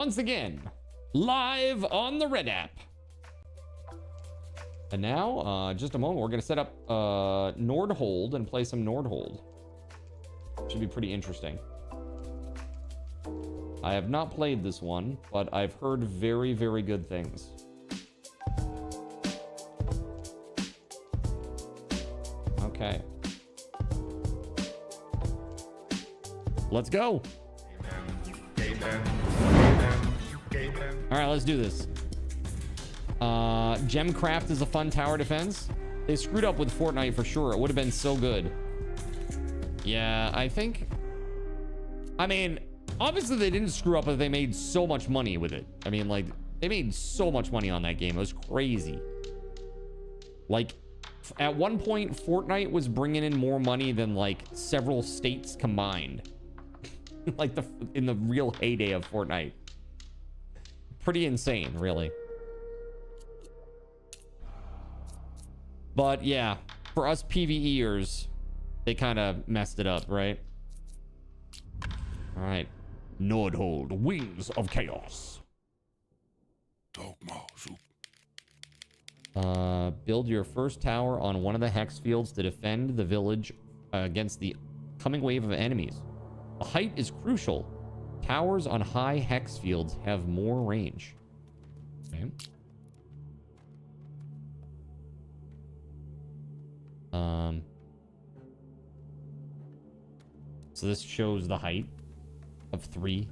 Once again, live on the Red app. And now, just a moment, we're going to set up Nordhold and play some Nordhold. Should be pretty interesting. I have not played this one, but I've heard very, very good things. Okay. Let's go. All right, let's do this. Gemcraft is a fun tower defense. They screwed up with Fortnite for sure. It would have been so good. Yeah, I think... I mean, obviously they didn't screw up, but they made so much money with it. I mean, like, they made so much money on that game. It was crazy. Like, at one point, Fortnite was bringing in more money than, like, several states combined. Like, in the real heyday of Fortnite. Pretty insane, really. But yeah, for us PvEers, they kind of messed it up, right? All right. Nordhold, Wings of Chaos. Build your first tower on one of the hex fields to defend the village against the coming wave of enemies. The height is crucial. Towers on high hex fields have more range. Okay. So this shows the height of 3.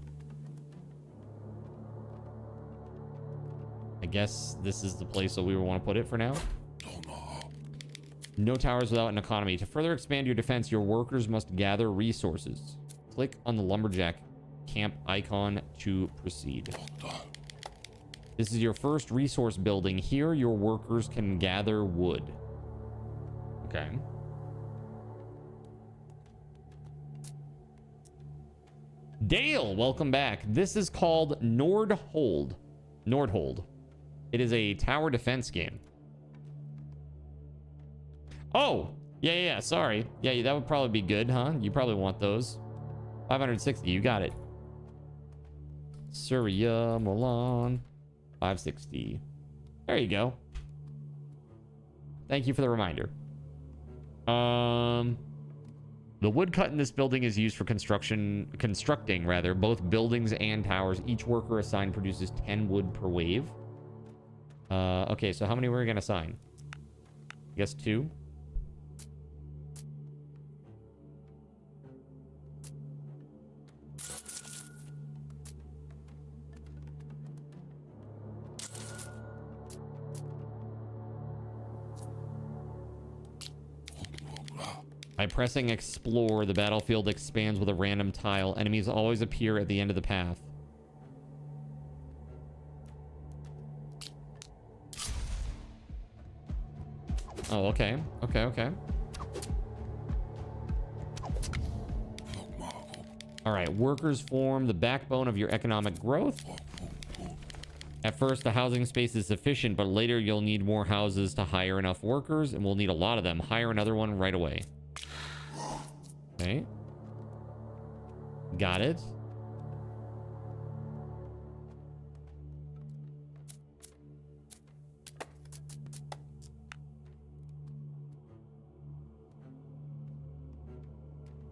I guess this is the place that we want to put it for now. No towers without an economy. To further expand your defense, your workers must gather resources. Click on the lumberjack camp icon to proceed. This is your first resource building. Here, your workers can gather wood. Okay. Dale, welcome back. This is called Nordhold. Nordhold. It is a tower defense game. Oh, yeah, sorry. Yeah, that would probably be good, huh? You probably want those. 560, you got it. Surya, Milan, 560. There you go. Thank you for the reminder. The wood cut in this building is used for constructing both buildings and towers. Each worker assigned produces 10 wood per wave. Okay, so how many were we gonna assign? I guess 2. By pressing explore, the battlefield expands with a random tile. Enemies always appear at the end of the path. Oh, okay. Okay. All right, workers form the backbone of your economic growth. At first, the housing space is sufficient, but later you'll need more houses to hire enough workers, and we'll need a lot of them. Hire another one right away. Okay. Got it.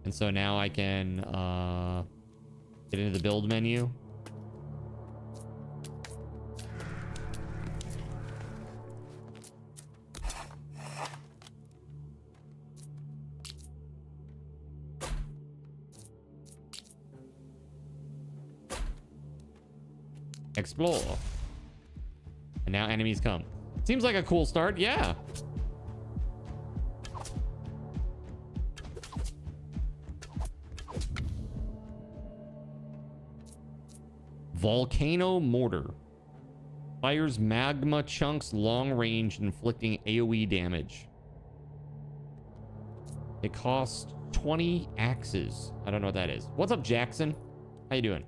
And so now I can get into the build menu. Explore. And now enemies come. Seems like a cool start. Yeah. Volcano Mortar. Fires magma chunks long range, inflicting AoE damage. It costs 20 axes. I don't know what that is. What's up, Jackson? How you doing?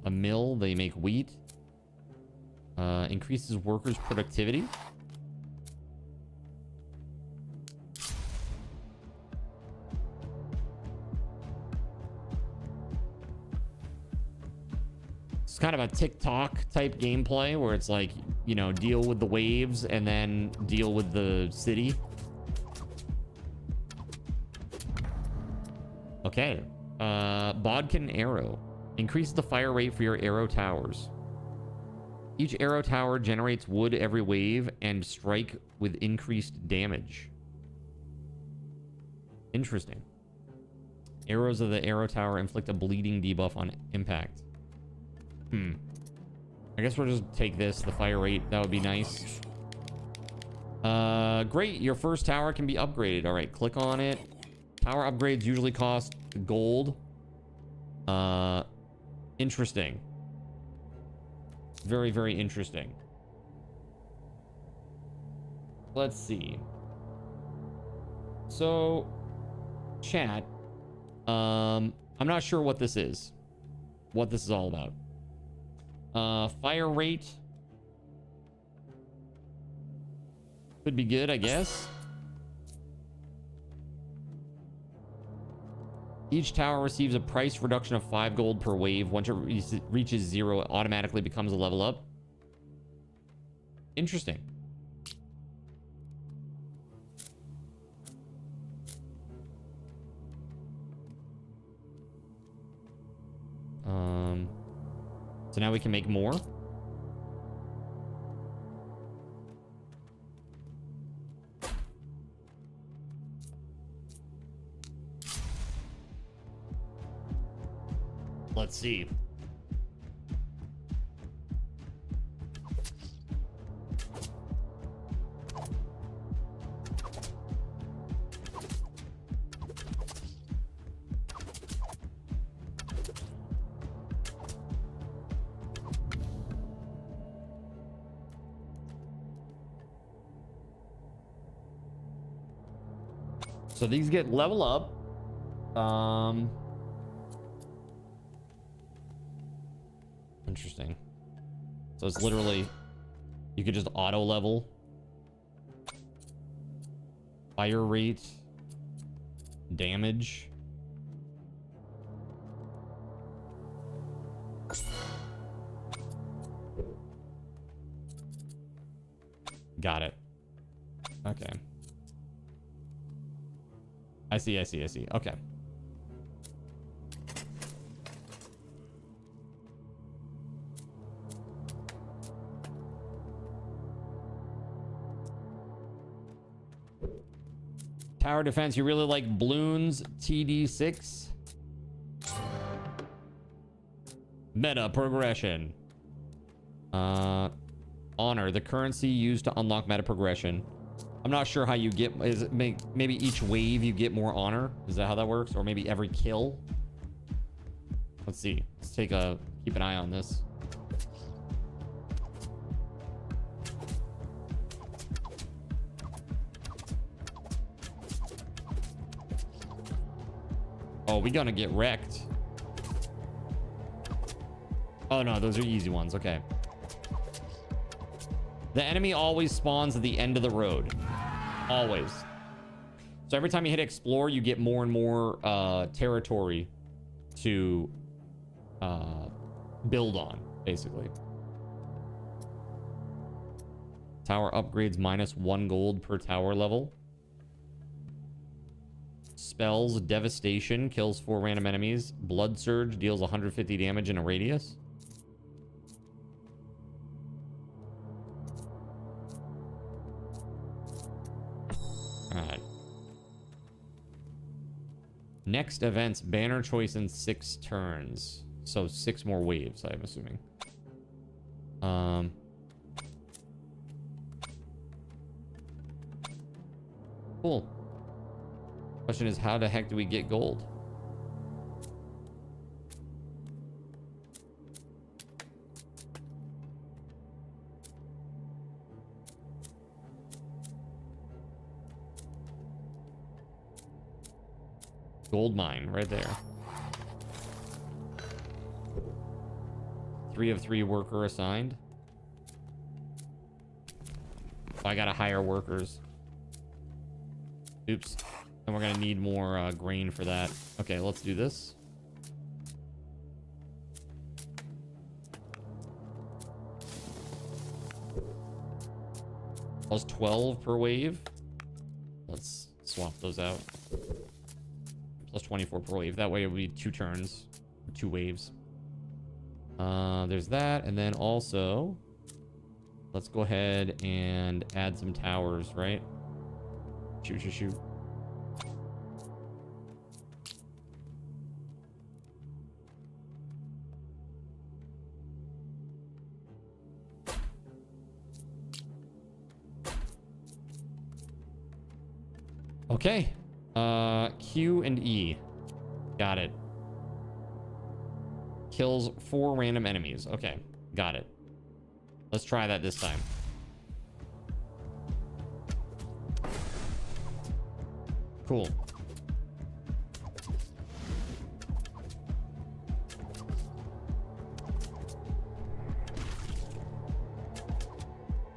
A mill, they make wheat. Increases workers' productivity. It's kind of a TikTok type gameplay where it's like, you know, deal with the waves and then deal with the city. Okay. Bodkin arrow. Increase the fire rate for your arrow towers. Each arrow tower generates wood every wave and strike with increased damage. Interesting. Arrows of the arrow tower inflict a bleeding debuff on impact. I guess we'll just take this, the fire rate. That would be nice. Great. Your first tower can be upgraded. All right, click on it. Tower upgrades usually cost gold. Interesting. Very, very interesting. Let's see. So, chat. I'm not sure what this is. What this is all about. Fire rate. Could be good, I guess. Each tower receives a price reduction of 5 gold per wave. Once it reaches 0, it automatically becomes a level up. Interesting. So now we can make more. Let's see. So these get level up. Interesting. So it's literally, you could just auto level. Fire rate. Damage. Got it. Okay. I see. Okay. Tower defense, you really like Bloons TD6? Meta progression. Honor, the currency used to unlock meta progression. I'm not sure how you get, is it maybe each wave you get more honor? Is that how that works? Or maybe every kill? Let's see. Let's keep an eye on this. Oh, we gonna get wrecked. Oh no, those are easy ones. Okay. The enemy always spawns at the end of the road. Always. So every time you hit explore, you get more and more territory to build on, basically. Tower upgrades -1 gold per tower level. Spells devastation, kills 4 random enemies. Blood surge deals 150 damage in a radius. Alright. Next events, banner choice in 6 turns. So 6 more waves, I'm assuming. Cool. Question is, how the heck do we get gold? Gold mine right there. 3 of 3 worker assigned. Oh, I gotta hire workers. Oops. And we're gonna need more grain for that. Okay, let's do this. Plus 12 per wave. Let's swap those out. Plus 24 per wave. That way it would be 2 turns. 2 waves. There's that. And then also, let's go ahead and add some towers, right? Shoot, shoot, shoot. Okay. Q and E. Got it. Kills 4 random enemies. Okay. Got it. Let's try that this time. Cool.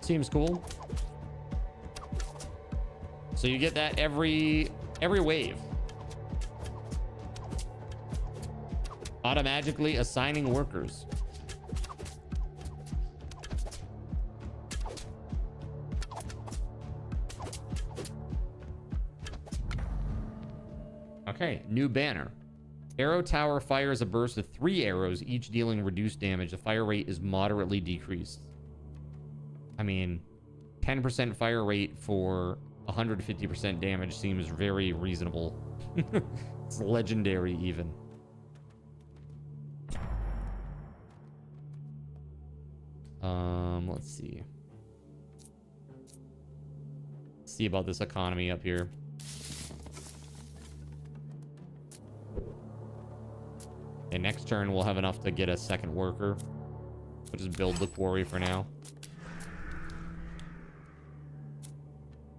Seems cool. So you get that every wave. Automatically assigning workers. Okay, new banner. Arrow tower fires a burst of 3 arrows, each dealing reduced damage. The fire rate is moderately decreased. I mean, 10% fire rate for 150% damage seems very reasonable. It's legendary even. Let's see. Let's see about this economy up here. Okay, next turn we'll have enough to get a second worker. We'll just build the quarry for now.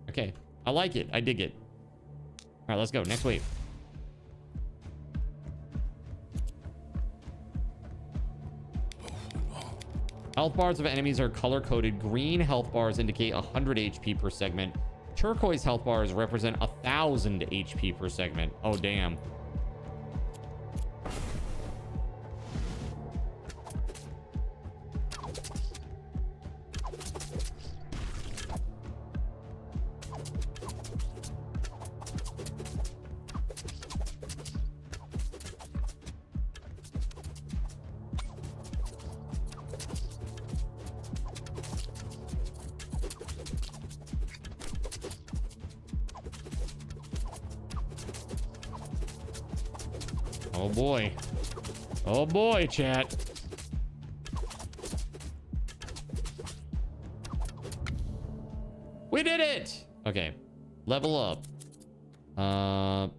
Okay, I like it. I dig it. All right, let's go. Next wave. Health bars of enemies are color-coded. Green health bars indicate 100 HP per segment. Turquoise health bars represent 1,000 HP per segment. Oh, damn. Oh boy. Oh boy, chat. We did it! Okay. Level up. Do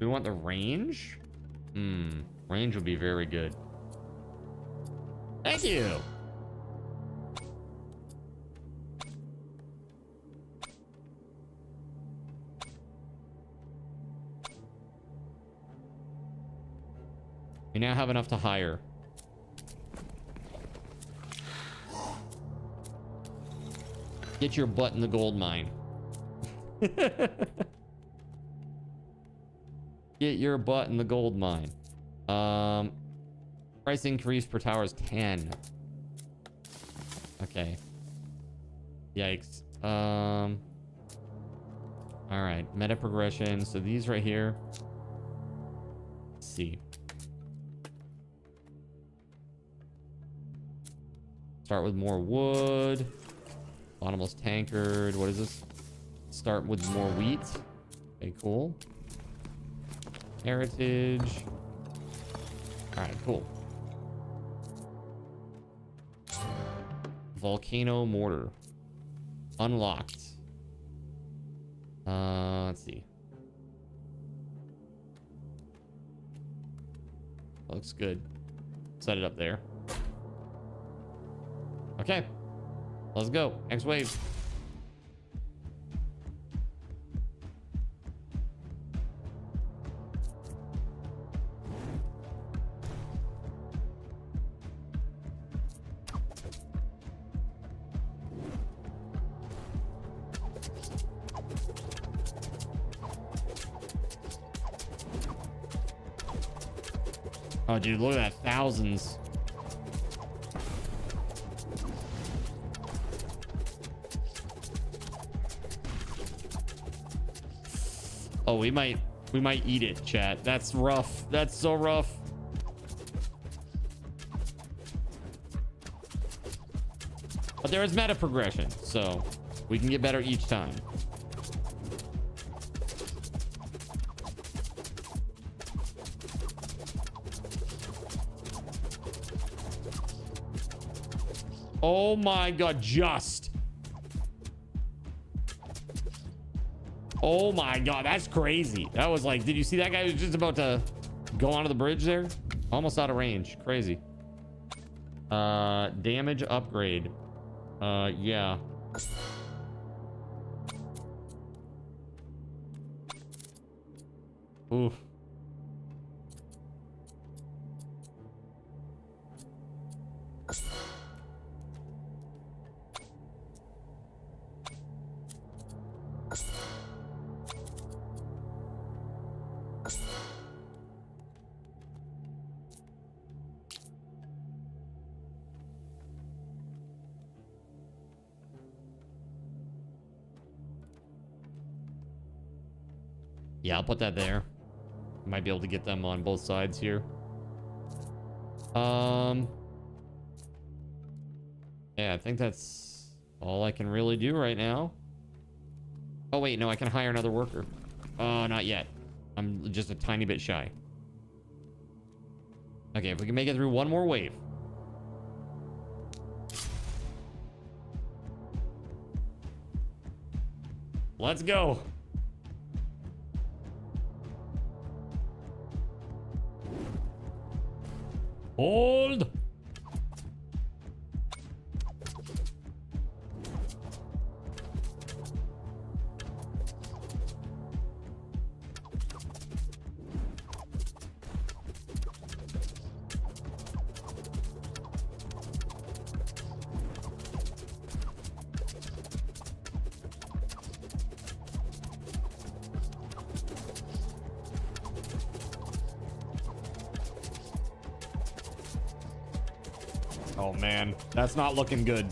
we want the range? Range would be very good. Thank you! We now have enough to hire. Get your butt in the gold mine. Get your butt in the gold mine. Price increase per tower is 10. Okay. Yikes. All right. Meta progression. So these right here. Let's see. Start with more wood. Bottomless tankard. What is this? Start with more wheat. Okay, cool. Heritage. All right, cool. Volcano mortar. Unlocked. Let's see. Looks good. Set it up there. Okay, let's go. Next wave. Oh, dude, look at that. Thousands. Oh, we might eat it, chat. That's rough. That's so rough. But there is meta progression, so we can get better each time. Oh my god, just. Oh my god, that's crazy. That was like, did you see that guy who was just about to go onto the bridge there? Almost out of range. Crazy. Damage upgrade. Yeah. Oof. Yeah, I'll put that there. Might be able to get them on both sides here. Yeah, I think that's all I can really do right now. Oh, wait, no, I can hire another worker. Oh, not yet. I'm just a tiny bit shy. Okay, if we can make it through one more wave. Let's go. Hold. Oh man, that's not looking good.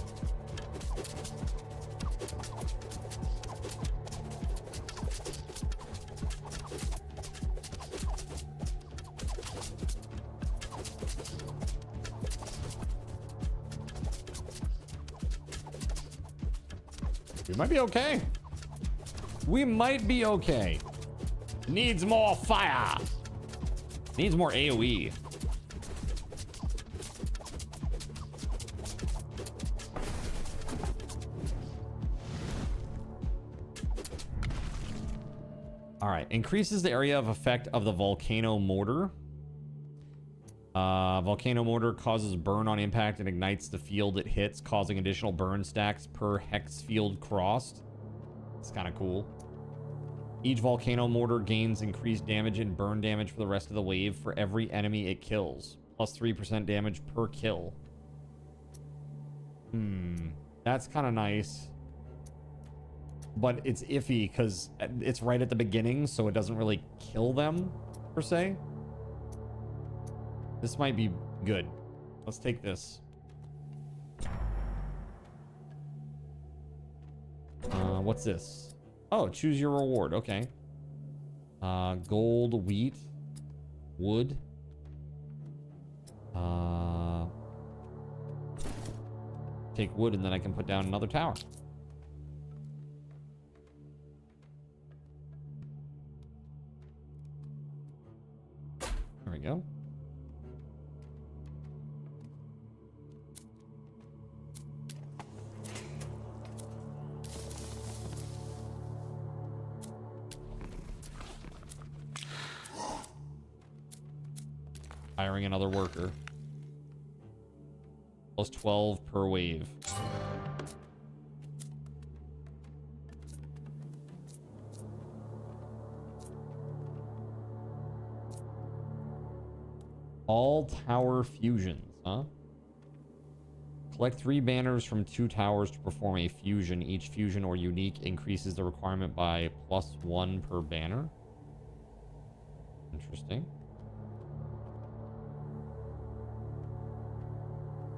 We might be okay. We might be okay. Needs more fire. Needs more AoE. All right, increases the area of effect of the volcano mortar. Volcano mortar causes burn on impact and ignites the field it hits, causing additional burn stacks per hex field crossed. It's kind of cool. Each volcano mortar gains increased damage and burn damage for the rest of the wave for every enemy it kills, plus 3% damage per kill. That's kind of nice. But it's iffy because it's right at the beginning, so it doesn't really kill them, per se. This might be good. Let's take this. What's this? Oh, choose your reward. Okay. Gold, wheat, wood. Take wood and then I can put down another tower. There we go. Hiring another worker. Plus 12 per wave. All tower fusions, huh? Collect 3 banners from 2 towers to perform a fusion. Each fusion or unique increases the requirement by +1 per banner. Interesting.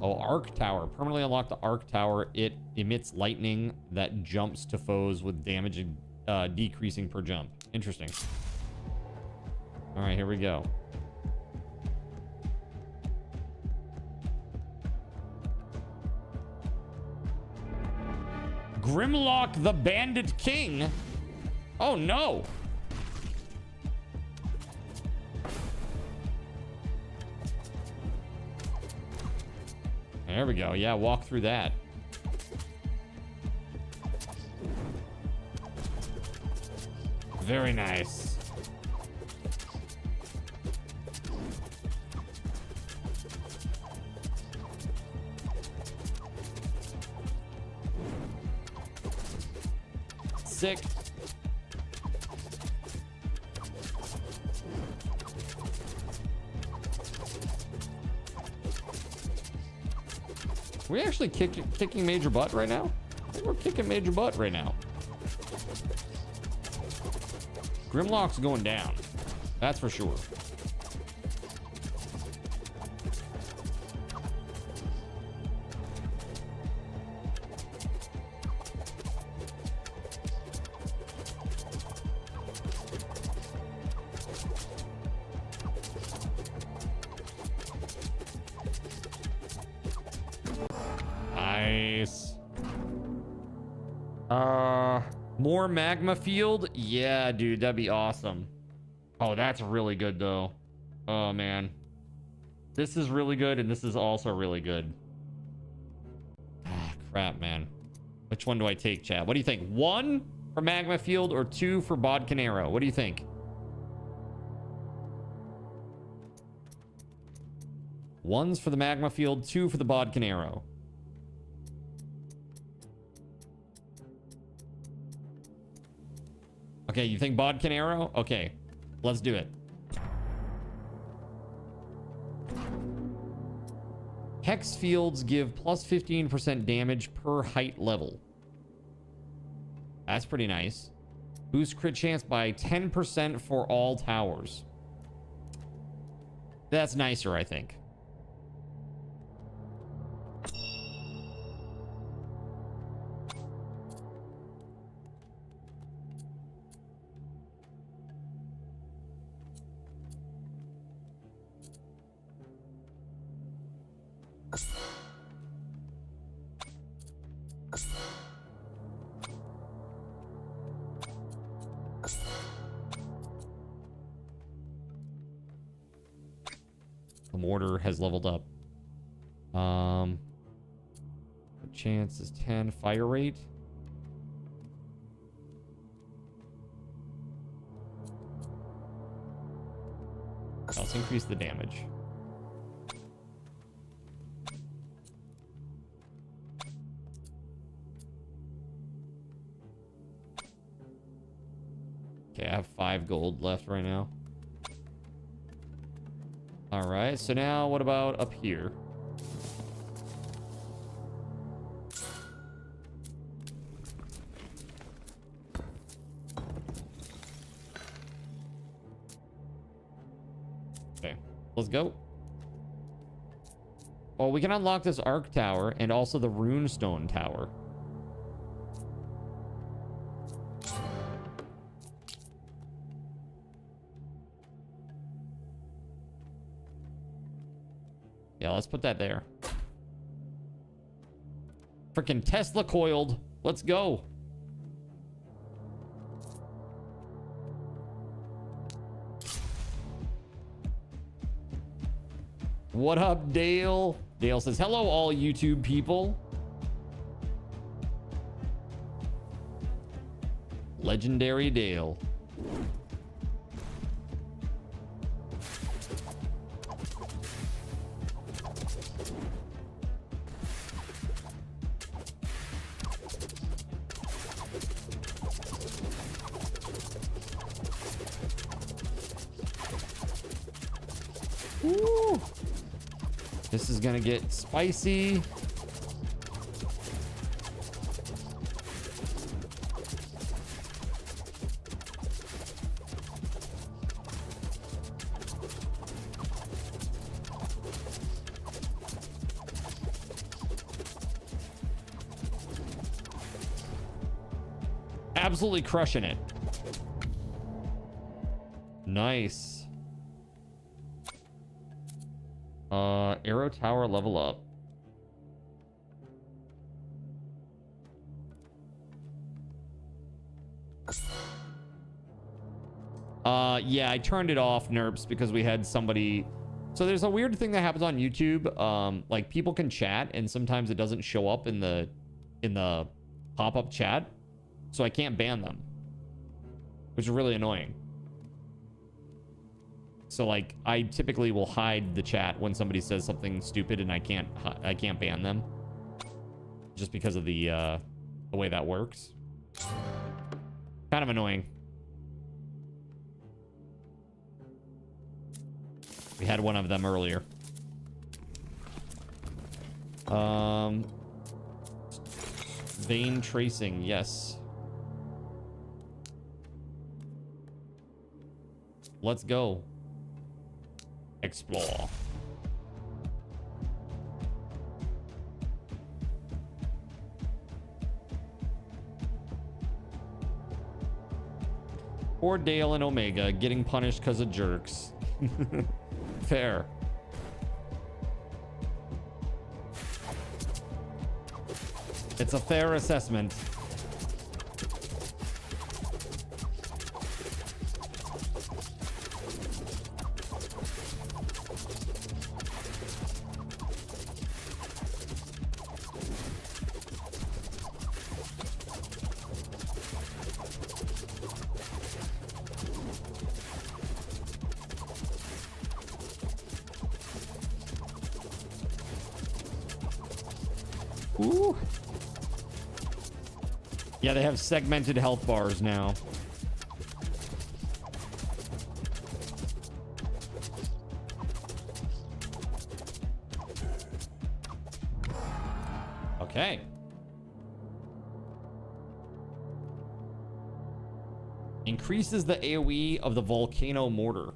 Oh, Arc Tower. Permanently unlock the Arc Tower. It emits lightning that jumps to foes with damage decreasing per jump. Interesting. All right, here we go. Grimlock the Bandit King. Oh no. There we go. Yeah, walk through that. Very nice. Sick. Are we actually kicking major butt right now? I think we're kicking major butt right now. Grimlock's going down. That's for sure. Nice. More magma field? Yeah, dude, that'd be awesome. Oh, that's really good though. Oh man. This is really good and this is also really good. Ah, crap, man. Which one do I take, chat? What do you think? 1 for magma field or 2 for Bodkin Arrow? What do you think? One's for the magma field, 2 for the Bodkin Arrow. Okay, you think Bodkin Arrow? Okay, let's do it. Hex fields give plus 15% damage per height level. That's pretty nice. Boost crit chance by 10% for all towers. That's nicer, I think. The mortar has leveled up. The chance is 10. Fire rate. Let's increase the damage. Okay, I have 5 gold left right now. All right, so now what about up here? Okay, let's go. Oh, we can unlock this Arc Tower and also the Runestone Tower. Yeah, let's put that there. Freaking Tesla coiled. Let's go. What up, Dale? Dale says, hello, all YouTube people. Legendary Dale. Woo. This is gonna get spicy. Absolutely crushing it. Nice. Arrow tower level up. Yeah, I turned it off, Nerps, because we had somebody. So there's a weird thing that happens on YouTube. Like people can chat and sometimes it doesn't show up in the pop-up chat. So I can't ban them, which is really annoying. So like I typically will hide the chat when somebody says something stupid and I can't ban them just because of the way that works. Kind of annoying. We had one of them earlier. Vein tracing, yes. Let's go. Explore. Poor Dale and Omega getting punished because of jerks. Fair. It's a fair assessment. Ooh. Yeah, they have segmented health bars now. Okay. Increases the AoE of the volcano mortar.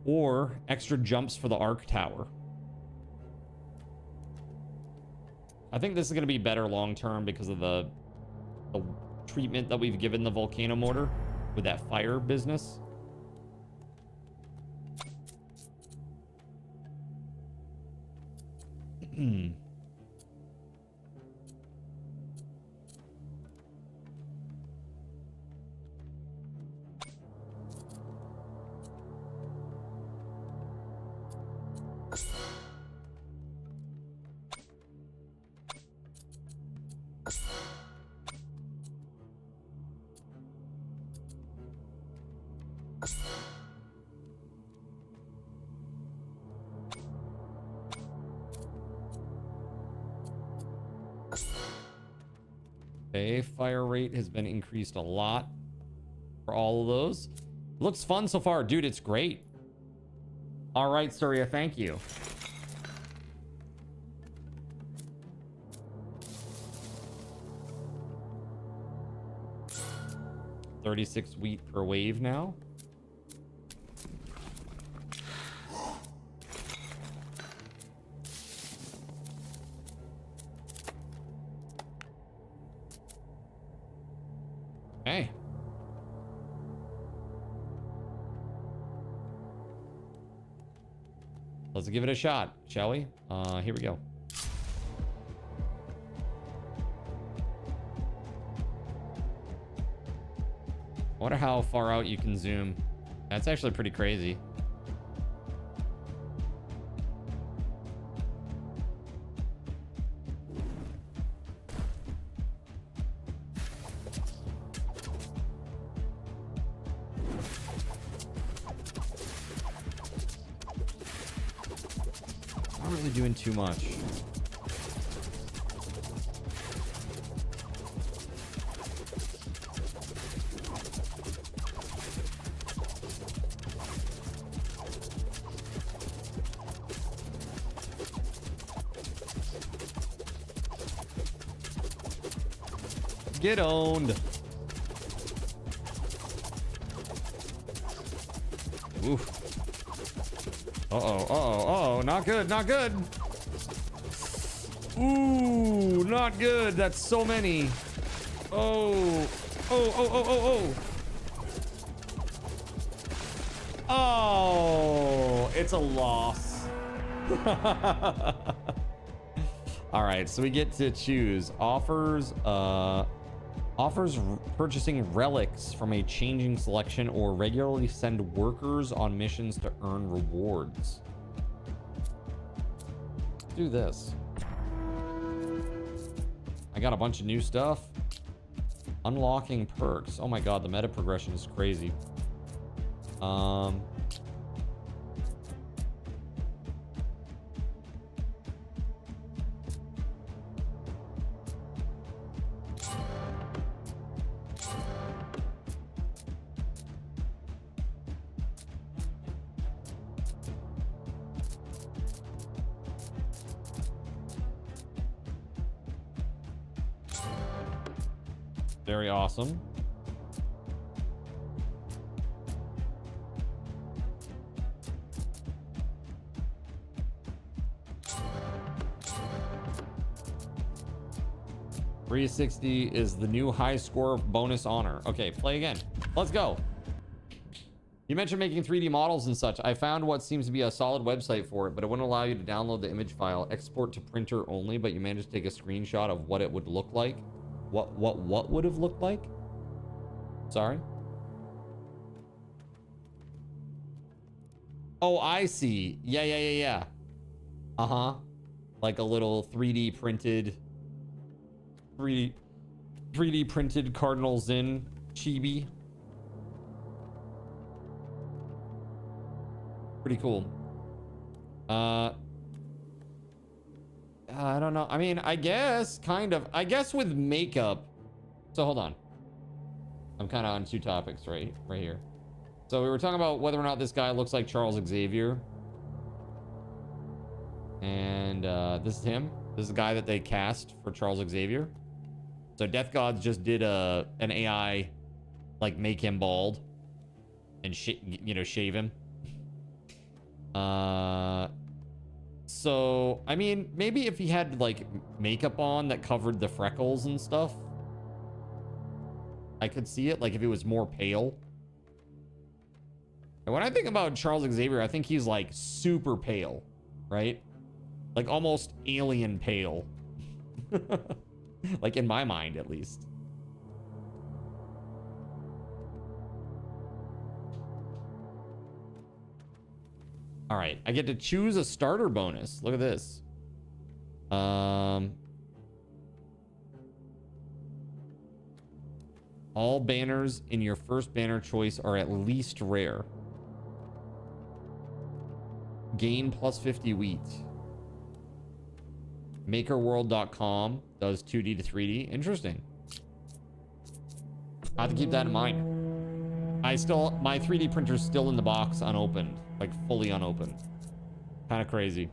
Or extra jumps for the arc tower. I think this is going to be better long term because of the treatment that we've given the volcano mortar with that fire business. Okay, fire rate has been increased a lot for all of those. Looks fun so far. Dude, it's great. All right, Surya, thank you. $36 wheat per wave now. Okay. Let's give it a shot, shall we? Here we go. I wonder how far out you can zoom. That's actually pretty crazy. Not really doing too much. Get owned. Oof. Uh-oh, not good, not good. Ooh, not good. That's so many. Oh, Oh, oh, oh, oh, oh. Oh, it's a loss. All right, so we get to choose offers purchasing relics from a changing selection or regularly send workers on missions to earn rewards. Let's do this. I got a bunch of new stuff. Unlocking perks. Oh my god, the meta progression is crazy. Very awesome. $360 is the new high score bonus honor. Okay, play again. Let's go. You mentioned making 3D models and such. I found what seems to be a solid website for it, but it wouldn't allow you to download the image file, export to printer only, but you managed to take a screenshot of what it would look like. What would have looked like? Sorry. Oh, I see. Yeah. Uh-huh. Like a little 3D printed 3D printed Cardinal Zin chibi. Pretty cool. I don't know. I mean, I guess kind of. I guess with makeup. So hold on. I'm kind of on two topics right here. So we were talking about whether or not this guy looks like Charles Xavier. And this is him. This is the guy that they cast for Charles Xavier. So Death Gods just did an AI, like, make him bald and shave him. So I mean, maybe if he had like makeup on that covered the freckles and stuff, I could see it. Like if it was more pale. And when I think about Charles Xavier, I think he's like super pale, right? Like almost alien pale. Like in my mind, at least. All right, I get to choose a starter bonus. Look at this. All banners in your first banner choice are at least rare. Gain plus 50 wheat. Makerworld.com does 2D to 3D. Interesting. I have to keep that in mind. My 3D printer's still in the box unopened. Like fully unopened. Kind of crazy.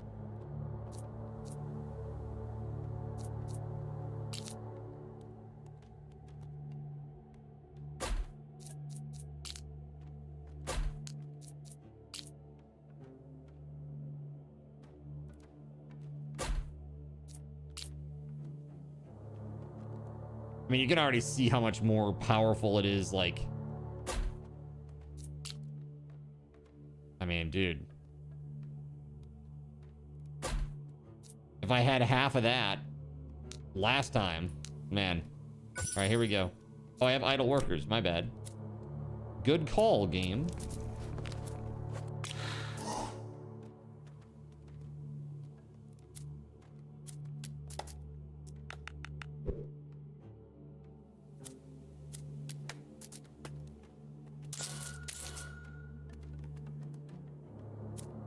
I mean, you can already see how much more powerful it is, like... I mean, dude. If I had half of that last time, man. All right, here we go. Oh, I have idle workers. My bad. Good call, game.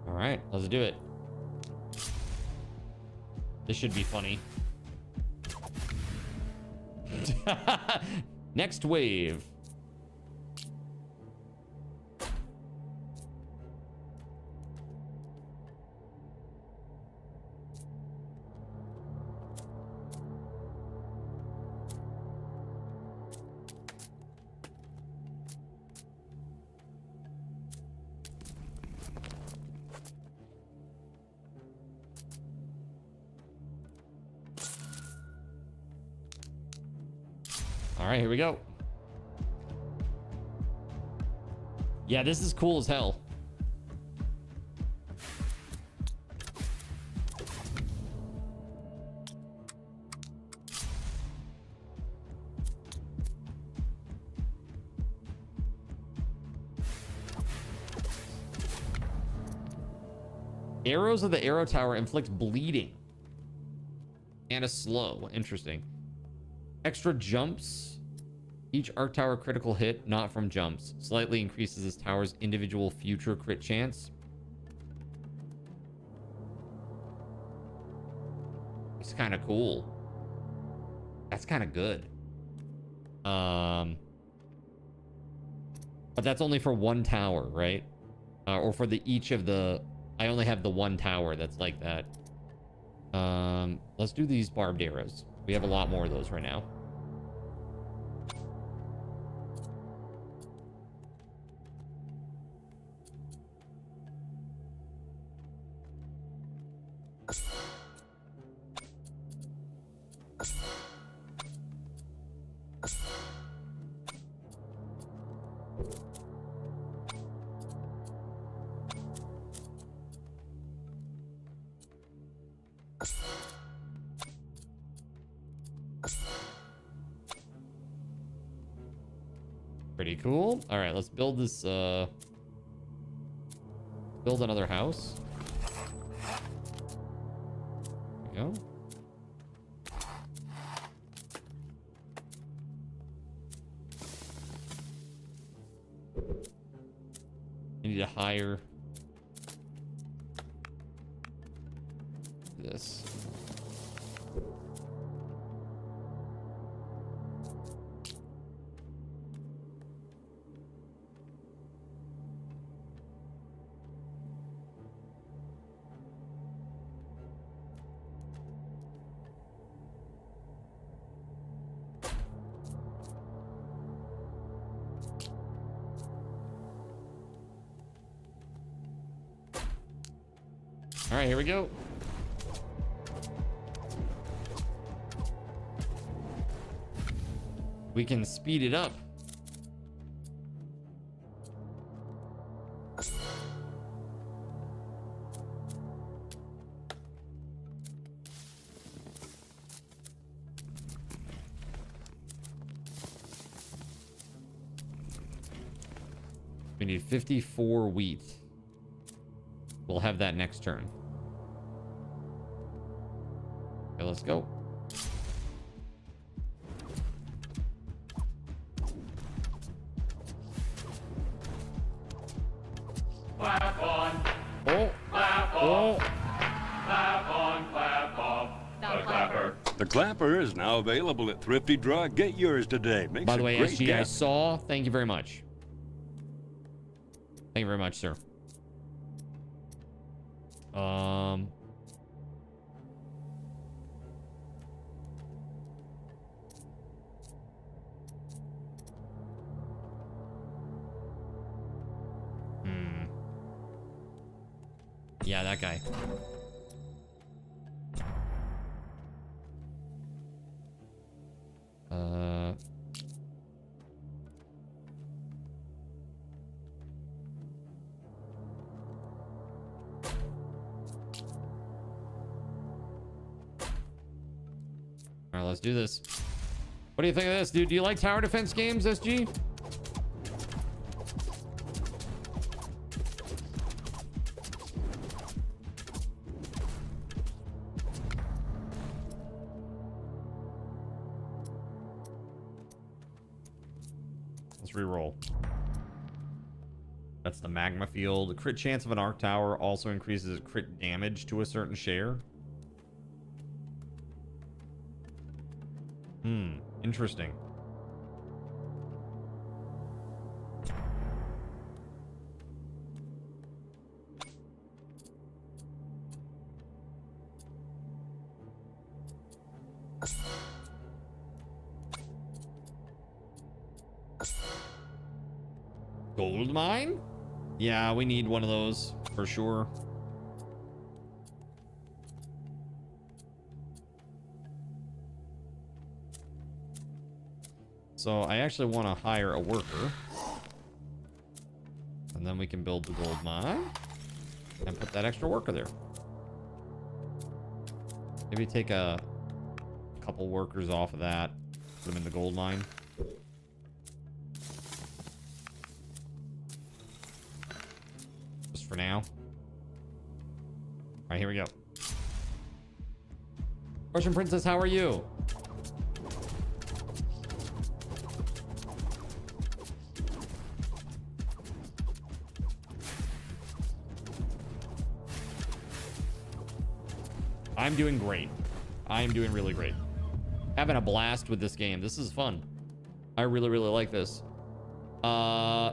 All right, let's do it. This should be funny. Next wave. All right, here we go. Yeah, this is cool as hell. Arrows of the arrow tower inflict bleeding and a slow. Interesting. Extra jumps. Each arc tower critical hit, not from jumps, slightly increases this tower's individual future crit chance. It's kind of cool. That's kind of good. But that's only for one tower, right? Or for the each of the... I only have the one tower that's like that. Let's do these barbed arrows. We have a lot more of those right now. Pretty cool. All right, let's build this, build another house. There we go. I need to hire this. All right, here we go. We can speed it up. We need 54 wheat. We'll have that next turn. Okay, let's go. Clap on. Oh. Clap Oh. off. Clap on, clap off. The clapper. The clapper is now available at Thrifty Drug. Get yours today. Makes By the a way, great SG, I gift. saw. Thank you very much. Thank you very much, sir. Yeah, that guy. All right, let's do this. What do you think of this, dude? Do you like tower defense games, SG? Let's re-roll. That's the magma field. Crit chance of an arc tower also increases crit damage to a certain share. Interesting. Gold mine? Yeah, we need one of those for sure. So I actually want to hire a worker. And then we can build the gold mine and put that extra worker there. Maybe take a couple workers off of that, put them in the gold mine. Just for now. All right, here we go. Russian Princess, how are you? I'm doing great. I am doing really great. Having a blast with this game. This is fun. I really, really like this.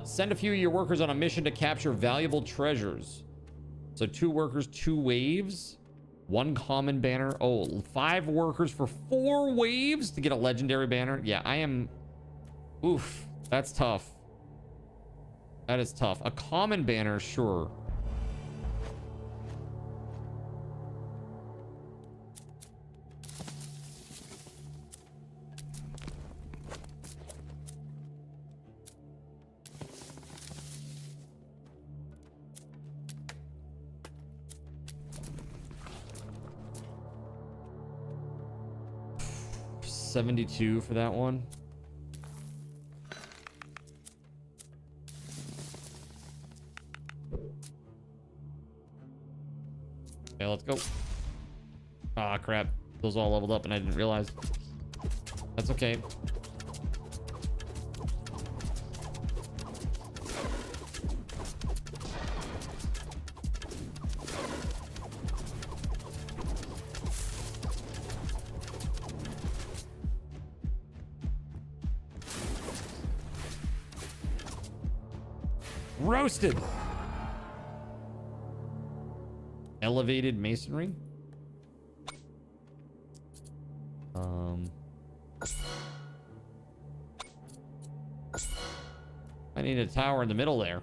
Send a few of your workers on a mission to capture valuable treasures. So 2 workers, 2 waves, 1 common banner. Oh, 5 workers for 4 waves to get a legendary banner. Yeah, I am... Oof, that's tough. That is tough. A common banner, sure. $72 for that one. Okay, let's go. Ah, crap. Those all leveled up and I didn't realize. That's okay. Roasted. Elevated masonry. I need a tower in the middle there.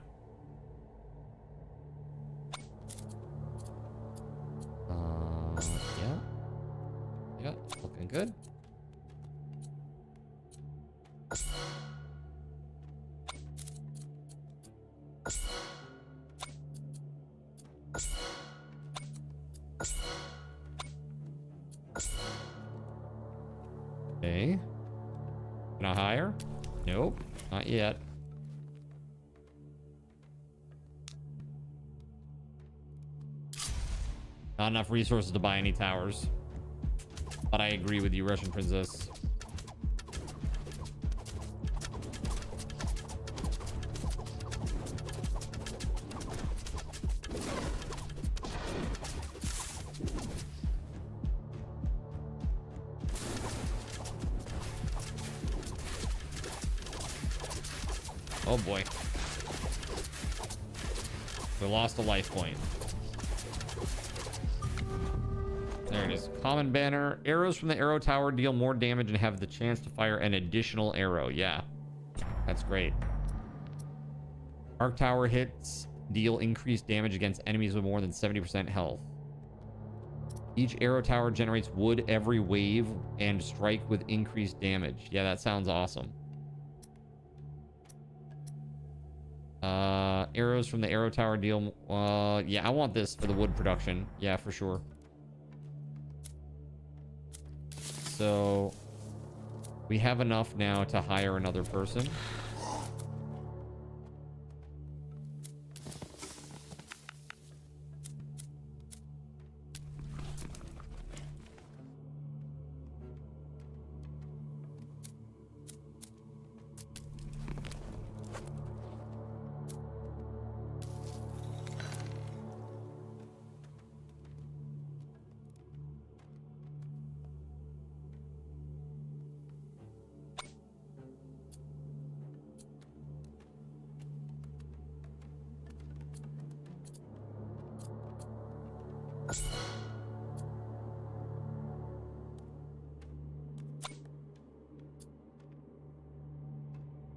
Yeah. Yeah, looking good. Okay. Can I hire? Nope, not yet. Not enough resources to buy any towers. But I agree with you, Russian Princess. Oh boy. We lost a life point. There it is. Common banner. Arrows from the arrow tower deal more damage and have the chance to fire an additional arrow. Yeah. That's great. Arc tower hits deal increased damage against enemies with more than 70% health. Each arrow tower generates wood every wave and strike with increased damage. Yeah, that sounds awesome. Arrows from the arrow tower deal. Yeah, I want this for the wood production. Yeah, for sure. So we have enough now to hire another person.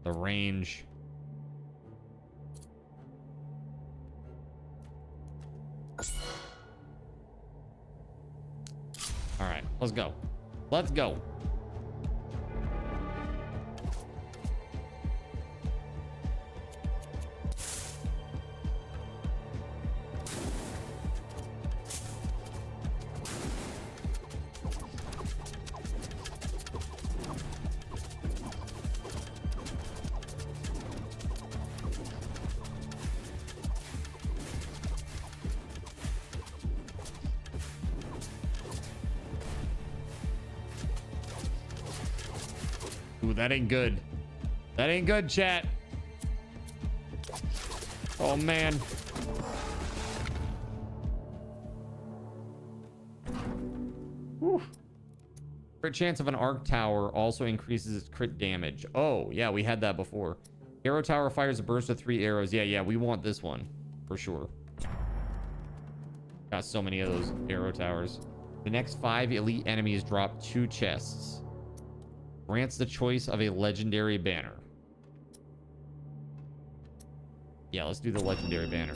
The range. All right, let's go. Let's go. Ooh, that ain't good. That ain't good, chat. Oh, man. Whew. Crit chance of an arc tower also increases its crit damage. Oh, yeah, we had that before. Arrow tower fires a burst of 3 arrows. Yeah, we want this one for sure. Got so many of those arrow towers. The next 5 elite enemies drop 2 chests. Grants the choice of a legendary banner. Yeah, let's do the legendary banner.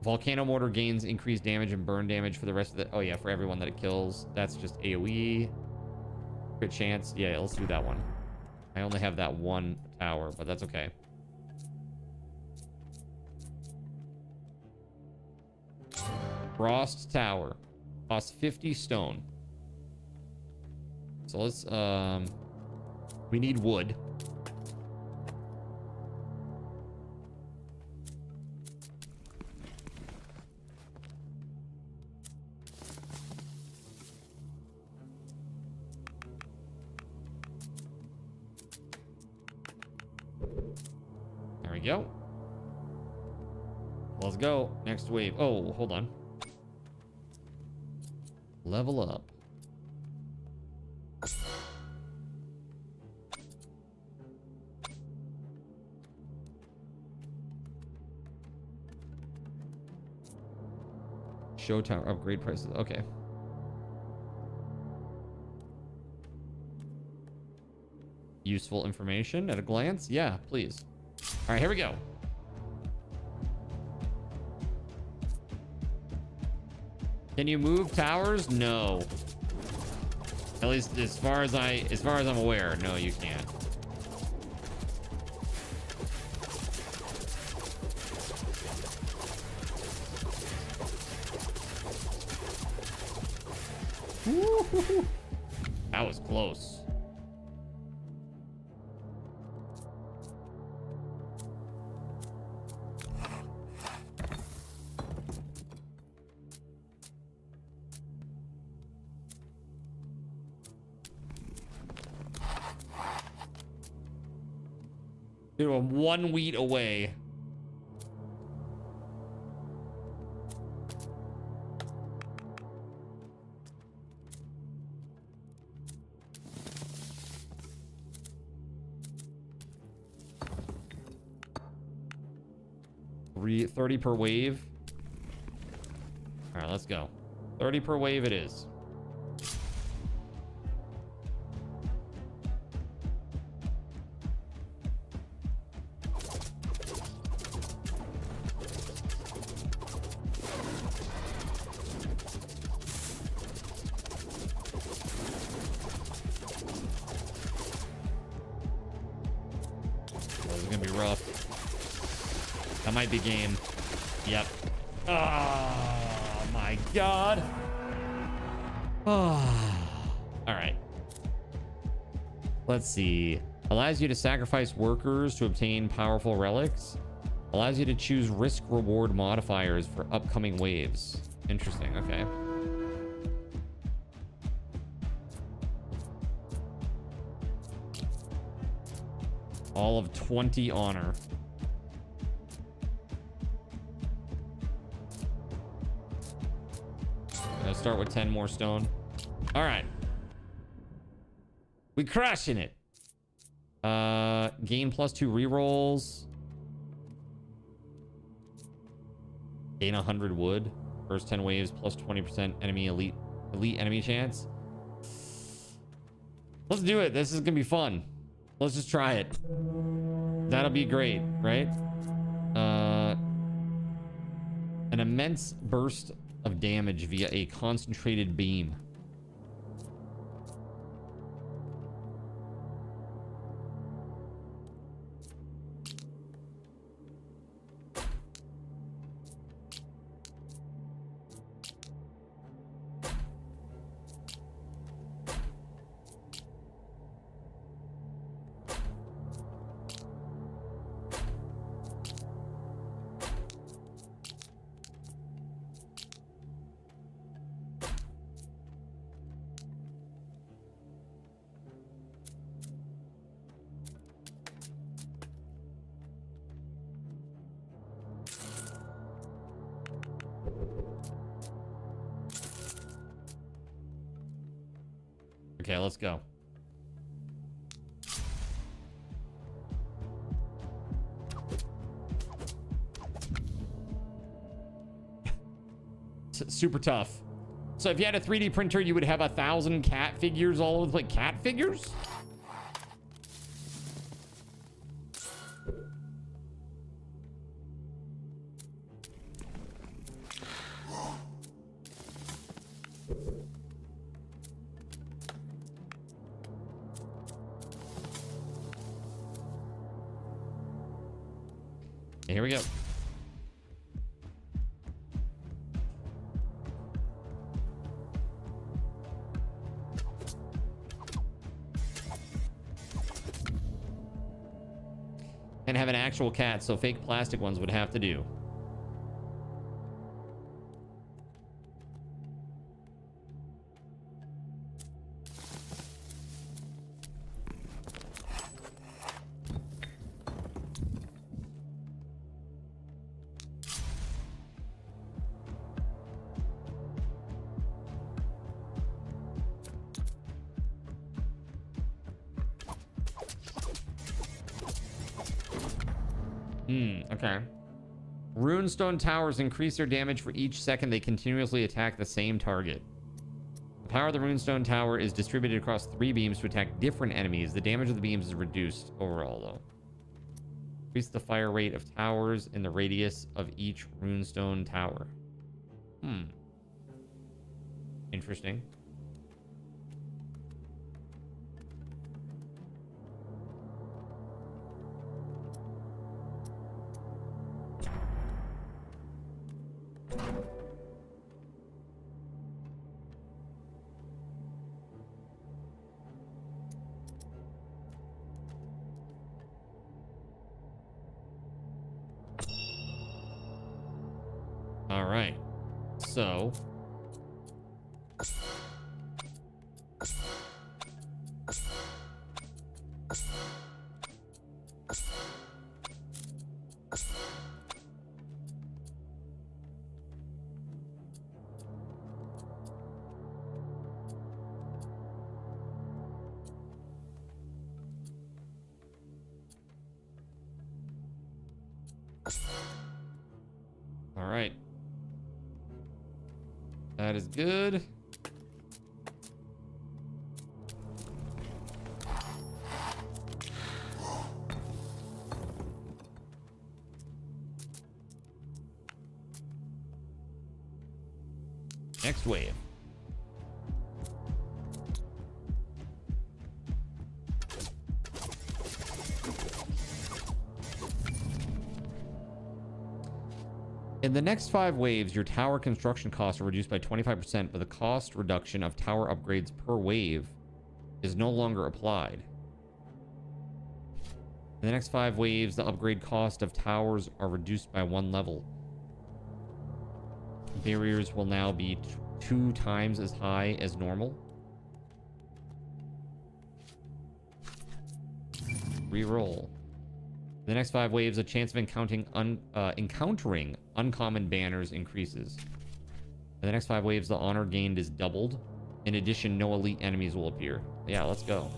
Volcano mortar gains increased damage and burn damage for the rest of the... Oh, yeah, for everyone that it kills. That's just AoE. Crit chance. Yeah, let's do that one. I only have that one tower, but that's okay. Frost tower. Costs 50 stone. So let's... we need wood. There we go. Let's go. Next wave. Oh, hold on. Level up. Show tower upgrade prices. Okay. Useful information at a glance? Yeah, please. All right, here we go. Can you move towers? No. At least as far as I'm aware, no, you can't. Woo-hoo-hoo. That was close. Dude, I'm 1 wheat away. $30 per wave. All right, let's go. 30 per wave it is. Might be game. Yep. Oh my god. Oh. All right. Let's see. Allows you to sacrifice workers to obtain powerful relics. Allows you to choose risk reward modifiers for upcoming waves. Interesting. Okay. All of 20 honor. Start with 10 more stone. All right, we crushing it. Gain +2 rerolls. Gain 100 wood. First 10 waves +20% enemy elite enemy chance. Let's do it. This is gonna be fun. Let's just try it. That'll be great, right? An immense burst of damage via a concentrated beam. Okay, let's go. Super tough. So if you had a 3D printer, you would have 1,000 cat figures all over the place. Cat figures? Here we go. And have an actual cat, so fake plastic ones would have to do. Okay. Runestone towers increase their damage for each second they continuously attack the same target. The power of the runestone tower is distributed across 3 beams to attack different enemies. The damage of the beams is reduced overall, though. Increase the fire rate of towers in the radius of each runestone tower. Interesting. All right, so all right. That is good. Next wave. In the next 5 waves, your tower construction costs are reduced by 25%, but the cost reduction of tower upgrades per wave is no longer applied. In the next 5 waves, the upgrade cost of towers are reduced by 1 level. Barriers will now be 2 times as high as normal. Reroll. In the next 5 waves, the chance of encountering uncommon banners increases. In the next 5 waves, the honor gained is doubled. In addition, no elite enemies will appear. Yeah, let's go.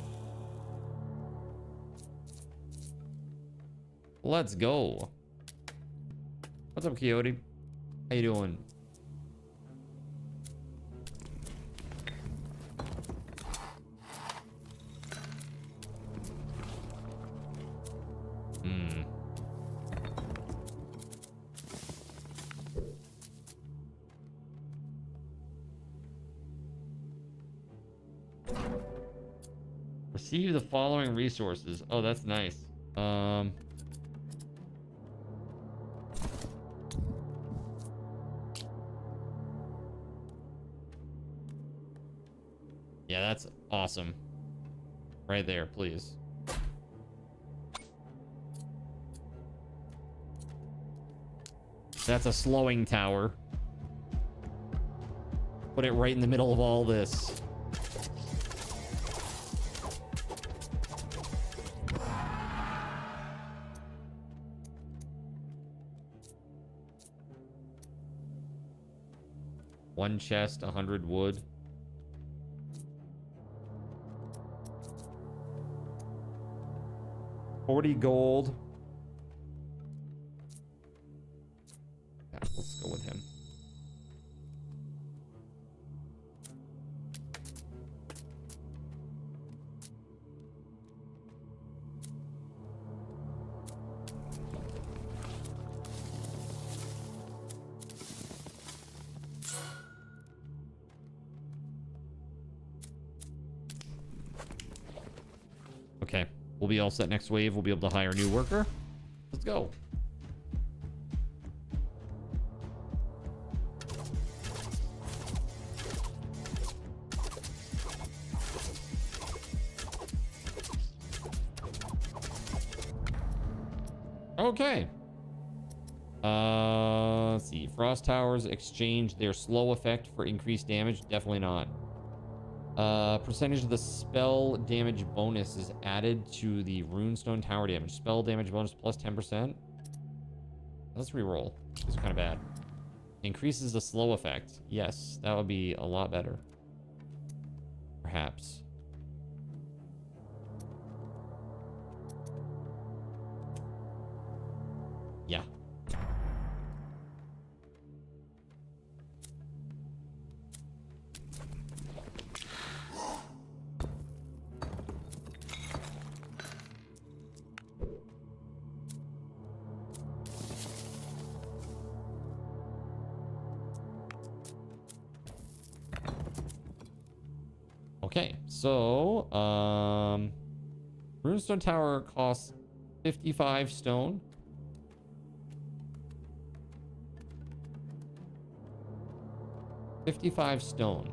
Let's go. What's up, Coyote? How you doing? Receive the following resources. Oh, that's nice. Yeah, that's awesome. Right there, please. That's a slowing tower. Put it right in the middle of all this. 1 chest, 100 wood. $40 gold. Yeah, let's go with him. Okay, we'll be all set next wave. We'll be able to hire a new worker. Let's go. Okay. Let's see. Frost towers exchange their slow effect for increased damage. Definitely not. Percentage of the spell damage bonus is added to the runestone tower damage. Spell damage bonus plus 10%. Let's reroll. These are kind of bad. Increases the slow effect. Yes, that would be a lot better. Perhaps. Yeah. Okay, so runestone tower costs 55 stone. $55 stone.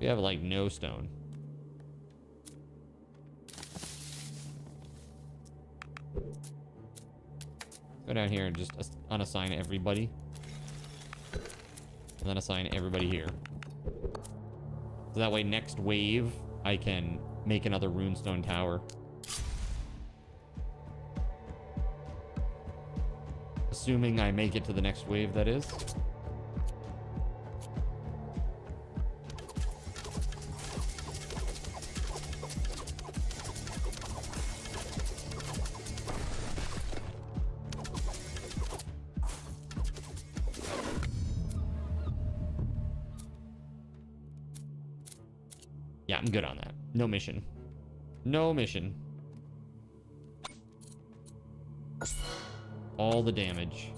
We have like no stone. Go down here and just unassign everybody. And then assign everybody here. So that way next wave, I can make another runestone tower. Assuming I make it to the next wave, that is. Yeah, I'm good on that. No mission. No mission. All the damage.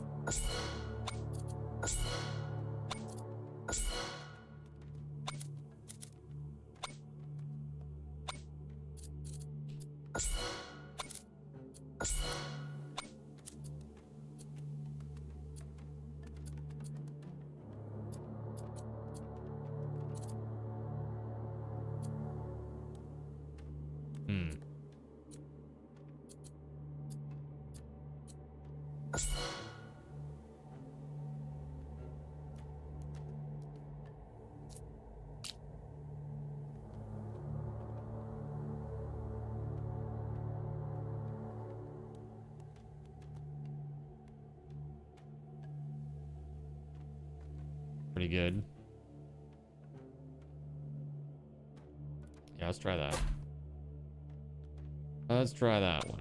Pretty good. Yeah, let's try that. Let's try that one.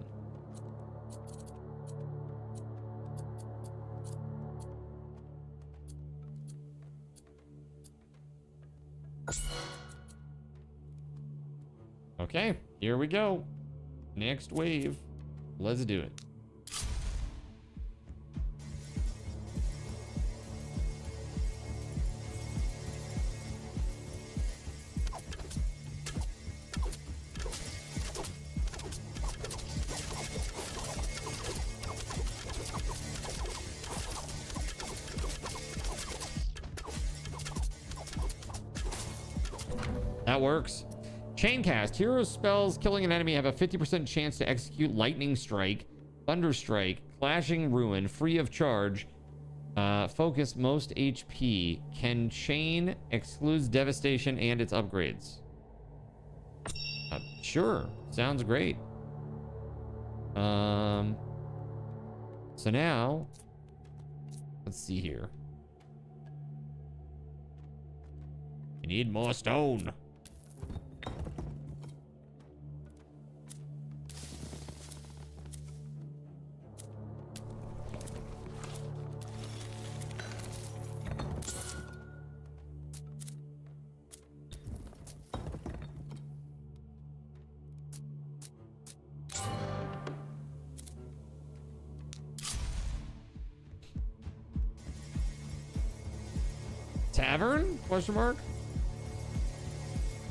Okay, here we go. Next wave. Let's do it. That works. Chaincast. Hero spells killing an enemy have a 50% chance to execute Lightning Strike, Thunder Strike, Clashing Ruin, free of charge. Focus most HP. Can chain, excludes devastation and its upgrades. Sure. Sounds great. So now, let's see here. You need more stone. Tavern? Question mark?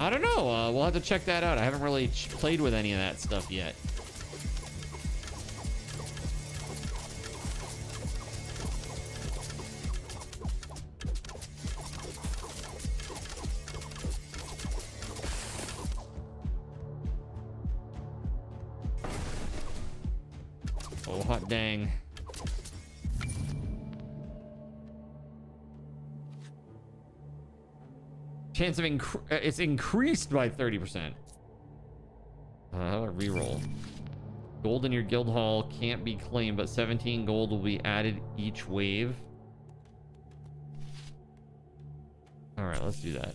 I don't know. We'll have to check that out. I haven't really played with any of that stuff yet. Oh, hot dang. Chance of it's increased by 30%. How about reroll? Gold in your guild hall can't be claimed, but 17 gold will be added each wave. All right, let's do that.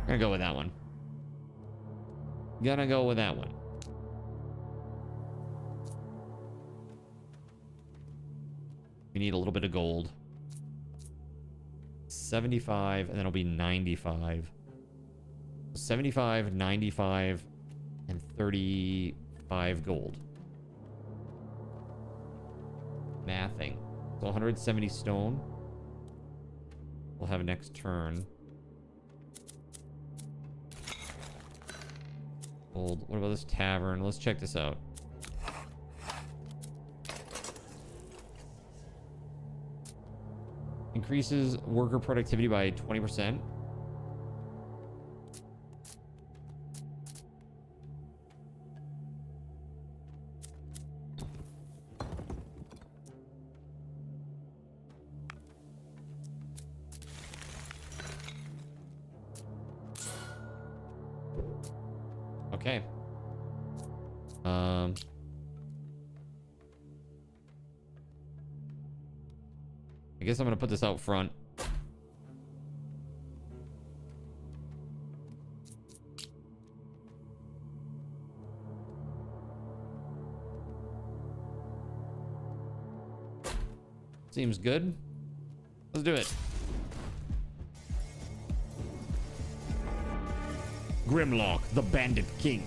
Gonna go with that one. Gonna go with that one. We need a little bit of gold. 75, and then it'll be 95. 75, 95, and 35 gold. Mathing. So 170 stone. We'll have next turn. What about this tavern? Let's check this out. Increases worker productivity by 20%. Okay. I guess I'm gonna put this out front. Seems good. Let's do it. Grimlock, the Bandit King.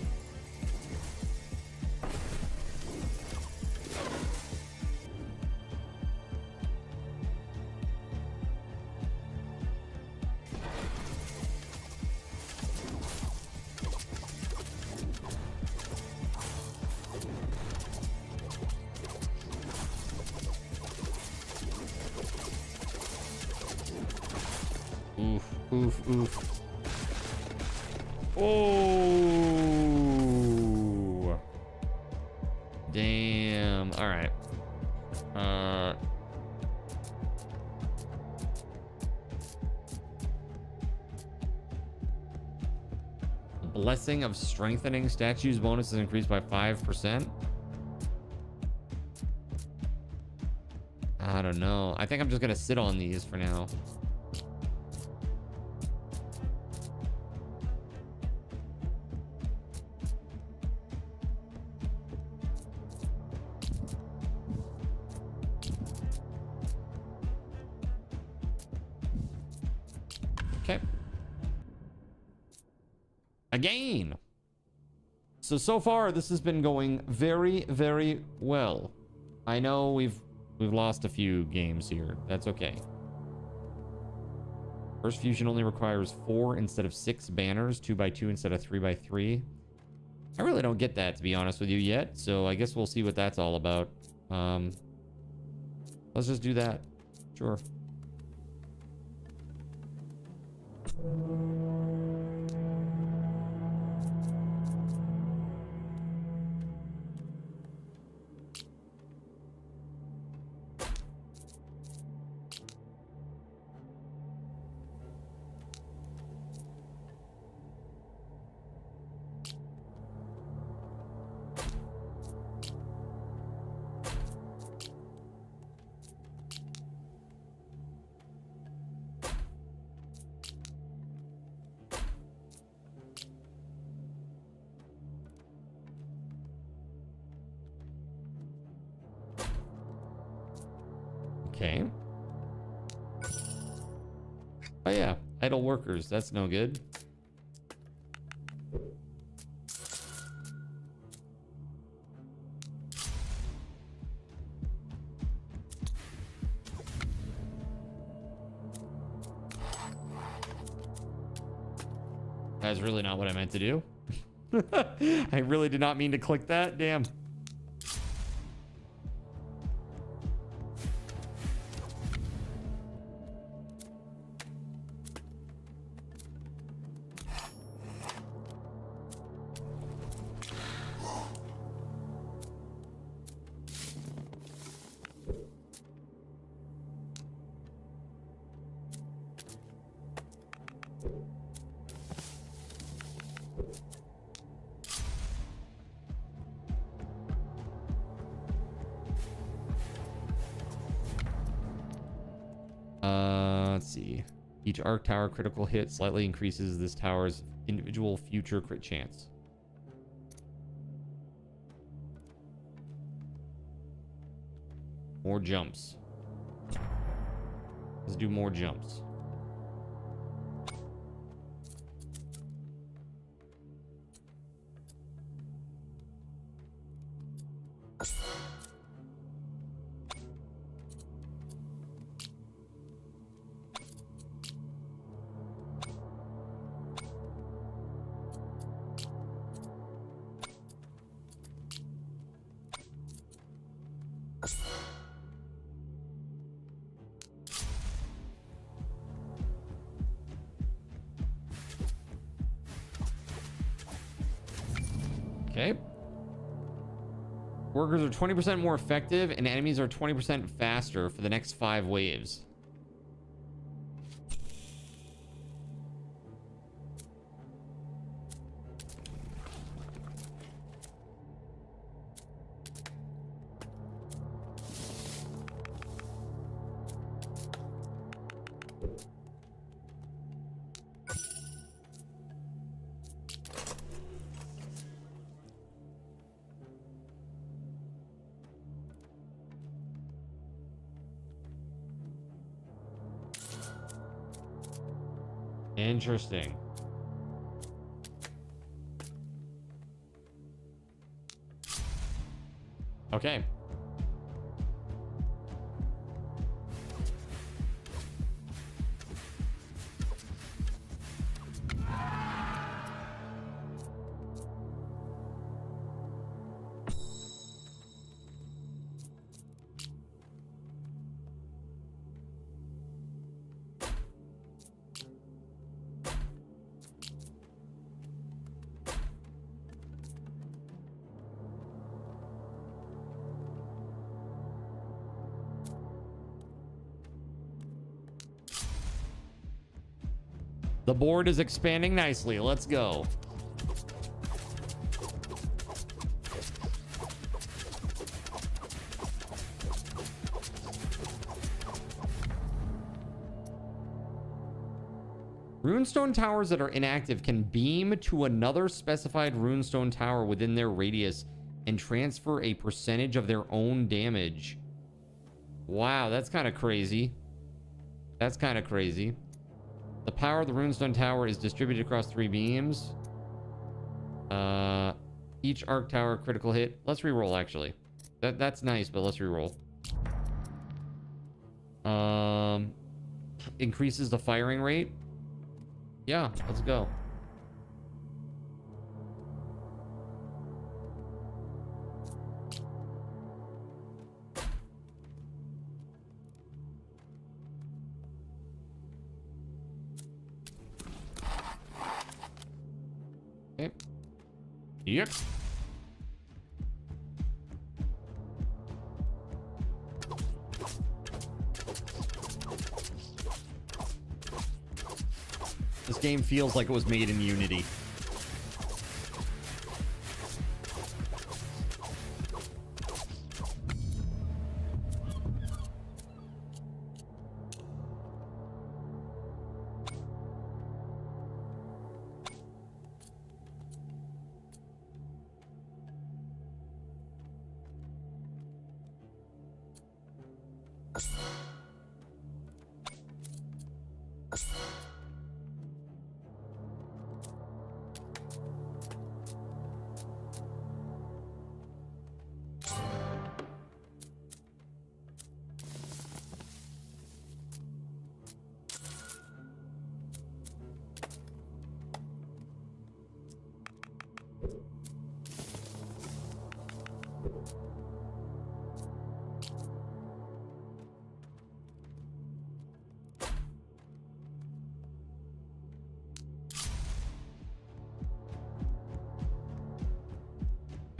Oof, oof, oof. Oh, damn. All right. Blessing of Strengthening statues bonus is increased by 5%. I don't know. I think I'm just gonna sit on these for now. Again. So far this has been going very, very well. I know we've lost a few games here. That's okay. First fusion only requires 4 instead of 6 banners, 2x2 instead of 3x3. I really don't get that, to be honest with you, yet. So I guess we'll see what that's all about. Let's just do that. Sure. Okay. Oh yeah, idle workers. That's no good. That's really not what I meant to do. I really did not mean to click that. Damn. Let's see. Each arc tower critical hit slightly increases this tower's individual future crit chance. More jumps. Let's do more jumps. Okay. Workers are 20% more effective and enemies are 20% faster for the next 5 waves. Interesting. Okay. The board is expanding nicely. Let's go. Runestone towers that are inactive can beam to another specified runestone tower within their radius and transfer a percentage of their own damage. Wow, that's kind of crazy. That's kind of crazy. The power of the runestone tower is distributed across 3 beams. Each arc tower critical hit. Let's reroll, actually. That's nice, but let's reroll. Increases the firing rate. Yeah, let's go. Okay. Yep. This game feels like it was made in Unity.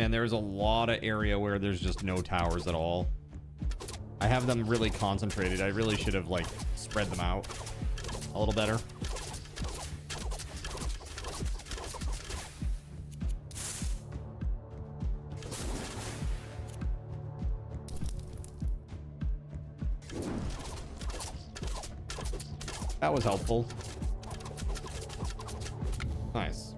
And there's a lot of area where there's just no towers at all. I have them really concentrated. I really should have like spread them out a little better. That was helpful. Nice.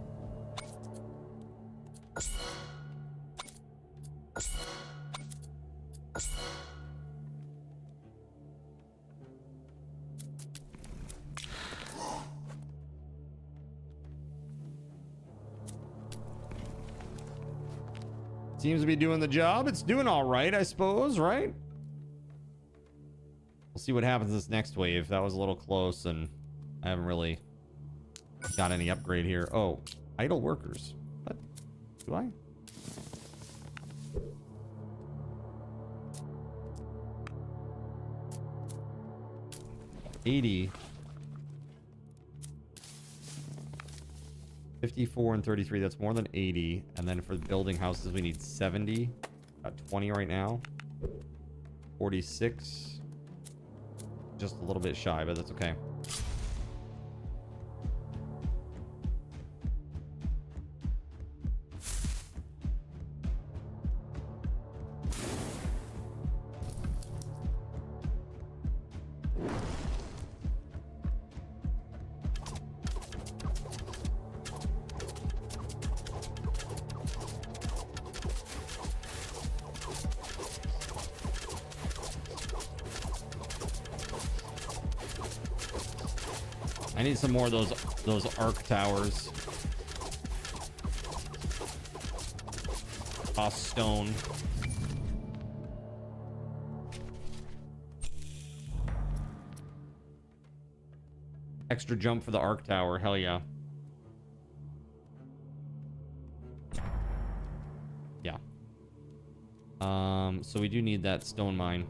Seems to be doing the job. It's doing all right, I suppose, right? We'll see what happens this next wave. That was a little close, and I haven't really got any upgrade here. Oh, idle workers. What? Do I? $80. 54 and 33, that's more than 80. And then for building houses, we need 70. Got 20 right now. 46. Just a little bit shy, but that's okay. I need some more of those arc towers. Off stone. Extra jump for the arc tower. Hell yeah. Yeah. So we do need that stone mine.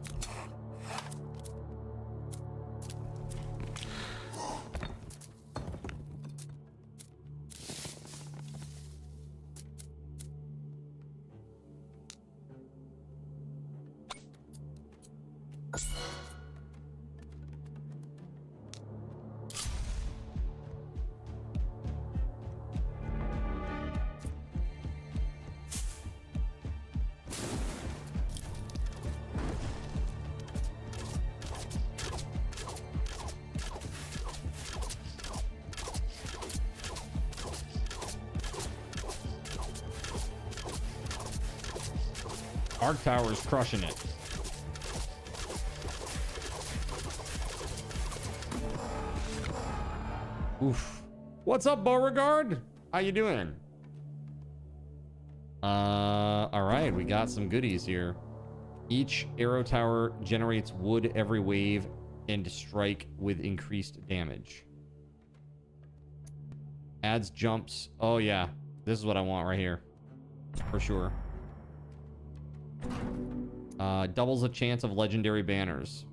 Arc Tower's crushing it. Oof. What's up, Beauregard? How you doing? All right, we got some goodies here. Each arrow tower generates wood every wave and strike with increased damage. Adds jumps. Oh yeah, this is what I want right here, for sure. Doubles the chance of legendary banners.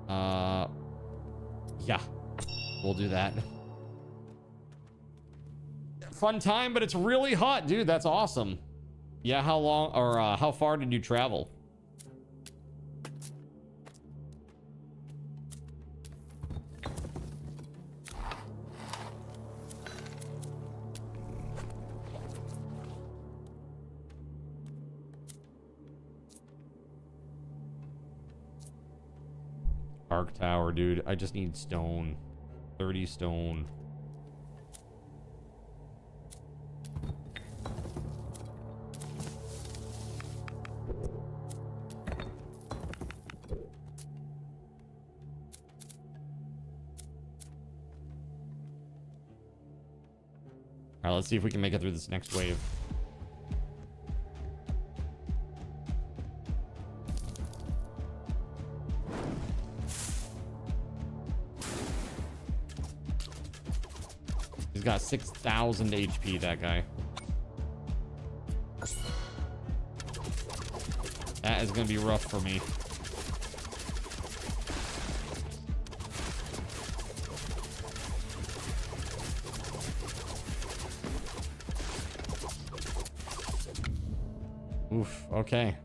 Yeah, we'll do that. Fun time, but it's really hot, dude. That's awesome. Yeah, how long or how far did you travel? Arc tower, dude. I just need stone. 30 stone. All right, let's see if we can make it through this next wave. He's got 6,000 HP, that guy. That is going to be rough for me. Oof, okay.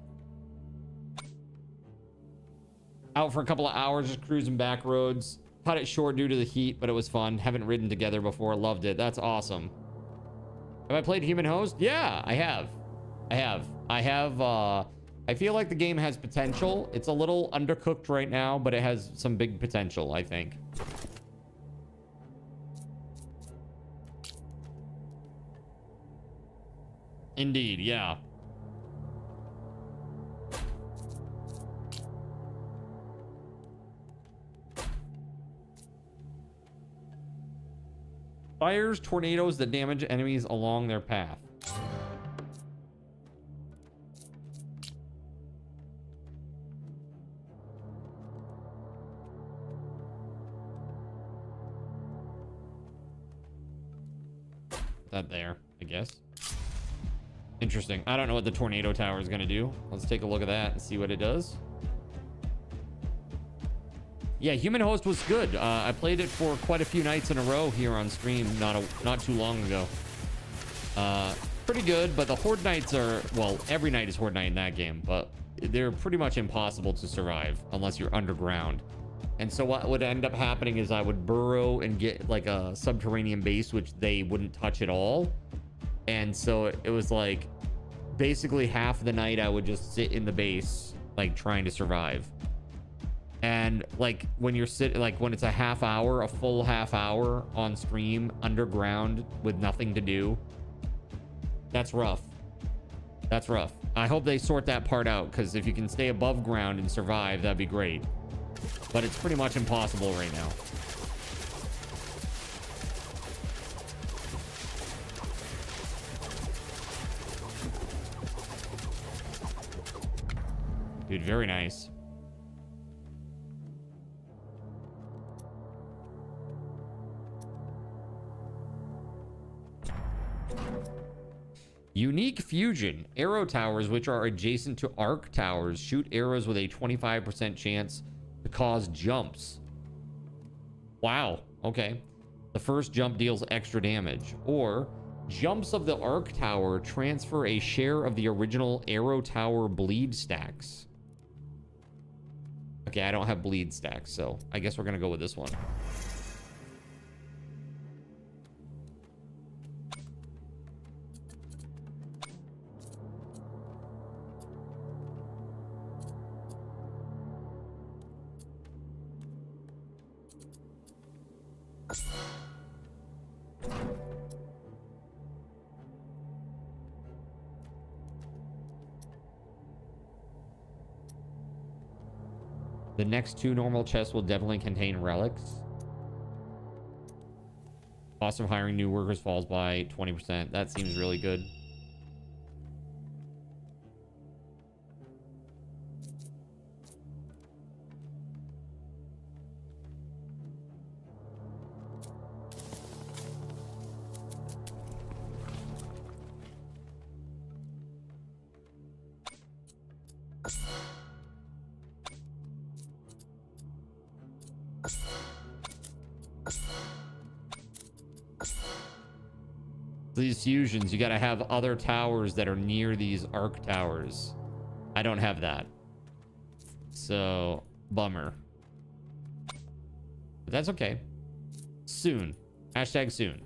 Out for a couple of hours, just cruising back roads. Cut it short due to the heat, but it was fun. Haven't ridden together before. Loved it. That's awesome. Have I played Human Host? Yeah, I have. I feel like the game has potential. It's a little undercooked right now, but it has some big potential, I think. Indeed, yeah. Fires, tornadoes that damage enemies along their path. That there, I guess. Interesting. I don't know what the tornado tower is going to do. Let's take a look at that and see what it does. Yeah, Human Host was good. I played it for quite a few nights in a row here on stream not too long ago. Pretty good, but the Horde nights are, well, every night is Horde night in that game, but they're pretty much impossible to survive unless you're underground. And so what would end up happening is I would burrow and get like a subterranean base, which they wouldn't touch at all. And so it was like basically half the night I would just sit in the base, like trying to survive. And like when you're when it's a full half hour on stream underground with nothing to do, that's rough. That's rough. I hope they sort that part out, because if you can stay above ground and survive, that'd be great. But it's pretty much impossible right now. Dude, very nice. Unique fusion. Arrow towers, which are adjacent to arc towers, shoot arrows with a 25% chance to cause jumps. Wow. Okay. The first jump deals extra damage. Or jumps of the arc tower transfer a share of the original arrow tower bleed stacks. Okay, I don't have bleed stacks, so I guess we're gonna go with this one. The next two normal chests will definitely contain relics. Cost of hiring new workers falls by 20%. That seems really good. These fusions, you gotta have other towers that are near these arc towers. I don't have that. So, bummer. But that's okay. Soon. Hashtag soon.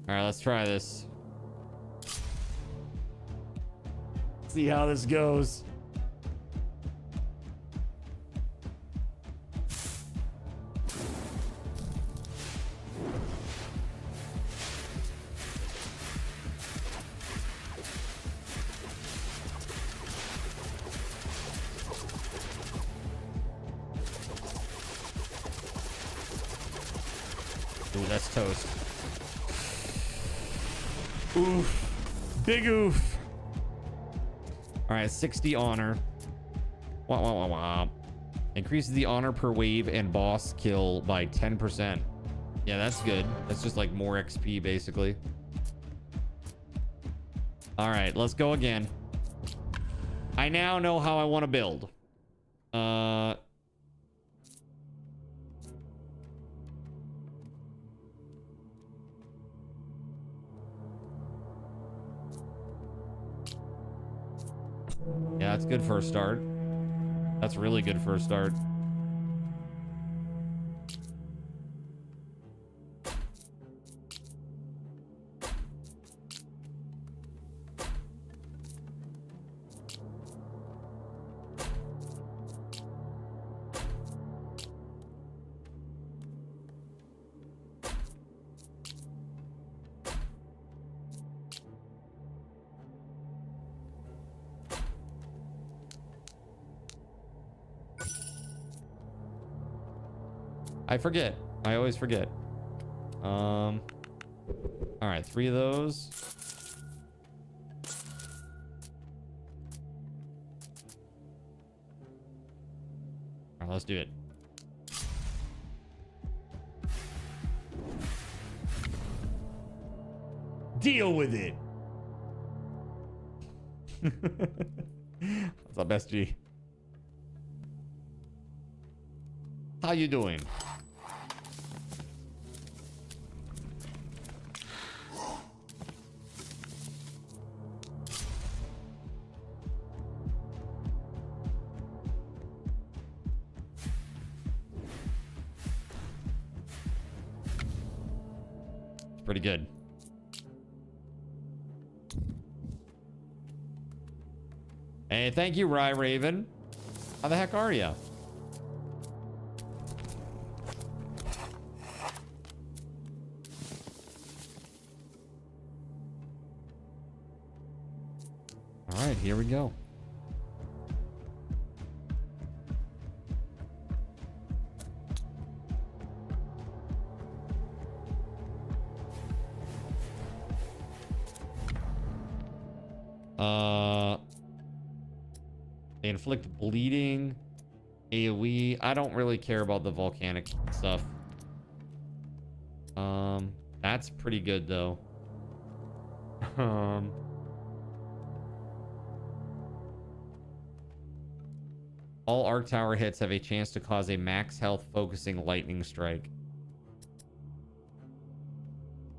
Alright, let's try this. See how this goes. Ooh, that's toast. Oof. Big oof. All right, 60 honor. Wah, wah, wah, wah. Increases the honor per wave and boss kill by 10%. Yeah, that's good. That's just like more XP, basically. All right, let's go again. I now know how I want to build. Yeah, that's good first start. That's really good first start. I forget. I always forget. All right, 3 of those. All right, let's do it. Deal with it. What's up, SG? How you doing? Pretty good. Hey, thank you, Rye Raven. How the heck are you? All right, here we go. They inflict bleeding, AoE. I don't really care about the volcanic stuff. That's pretty good though. All Arc Tower hits have a chance to cause a max health focusing lightning strike.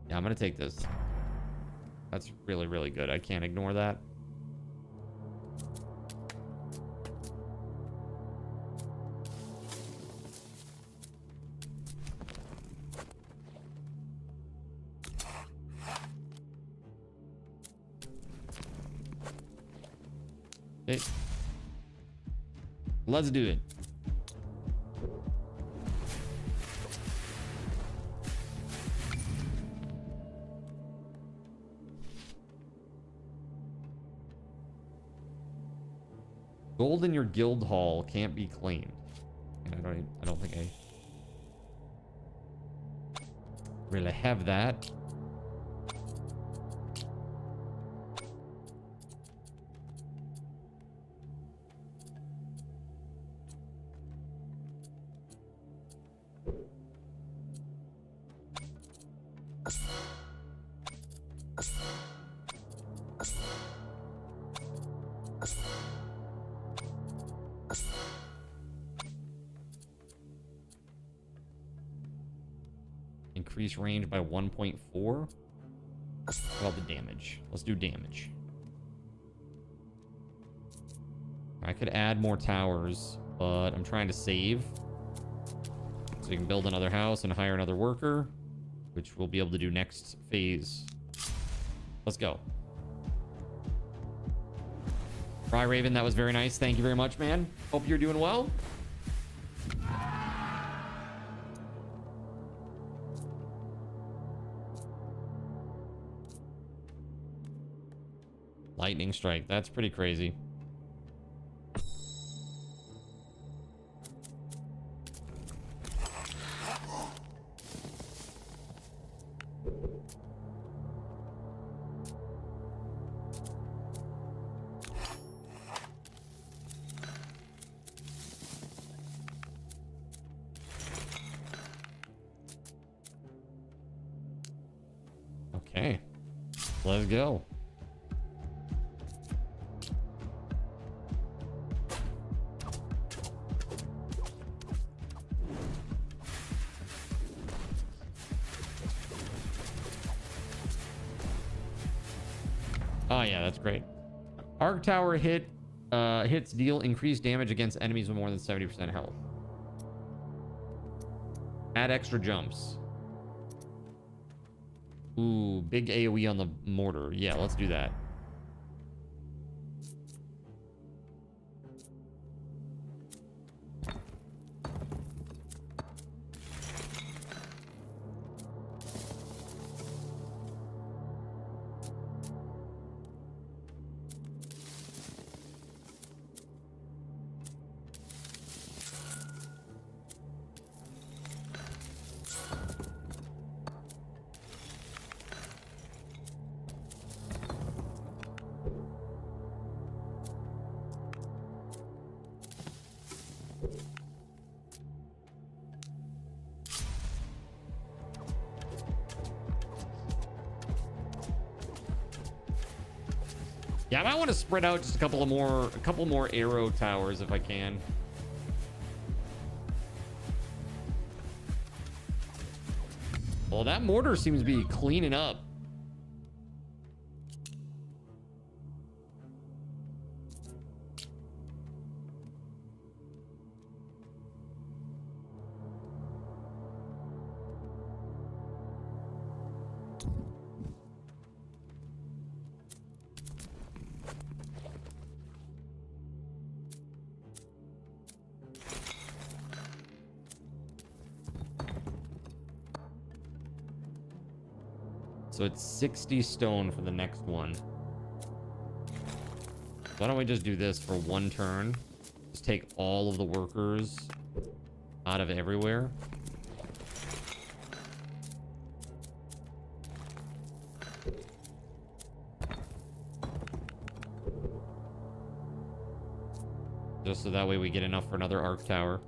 Yeah, I'm gonna take this. That's really, really good. I can't ignore that. Okay. Let's do it. Gold in your guild hall can't be claimed. And I don't think I really have that. Increase range by 1.4. What about the damage? Let's do damage. I could add more towers, but I'm trying to save. So we can build another house and hire another worker, which we'll be able to do next phase. Let's go. Rye Raven, that was very nice. Thank you very much, man. Hope you're doing well. Lightning strike. That's pretty crazy. Okay. Let's go. Oh, yeah, that's great. Arc Tower hit Hits deal increased damage against enemies with more than 70% health. Add extra jumps. Ooh, big AoE on the mortar. Yeah, let's do that. Yeah, I might want to spread out just a couple more arrow towers if I can. Well, that mortar seems to be cleaning up. So it's 60 stone for the next one. Why don't we just do this for one turn? Just take all of the workers out of everywhere. Just so that way we get enough for another arc tower.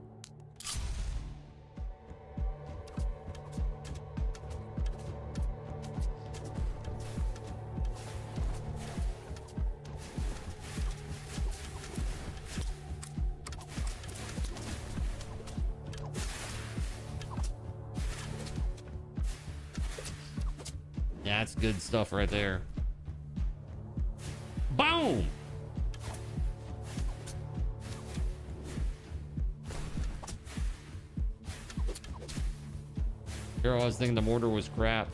Yeah, that's good stuff right there. Boom! Here I was thinking the mortar was crap.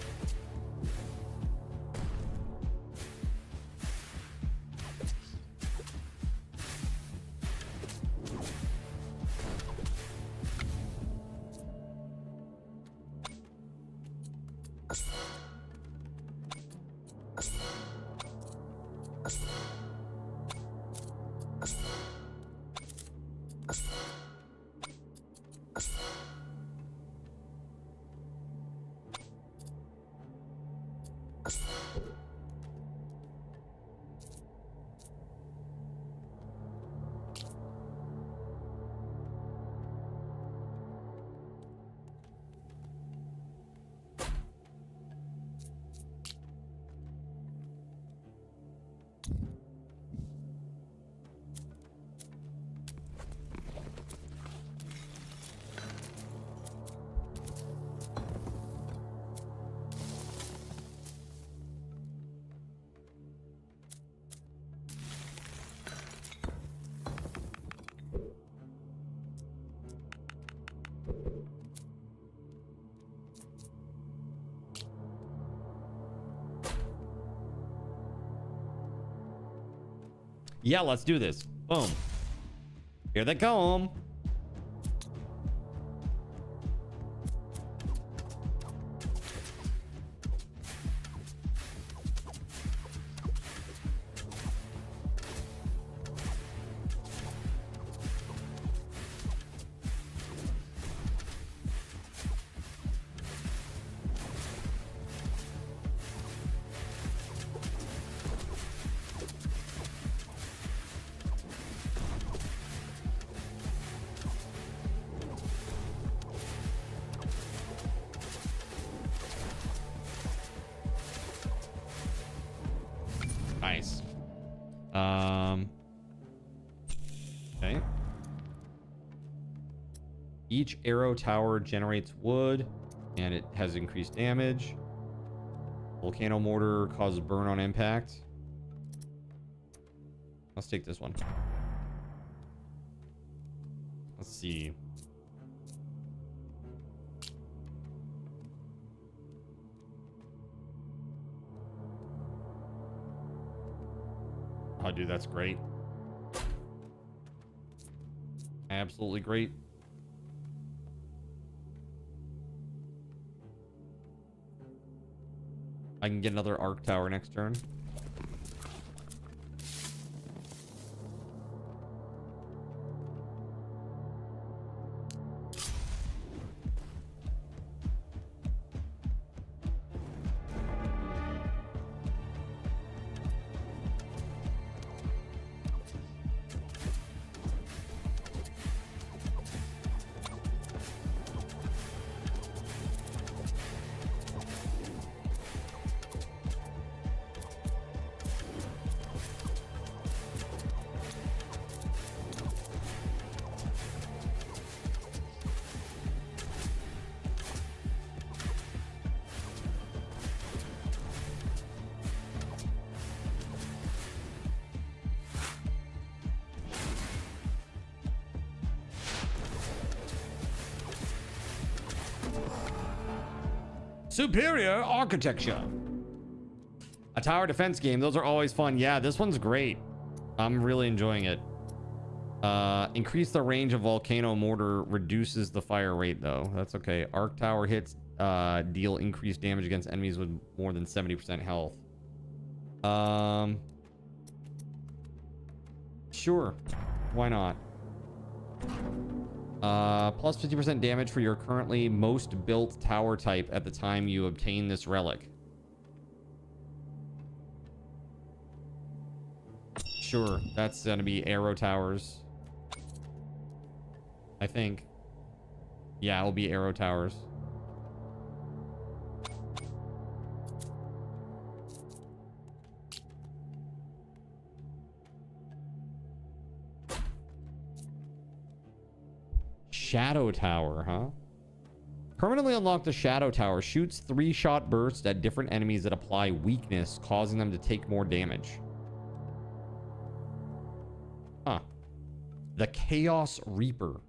Yeah, let's do this. Boom. Here they come. Nice. Okay. Each arrow tower generates wood, and it has increased damage. Volcano mortar causes burn on impact. Let's take this one. Let's see. Oh, dude, that's great. Absolutely great. I can get another arc tower next turn. Superior architecture. A tower defense game. Those are always fun. Yeah, this one's great. I'm really enjoying it. Increase the range of volcano mortar. Reduces the fire rate, though. That's okay. Arc tower hits deal increased damage against enemies with more than 70% health. Sure. Why not? Plus 50% damage for your currently most built tower type at the time you obtain this relic. Sure, that's gonna be arrow towers. I think. Yeah, it'll be arrow towers. Shadow Tower, huh? Permanently unlock the Shadow Tower. Shoots 3-shot bursts at different enemies that apply weakness, causing them to take more damage. Huh. The Chaos Reaper.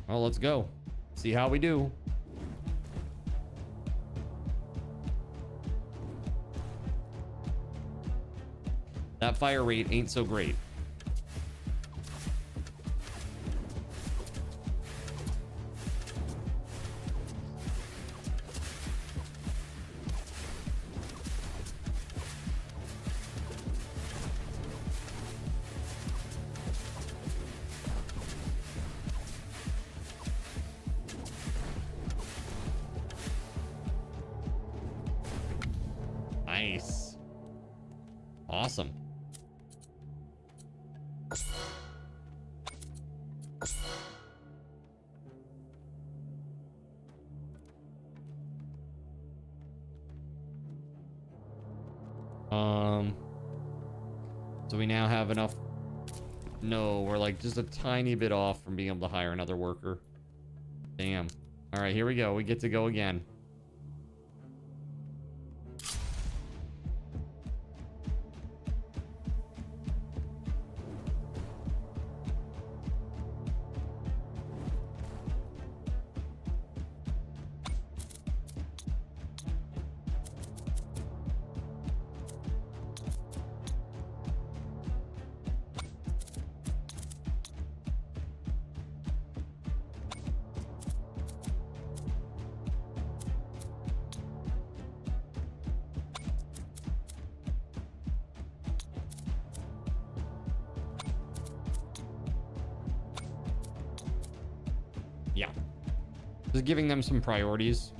Well, let's go. See how we do. That fire rate ain't so great. Nice. Awesome. So we now have enough. No, we're like just a tiny bit off from being able to hire another worker. Damn. All right, here we go. We get to go again. Yeah. Just giving them some priorities.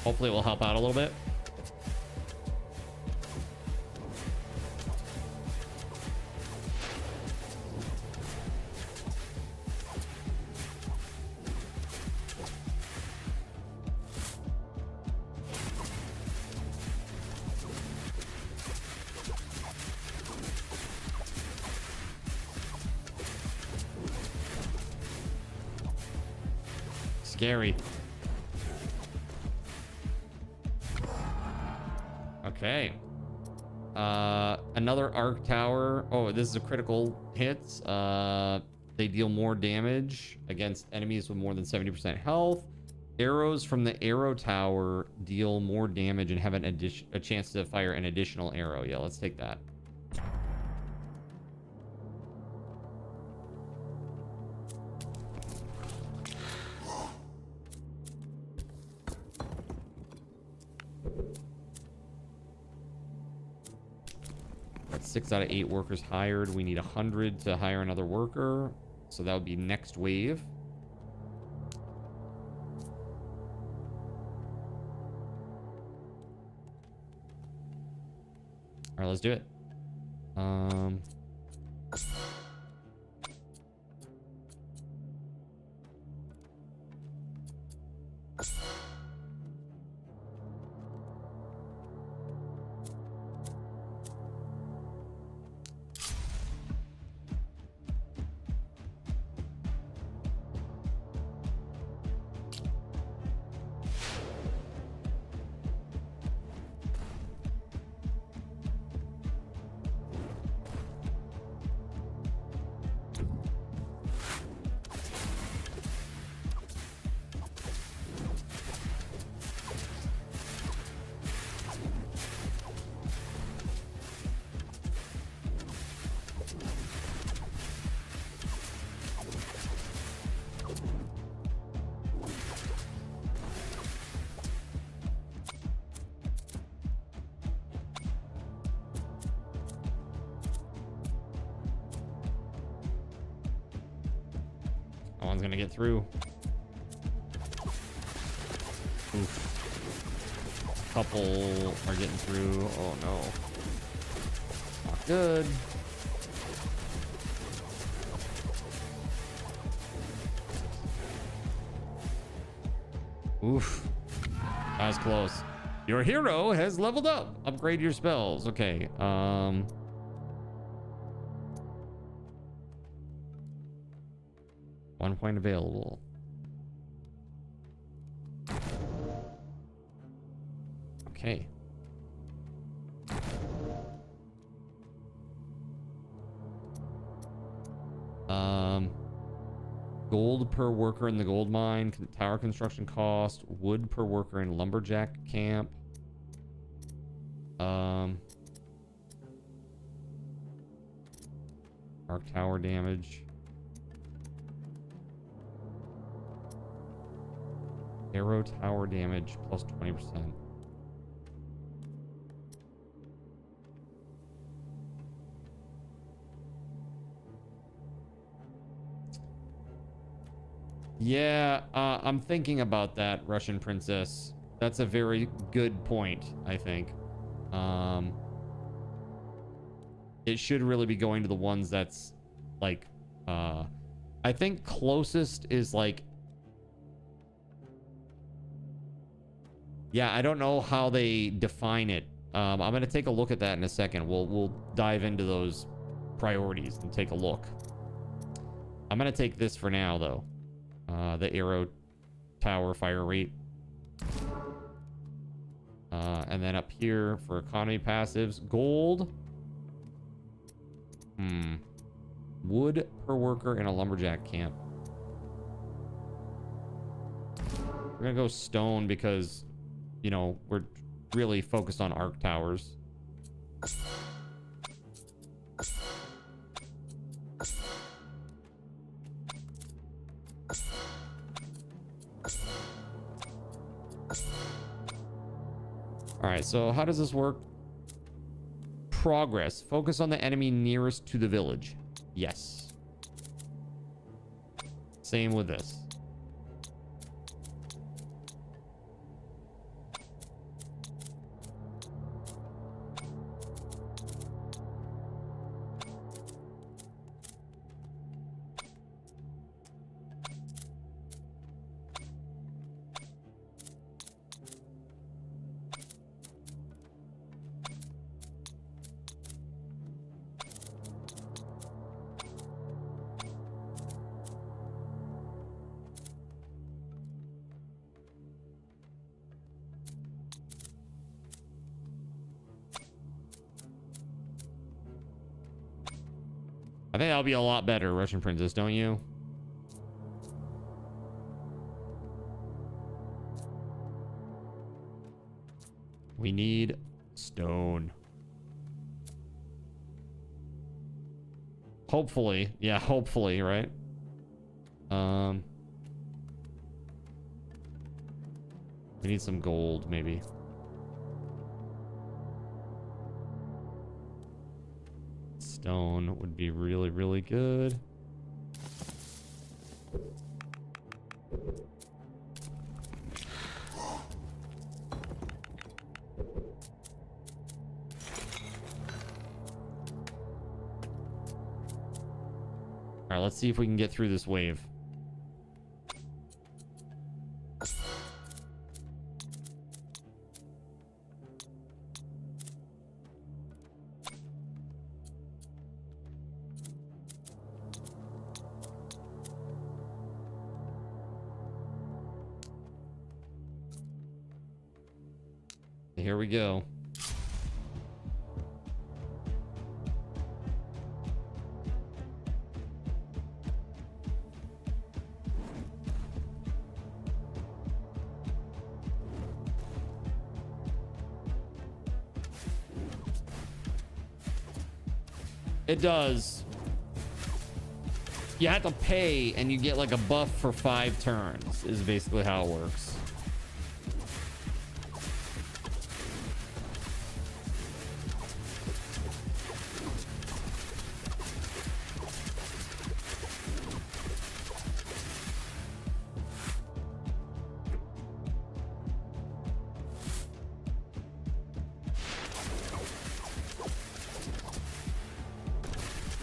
Hopefully it will help out a little bit. scary. Okay. Another arc tower. Oh, this is a critical hits. They deal more damage against enemies with more than 70% health. Arrows from the arrow tower deal more damage and have a chance to fire an additional arrow. Yeah, let's take that. That's 6 out of 8 workers hired. We need 100 to hire another worker. So that would be next wave. All right, let's do it. No one's gonna get through. Oof. Couple are getting through. Oh no. Not good. Oof. That was close. Your hero has leveled up. Upgrade your spells. Okay. 1 point available. Okay. Gold per worker in the gold mine, tower construction cost, wood per worker in lumberjack camp. Arc tower damage. Arrow tower damage plus 20%. Yeah, I'm thinking about that, Russian princess. That's a very good point, I think. It should really be going to the ones that's like, I think closest is like, yeah, I don't know how they define it. I'm gonna take a look at that in a second. We'll dive into those priorities and take a look. I'm gonna take this for now though. The arrow tower fire rate. And then up here for economy passives, gold. Wood per worker in a lumberjack camp. We're gonna go stone because, you know, we're really focused on arc towers. All right, so how does this work? Progress. Focus on the enemy nearest to the village. Yes. Same with this. I think that'll be a lot better, Russian Princess, don't you? We need stone. Hopefully. Yeah, hopefully, right? We need some gold, maybe. Stone would be really, really good. All right, let's see if we can get through this wave. Here we go. It does. You have to pay and you get like a buff for 5 turns is basically how it works.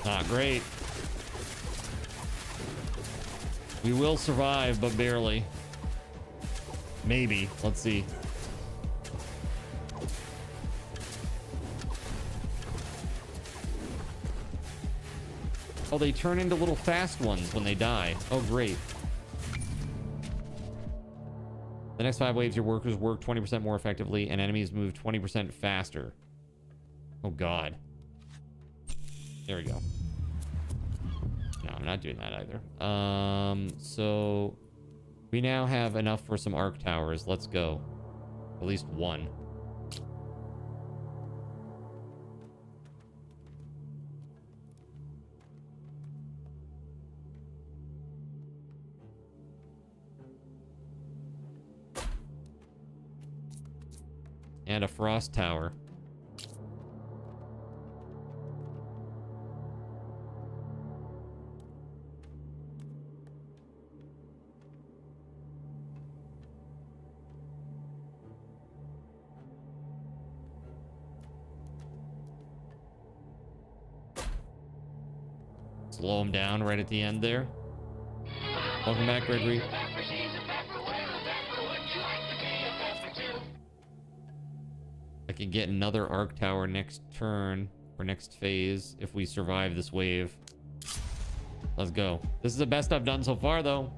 Not great. We will survive, but barely. Maybe. Let's see. Oh, they turn into little fast ones when they die. Oh, great. The next 5 waves, your workers work 20% more effectively, and enemies move 20% faster. Oh, God. There we go. No, I'm not doing that either. So we now have enough for some arc towers. Let's go. At least one. And a frost tower. Slow him down right at the end there. Welcome back, Gregory. I can get another arc tower next turn or next phase if we survive this wave. Let's go. This is the best I've done so far, though.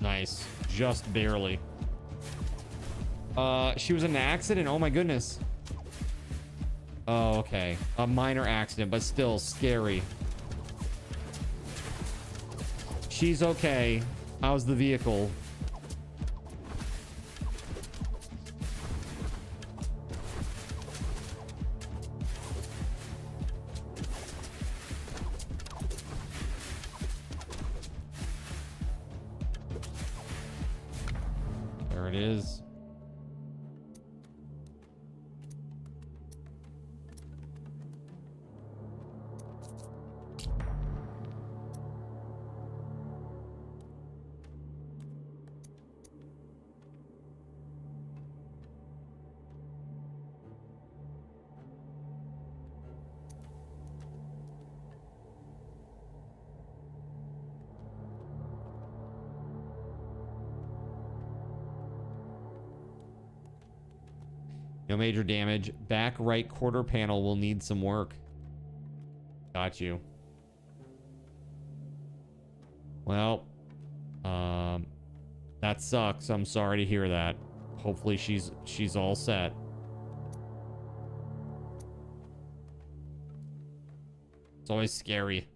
Nice. Just barely. She was in an accident. Oh my goodness. Oh, okay. A minor accident, but still scary. She's okay. How's the vehicle? There it is. No major damage. Back right quarter panel will need some work. Got you. Well, that sucks. I'm sorry to hear that. Hopefully she's all set. It's always scary.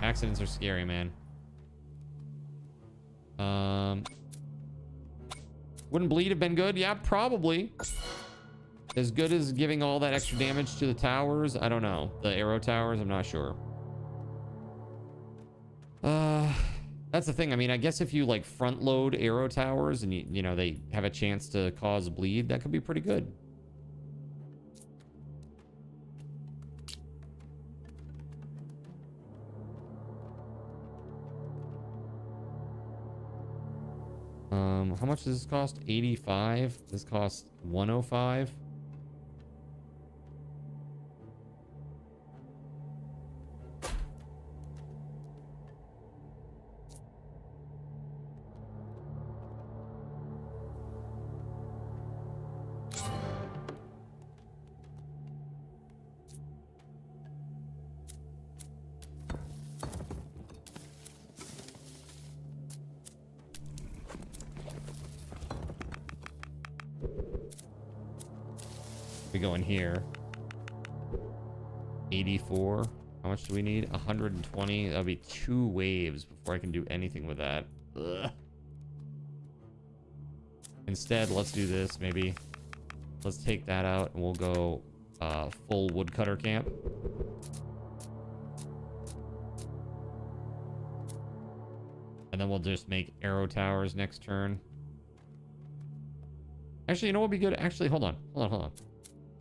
Accidents are scary, man. Wouldn't bleed have been good? Yeah, probably. As good as giving all that extra damage to the towers? I don't know. The arrow towers? I'm not sure. That's the thing. I mean, I guess if you like front load arrow towers and you know they have a chance to cause bleed, that could be pretty good. How much does this cost? 85. This costs 105. We go in here. 84. How much do we need? 120. That'll be 2 waves before I can do anything with that. Ugh. Instead, let's do this. Maybe let's take that out and we'll go full woodcutter camp. And then we'll just make arrow towers next turn. Actually, you know what would be good? Actually, hold on.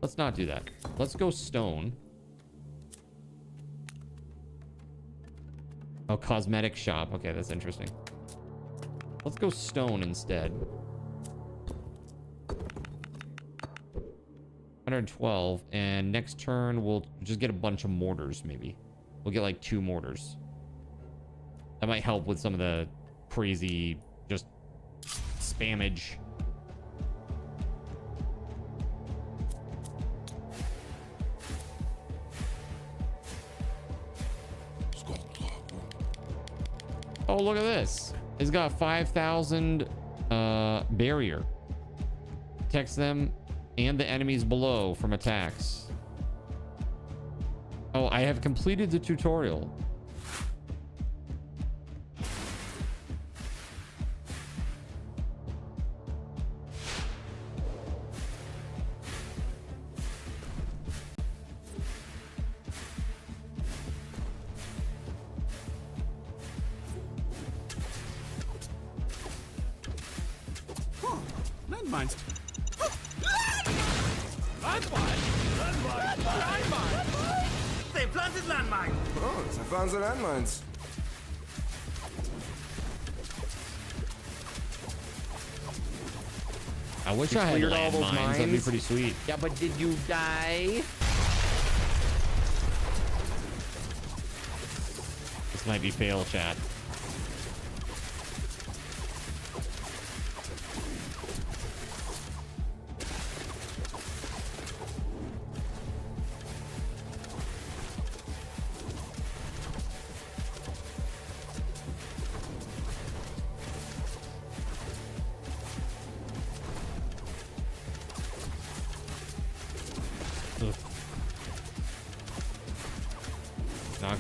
Let's not do that. Let's go stone. Oh, cosmetic shop. Okay, that's interesting. Let's go stone instead. 112. And next turn, we'll just get a bunch of mortars, maybe. We'll get like 2 mortars. That might help with some of the crazy, just spammage. Oh, look at this. It's got 5,000 barrier. Protects them and the enemies below from attacks. Oh, I have completed the tutorial. Landmines. Landmine. They planted landmine. Oh, I found the landmines. I wish I had cleared all those landmines. That'd be mines? pretty sweet. Yeah, but did you die? This might be fail, chat.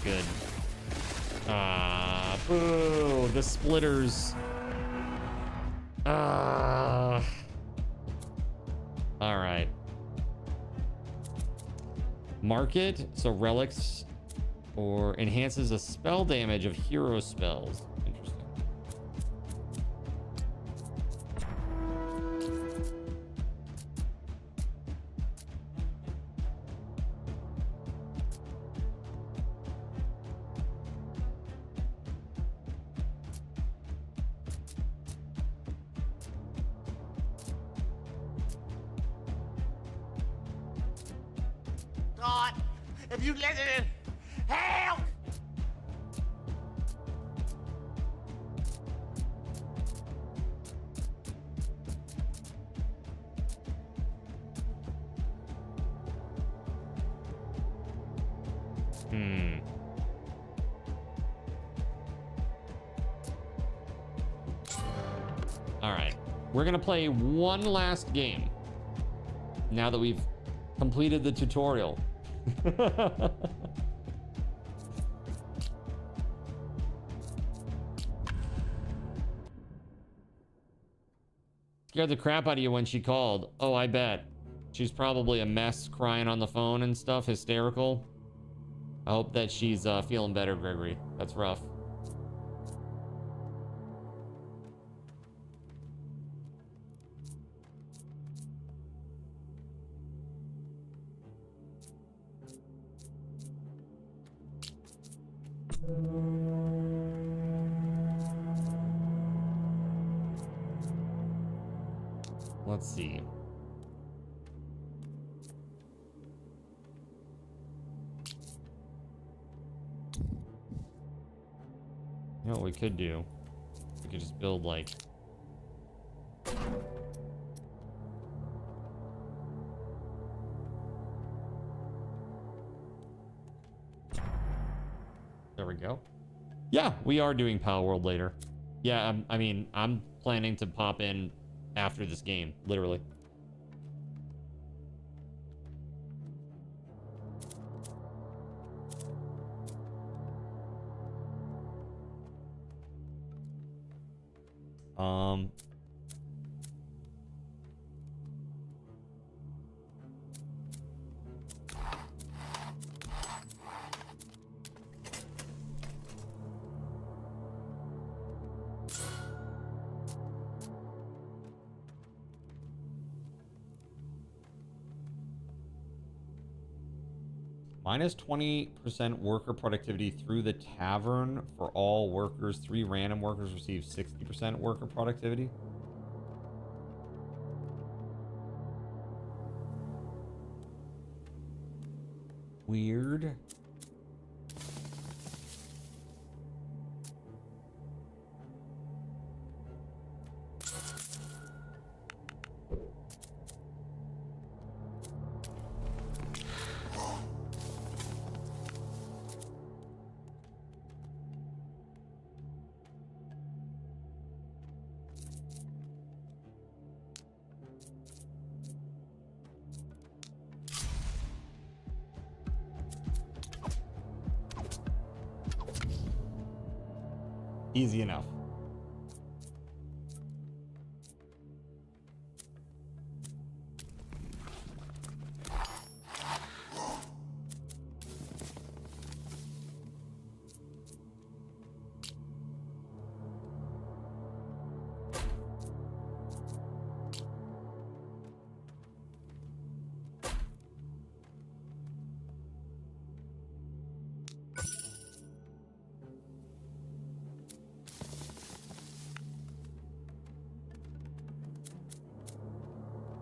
good. Ah, boo. The splitters. Ah. All right. Market. So relics or enhances the spell damage of hero spells. Interesting. God, if you let it in, help! All right. We're going to play one last game now that we've completed the tutorial. Scared the crap out of you when she called. Oh, I bet. She's probably a mess, crying on the phone and stuff, hysterical. I hope that she's feeling better, Gregory. That's rough. Let's see. You know what we could do? We could just build like... There we go. Yeah, we are doing Power World later. Yeah, I mean, I'm planning to pop in after this game, literally. Minus 20% worker productivity through the tavern for all workers. 3 random workers receive 60% worker productivity. Weird. Easy enough.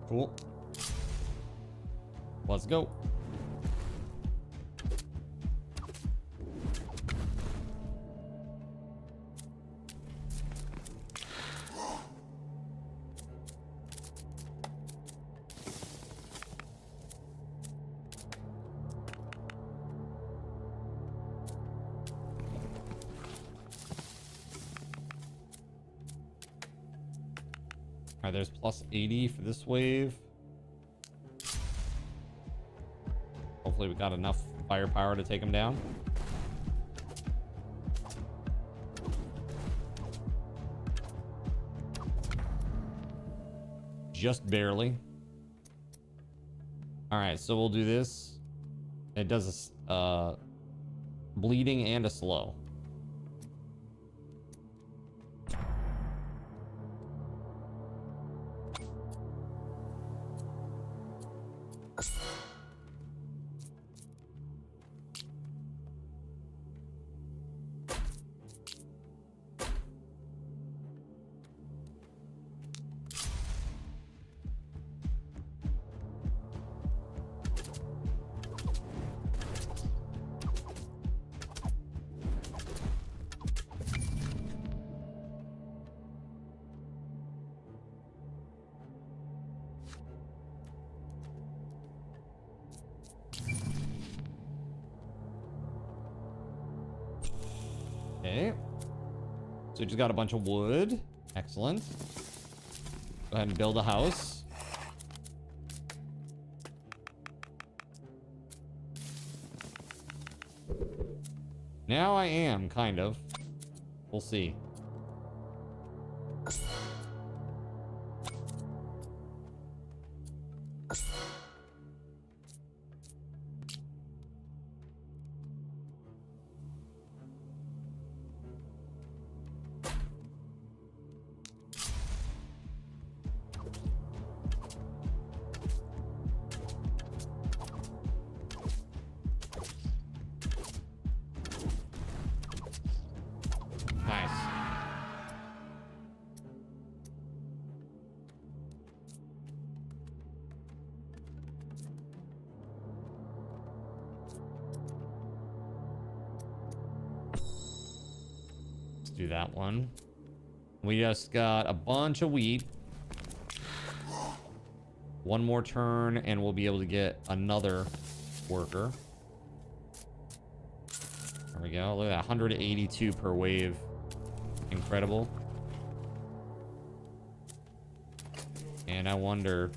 Cool. Let's go. All right, there's plus 80 for this wave. Hopefully we got enough firepower to take him down. just barely. All right, so we'll do this. It does a bleeding and a slow. Okay. So we just got a bunch of wood. Excellent. Go ahead and build a house. Now I am, kind of. We'll see. Nice. Let's do that one. We just got a bunch of wheat. One more turn and we'll be able to get another worker. There we go. Look at that. 182 per wave. Incredible. And I wonder...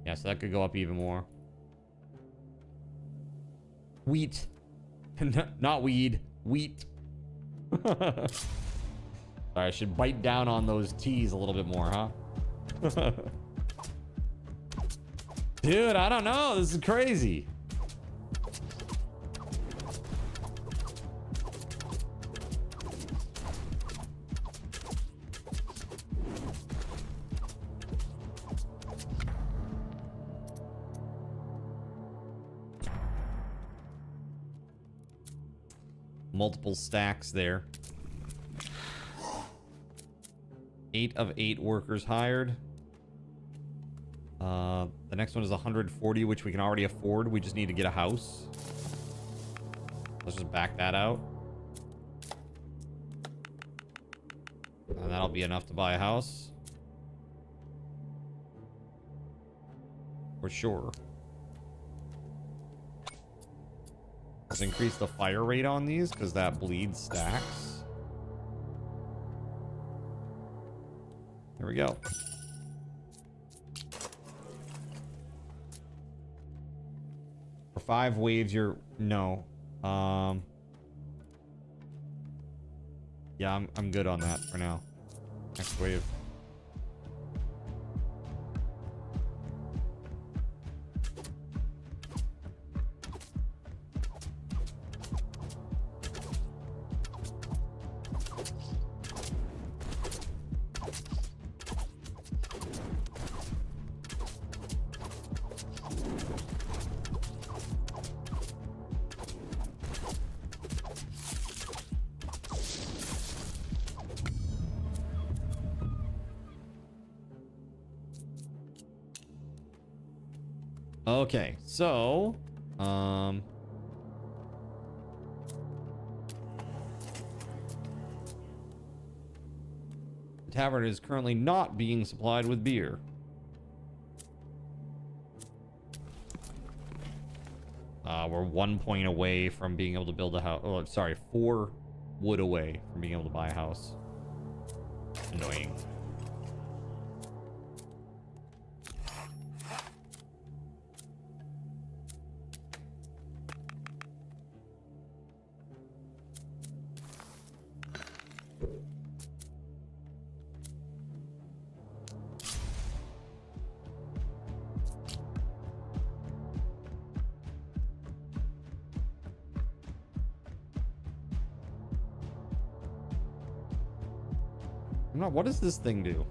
Yeah, so that could go up even more. Wheat. Not weed. Wheat. Sorry, I should bite down on those T's a little bit more, huh? Dude, I don't know. This is crazy. Multiple stacks there. 8 of 8 workers hired. The next one is 140, which we can already afford. We just need to get a house. Let's just back that out. And that'll be enough to buy a house. For sure. Let's increase the fire rate on these because that bleed stacks. There we go. For 5 waves, you're... No. Yeah, I'm good on that for now. Next wave. Okay, so the tavern is currently not being supplied with beer. We're 1 point away from being able to build a house. Oh, sorry, 4 wood away from being able to buy a house. Annoying. I'm not. What does this thing do?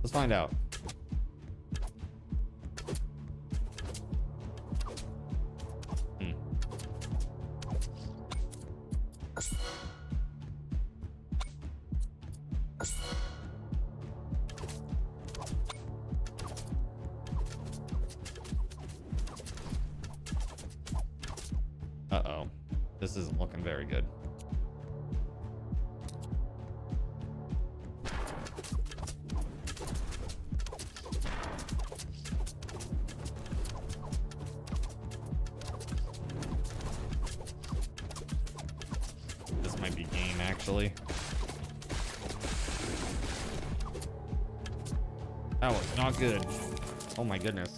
Let's find out. Uh-oh. This isn't looking very good. This might be game, actually. That was not good. Oh my goodness.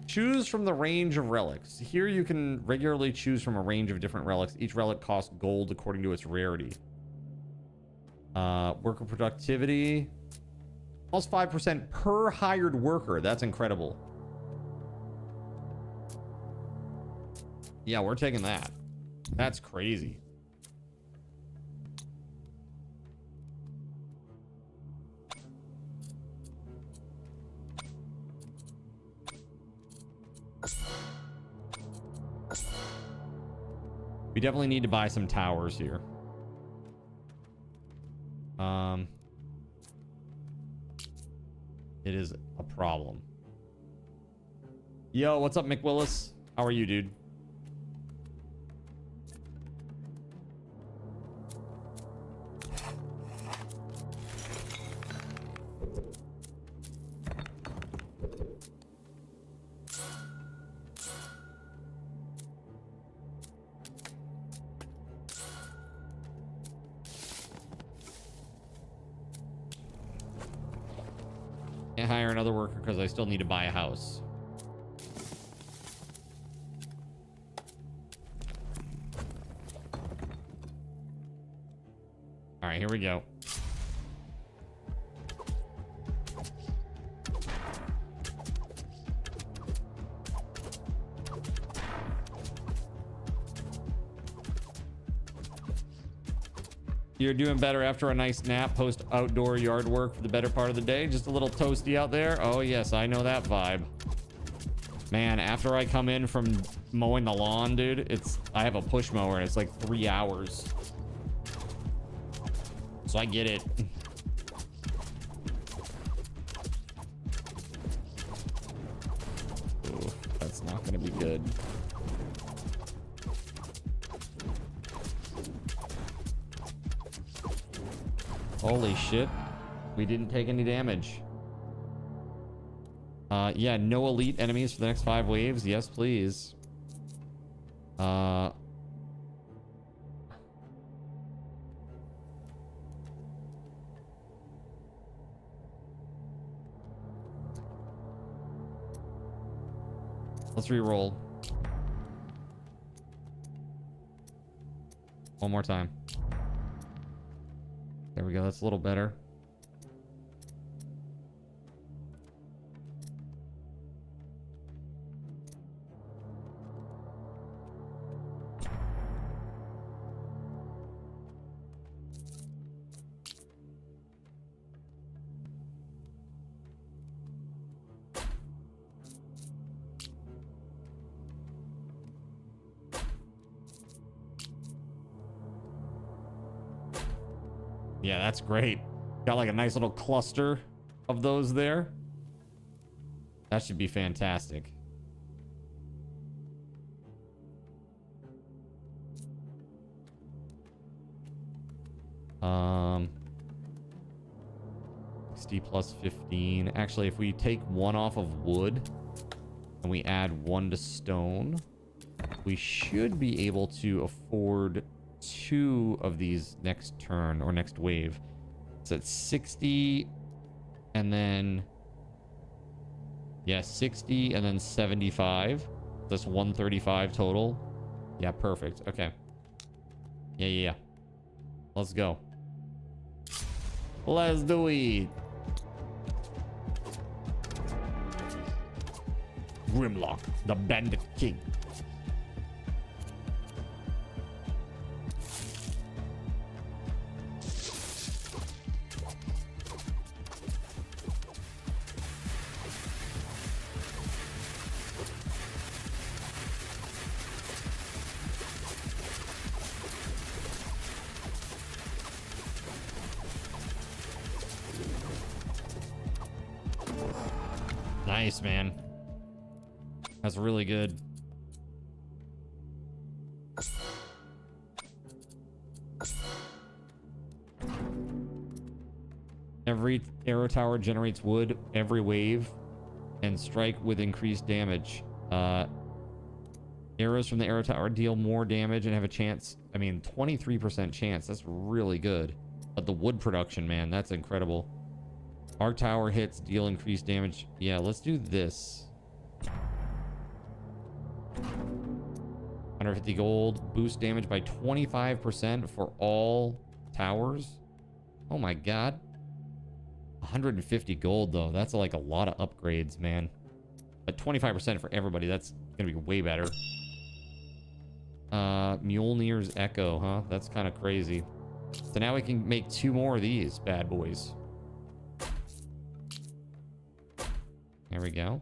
Choose from the range of relics. Here you can regularly choose from a range of different relics. Each relic costs gold according to its rarity. Worker productivity. Plus 5% per hired worker. That's incredible. Yeah, we're taking that. That's crazy. We definitely need to buy some towers here. It is a problem. Yo, what's up, McWillis? How are you, dude? Can't hire another worker because I still need to buy a house. All right, here we go. You're doing better after a nice nap, post outdoor yard work for the better part of the day. Just a little toasty out there. Oh yes, I know that vibe. Man, after I come in from mowing the lawn, dude, I have a push mower and it's like 3 hours. So I get it. Ooh, that's not gonna be good. Holy shit. We didn't take any damage. Yeah, no elite enemies for the next 5 waves. Yes, please. Let's re-roll. One more time. There we go. That's a little better. Yeah, that's great. Got like a nice little cluster of those there. That should be fantastic. XD plus 15. Actually, if we take 1 off of wood and we add 1 to stone, we should be able to afford 2 of these next turn or next wave. It's at 60 and then 60 and then 75. That's 135 total. Yeah, perfect. Okay. Yeah. Let's go. Let's do it. Grimlock, the Bandit King. Nice, man. That's really good. Every arrow tower generates wood every wave and strike with increased damage. Arrows from the arrow tower deal more damage and have a chance. I mean, 23% chance. That's really good. But the wood production, man, that's incredible. Arc tower hits deal increased damage. Yeah, let's do this. 150 gold. Boost damage by 25% for all towers. Oh my god. 150 gold, though. That's like a lot of upgrades, man. But 25% for everybody. That's going to be way better. Mjolnir's Echo, huh? That's kind of crazy. So now we can make 2 more of these bad boys. There we go.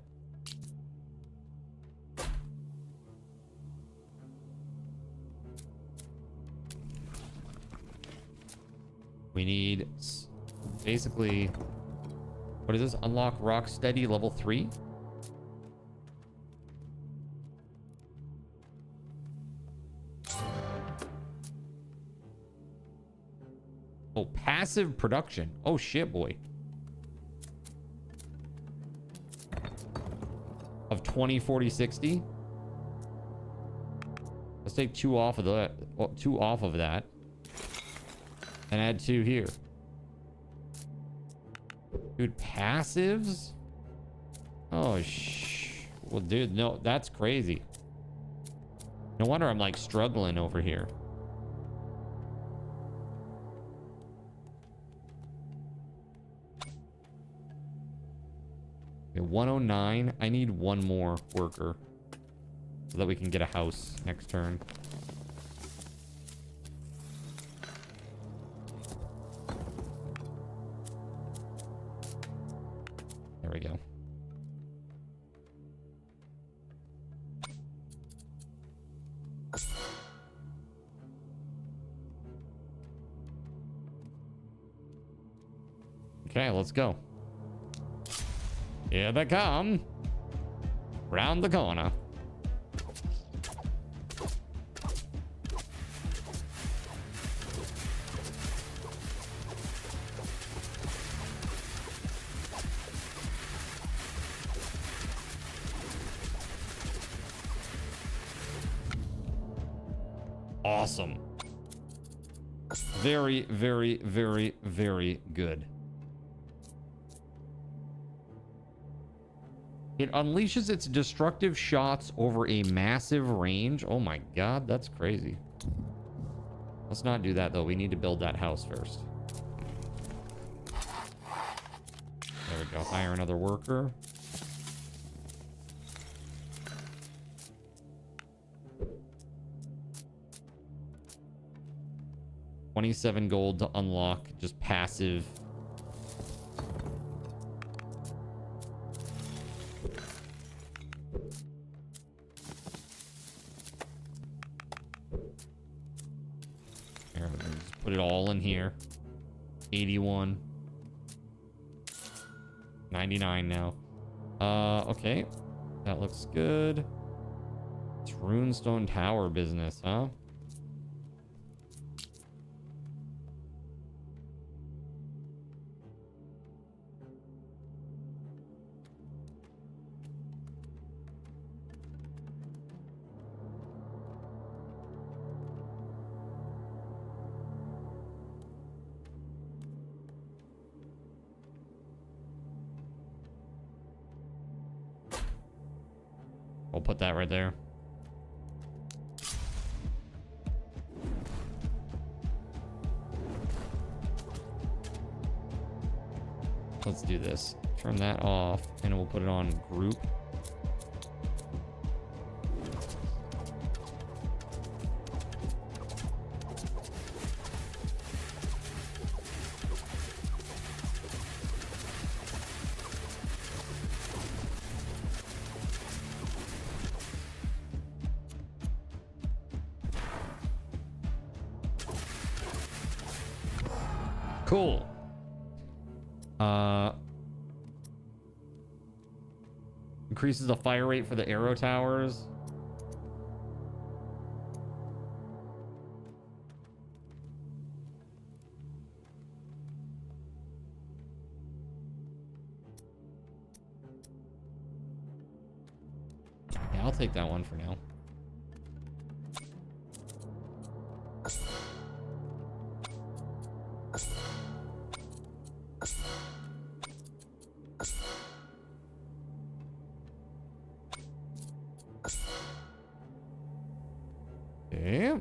We need basically, what is this? Unlock Rocksteady level 3. Oh, passive production. Oh shit, boy. Of 20, 40, 60. Let's take 2 off of that. 2 off of that. And add 2 here. Dude, passives? Oh, well, dude, no, that's crazy. No wonder I'm like struggling over here. Okay, 109. I need 1 more worker so that we can get a house next turn. There we go. Okay, let's go. Here they come. Round the corner. Awesome. Very, very, very, very good. It unleashes its destructive shots over a massive range. Oh my god, that's crazy. Let's not do that, though. We need to build that house first. There we go. Hire another worker. $27 gold to unlock just passive. Here, just put it all in here. 81. 99 now. Okay. That looks good. It's Runestone Tower business, huh? I'll put that right there. Let's do this. Turn that off, and we'll put it on group. Cool. Increases the fire rate for the arrow towers. Yeah, I'll take that one for now. Okay.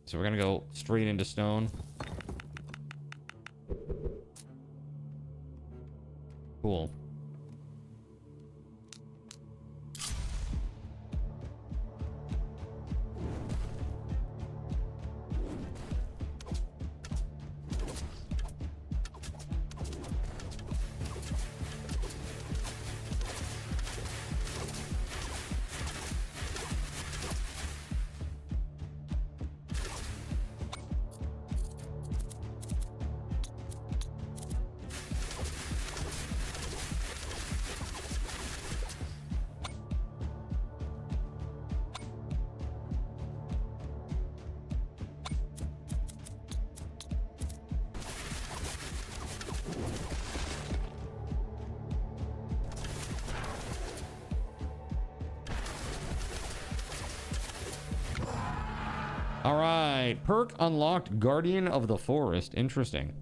So we're gonna go straight into stone. Cool. All right, perk unlocked, Guardian of the Forest. Interesting.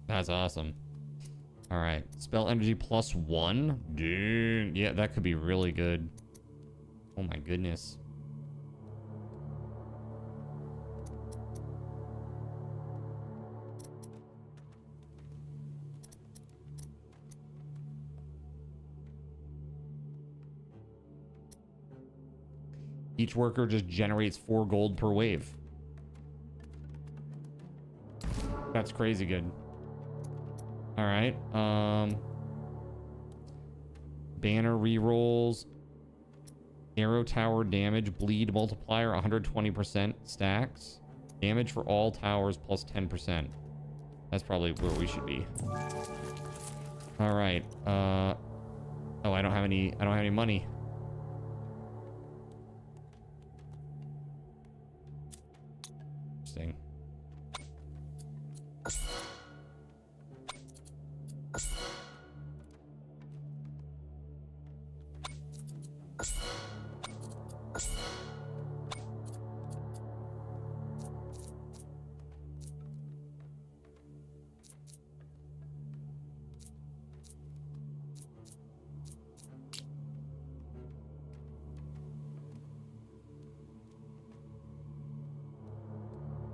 That's awesome. All right, spell energy +1. Dude, yeah, that could be really good. Oh my goodness. Each worker just generates 4 gold per wave. That's crazy good. All right. Banner rerolls. Arrow tower damage. Bleed multiplier 120% stacks. Damage for all towers plus 10%. That's probably where we should be. All right. Oh, I don't have any money. Interesting.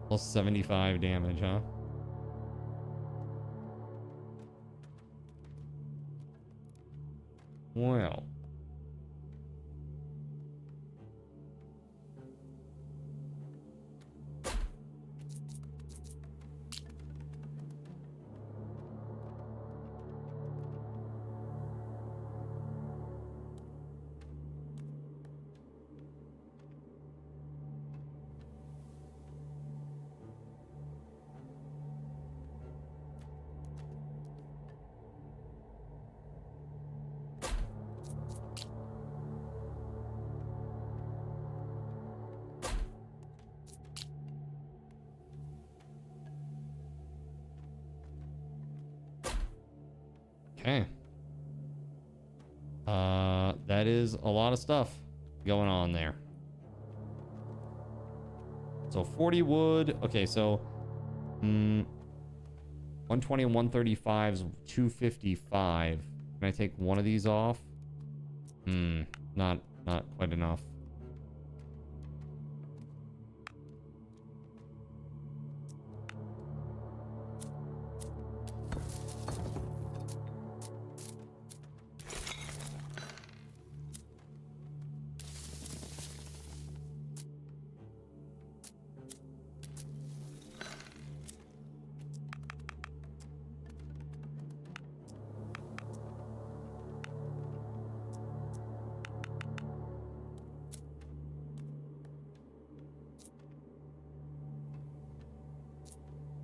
Plus 75 damage, huh? Well. Okay. That is a lot of stuff going on there. So 40 wood. Okay, so 120 and 135 is 255. Can I take one of these off? Not quite enough.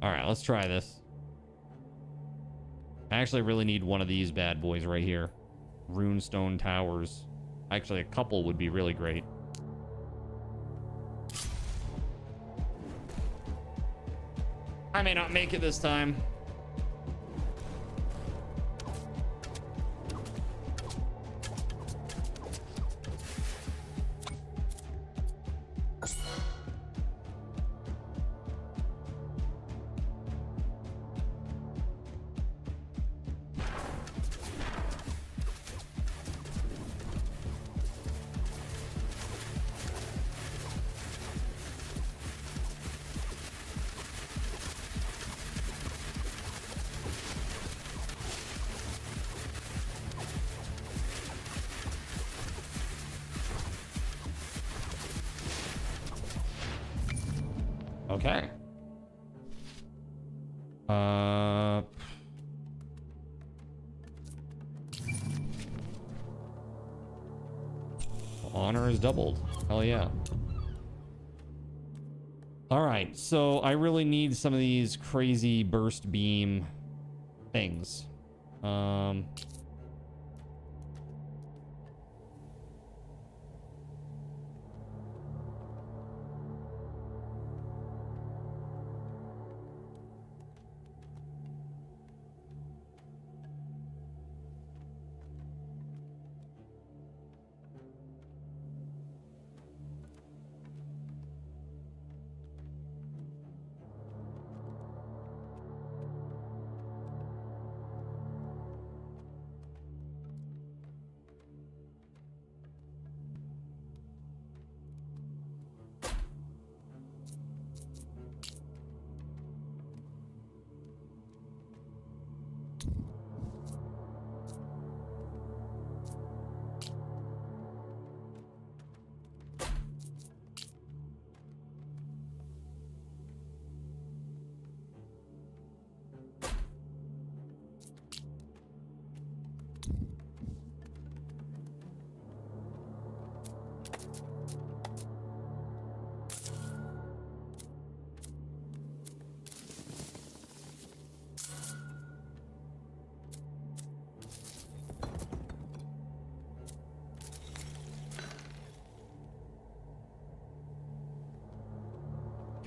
All right, let's try this. I actually really need one of these bad boys right here. Runestone towers. Actually, a couple would be really great. I may not make it this time. Okay. Honor is doubled. Hell yeah. All right, so I really need some of these crazy burst beam things.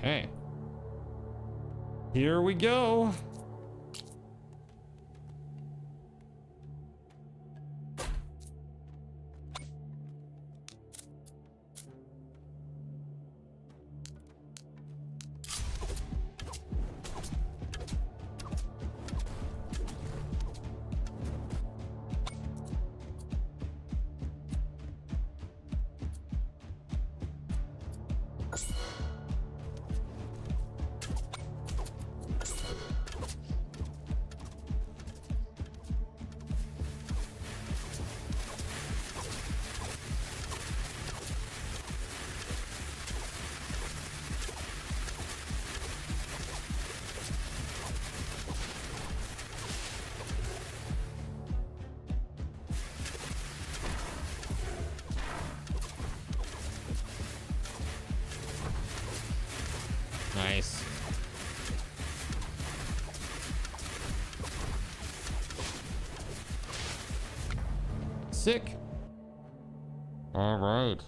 Okay. Here we go. Nice. Sick. All right.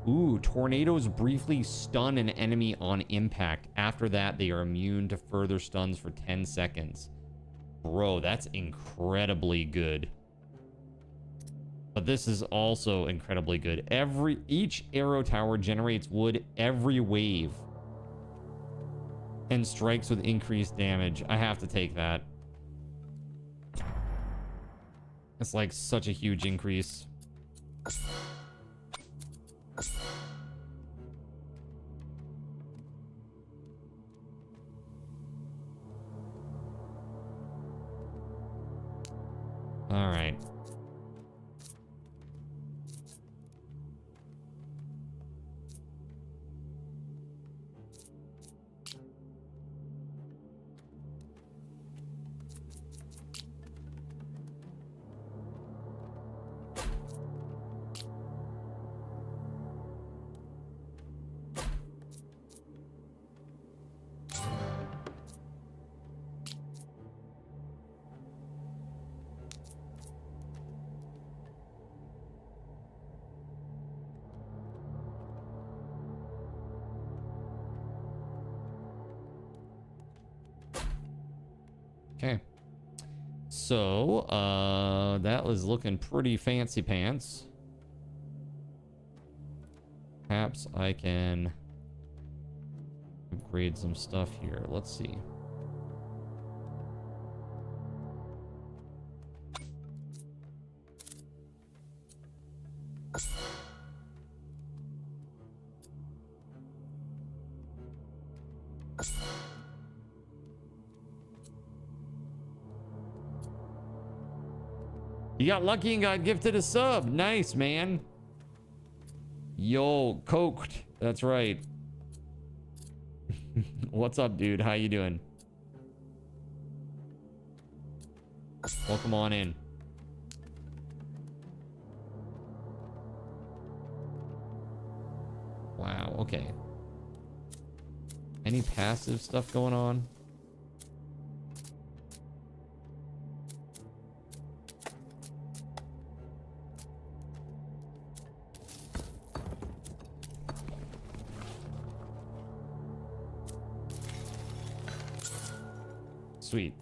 Ooh, tornadoes briefly stun an enemy on impact. After that, they are immune to further stuns for 10 seconds. Bro, that's incredibly good. But this is also incredibly good. Each arrow tower generates wood every wave. And strikes with increased damage. I have to take that. It's like such a huge increase. All right. Okay. So, that was looking pretty fancy pants. Perhaps I can upgrade some stuff here. Let's see. You got lucky and got gifted a sub. Nice, man. Yo, coked. That's right. What's up, dude? How you doing? Welcome on in. Wow, okay. Any passive stuff going on? Sweet.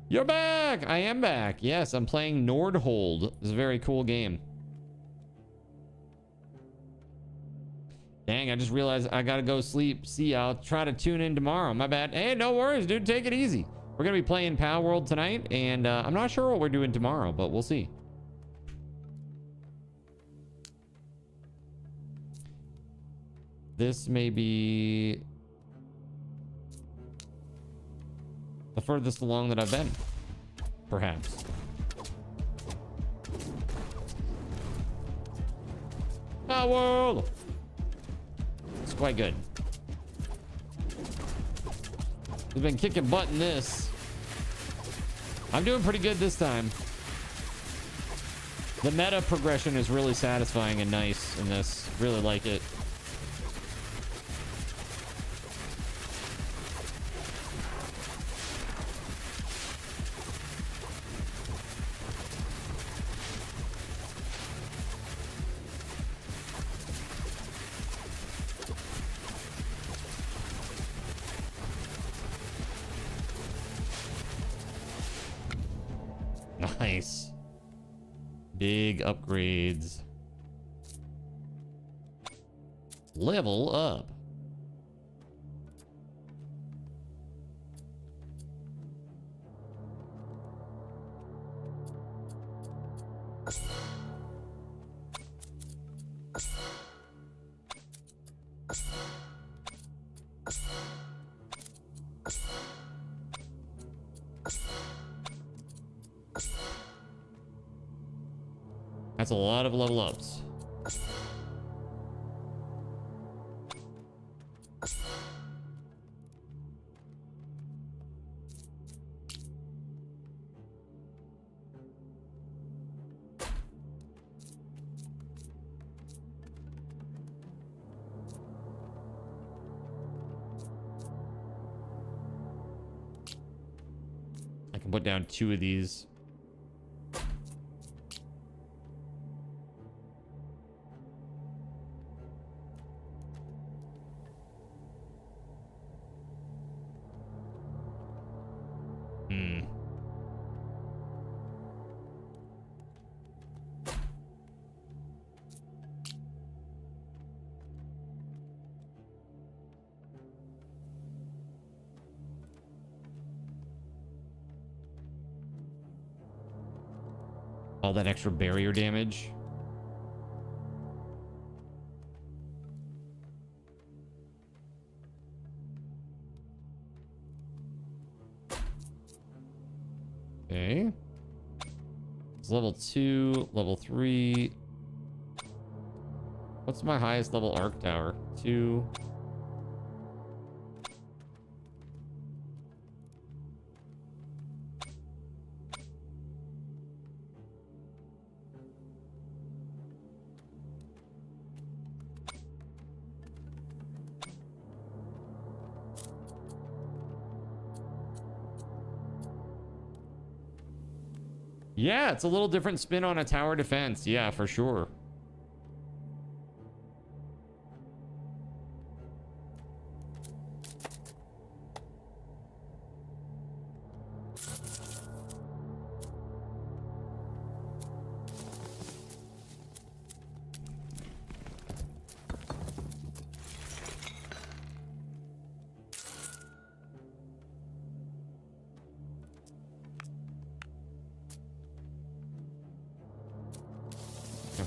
You're back! I am back. Yes, I'm playing Nordhold. It's a very cool game. Dang, I just realized I gotta go sleep. See, I'll try to tune in tomorrow. My bad. Hey, no worries, dude. Take it easy. We're gonna be playing Power World tonight, and I'm not sure what we're doing tomorrow, but we'll see. This may be the furthest along that I've been, perhaps. Power World! It's quite good. We've been kicking butt in this. I'm doing pretty good this time. The meta progression is really satisfying and nice in this. Really like it. Nice. Big upgrades. Level up. That's a lot of level ups. I can put down 2 of these. All that extra barrier damage. Okay. It's level 2, level 3. What's my highest level arc tower? 2. Yeah, it's a little different spin on a tower defense. Yeah, for sure.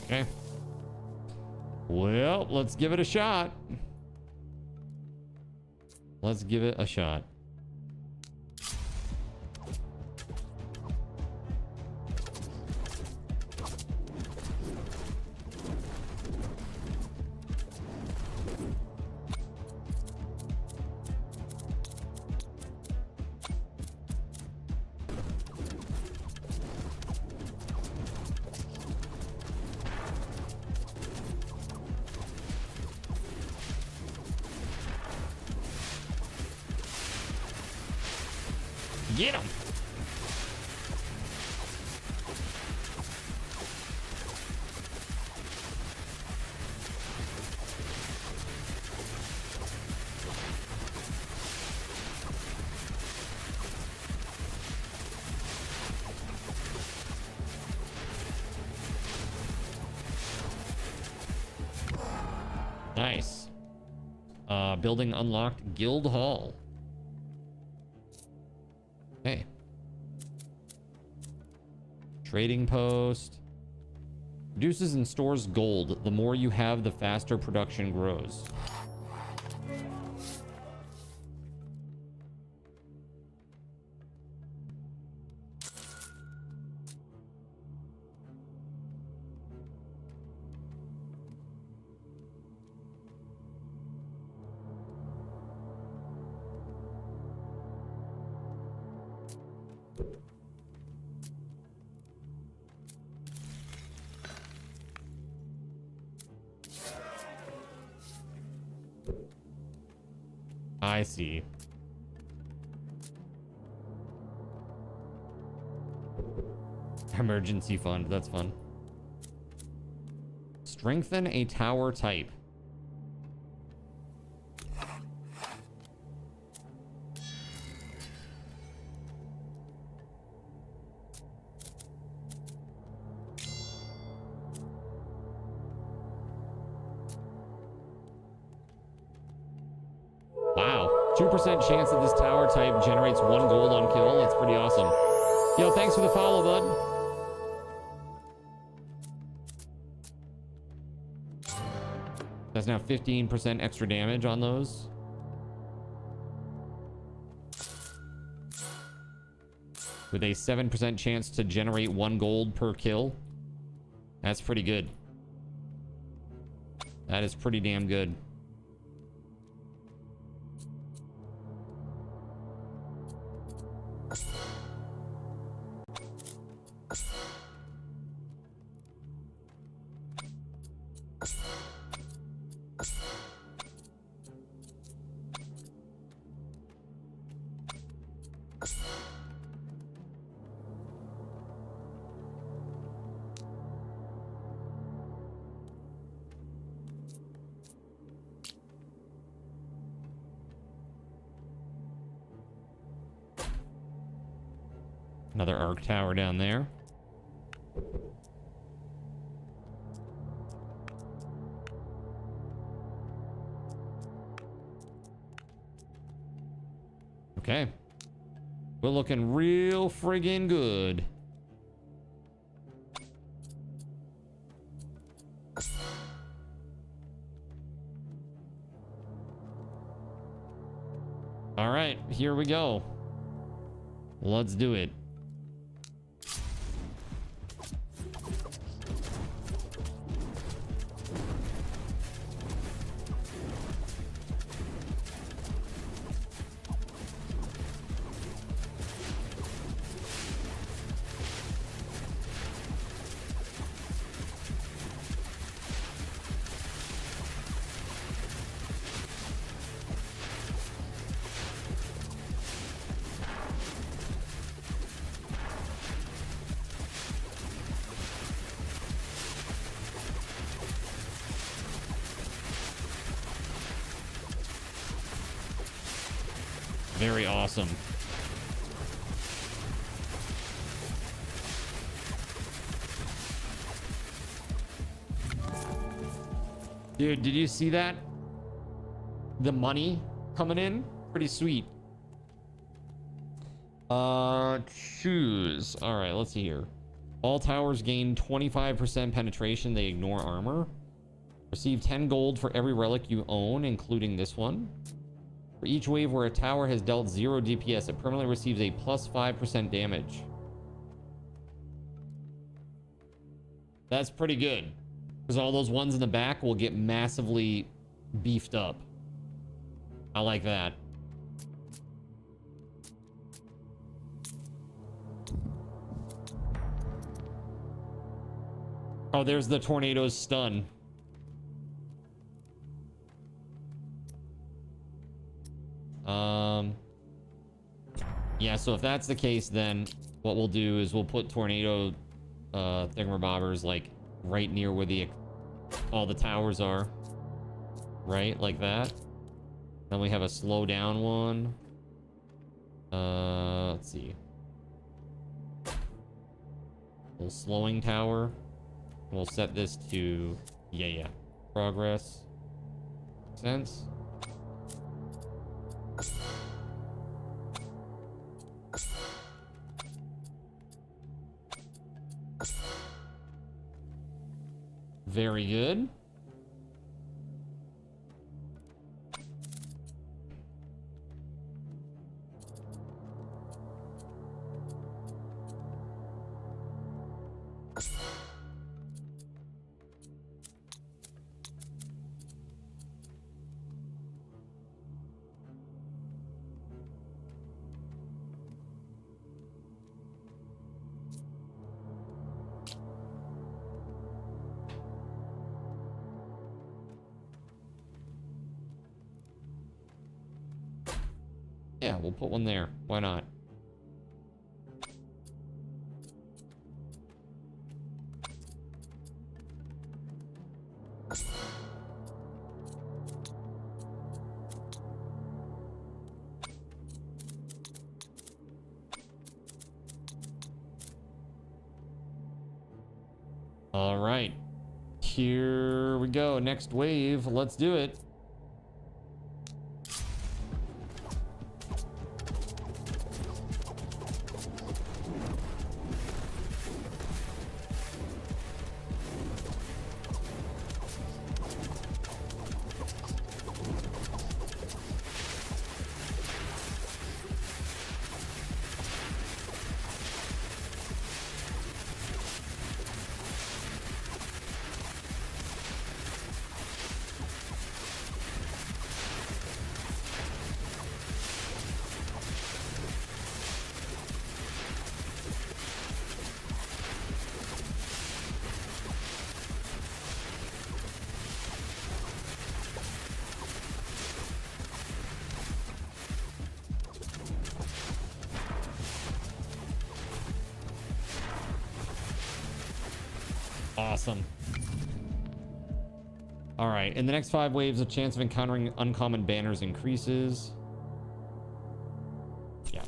Okay. Well, let's give it a shot. Let's give it a shot. Get him. Nice. Building unlocked, Guild Hall. Hey. Trading post. Reduces and stores gold. The more you have, the faster production grows. I see. Emergency fund. That's fun. Strengthen a tower type. Wow. 2% chance that this tower type generates 1 gold on kill. That's pretty awesome. Yo, thanks for the follow, bud. That's now 15% extra damage on those. With a 7% chance to generate 1 gold per kill. That's pretty good. That is pretty damn good. Another arc tower down there. Okay. We're looking real friggin' good. All right, here we go. Let's do it. Very awesome. Dude, did you see that? The money coming in? Pretty sweet. Choose. All right, let's see here. All towers gain 25% penetration. They ignore armor. Receive 10 gold for every relic you own, including this one. For each wave where a tower has dealt 0 DPS, it permanently receives a plus 5% damage. That's pretty good. Because all those ones in the back will get massively beefed up. I like that. Oh, there's the tornado's stun. Yeah, so if that's the case, then what we'll do is we'll put tornado thingamabobbers like right near where all the towers are. Right, like that. Then we have a slow down one. Let's see. Little slowing tower. We'll set this to progress. Makes sense. Very good. Yeah, we'll put one there. Why not? All right. Here we go. Next wave. Let's do it. Awesome. All right. In the next 5 waves, the chance of encountering uncommon banners increases. Yeah.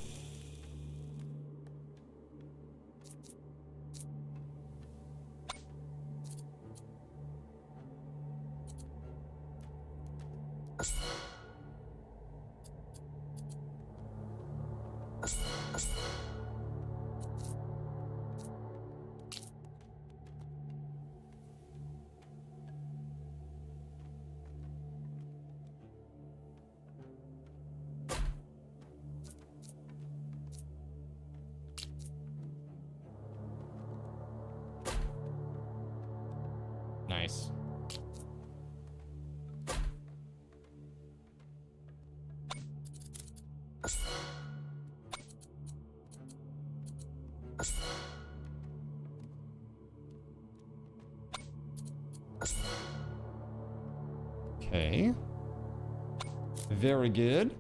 Nice. Okay. Very good.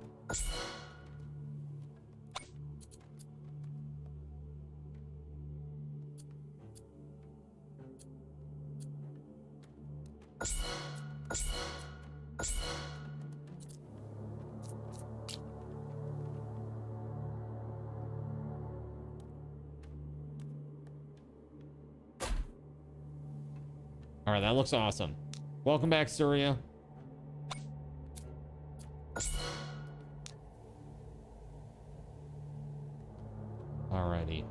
All right, that looks awesome. Welcome back, Surya. Alrighty.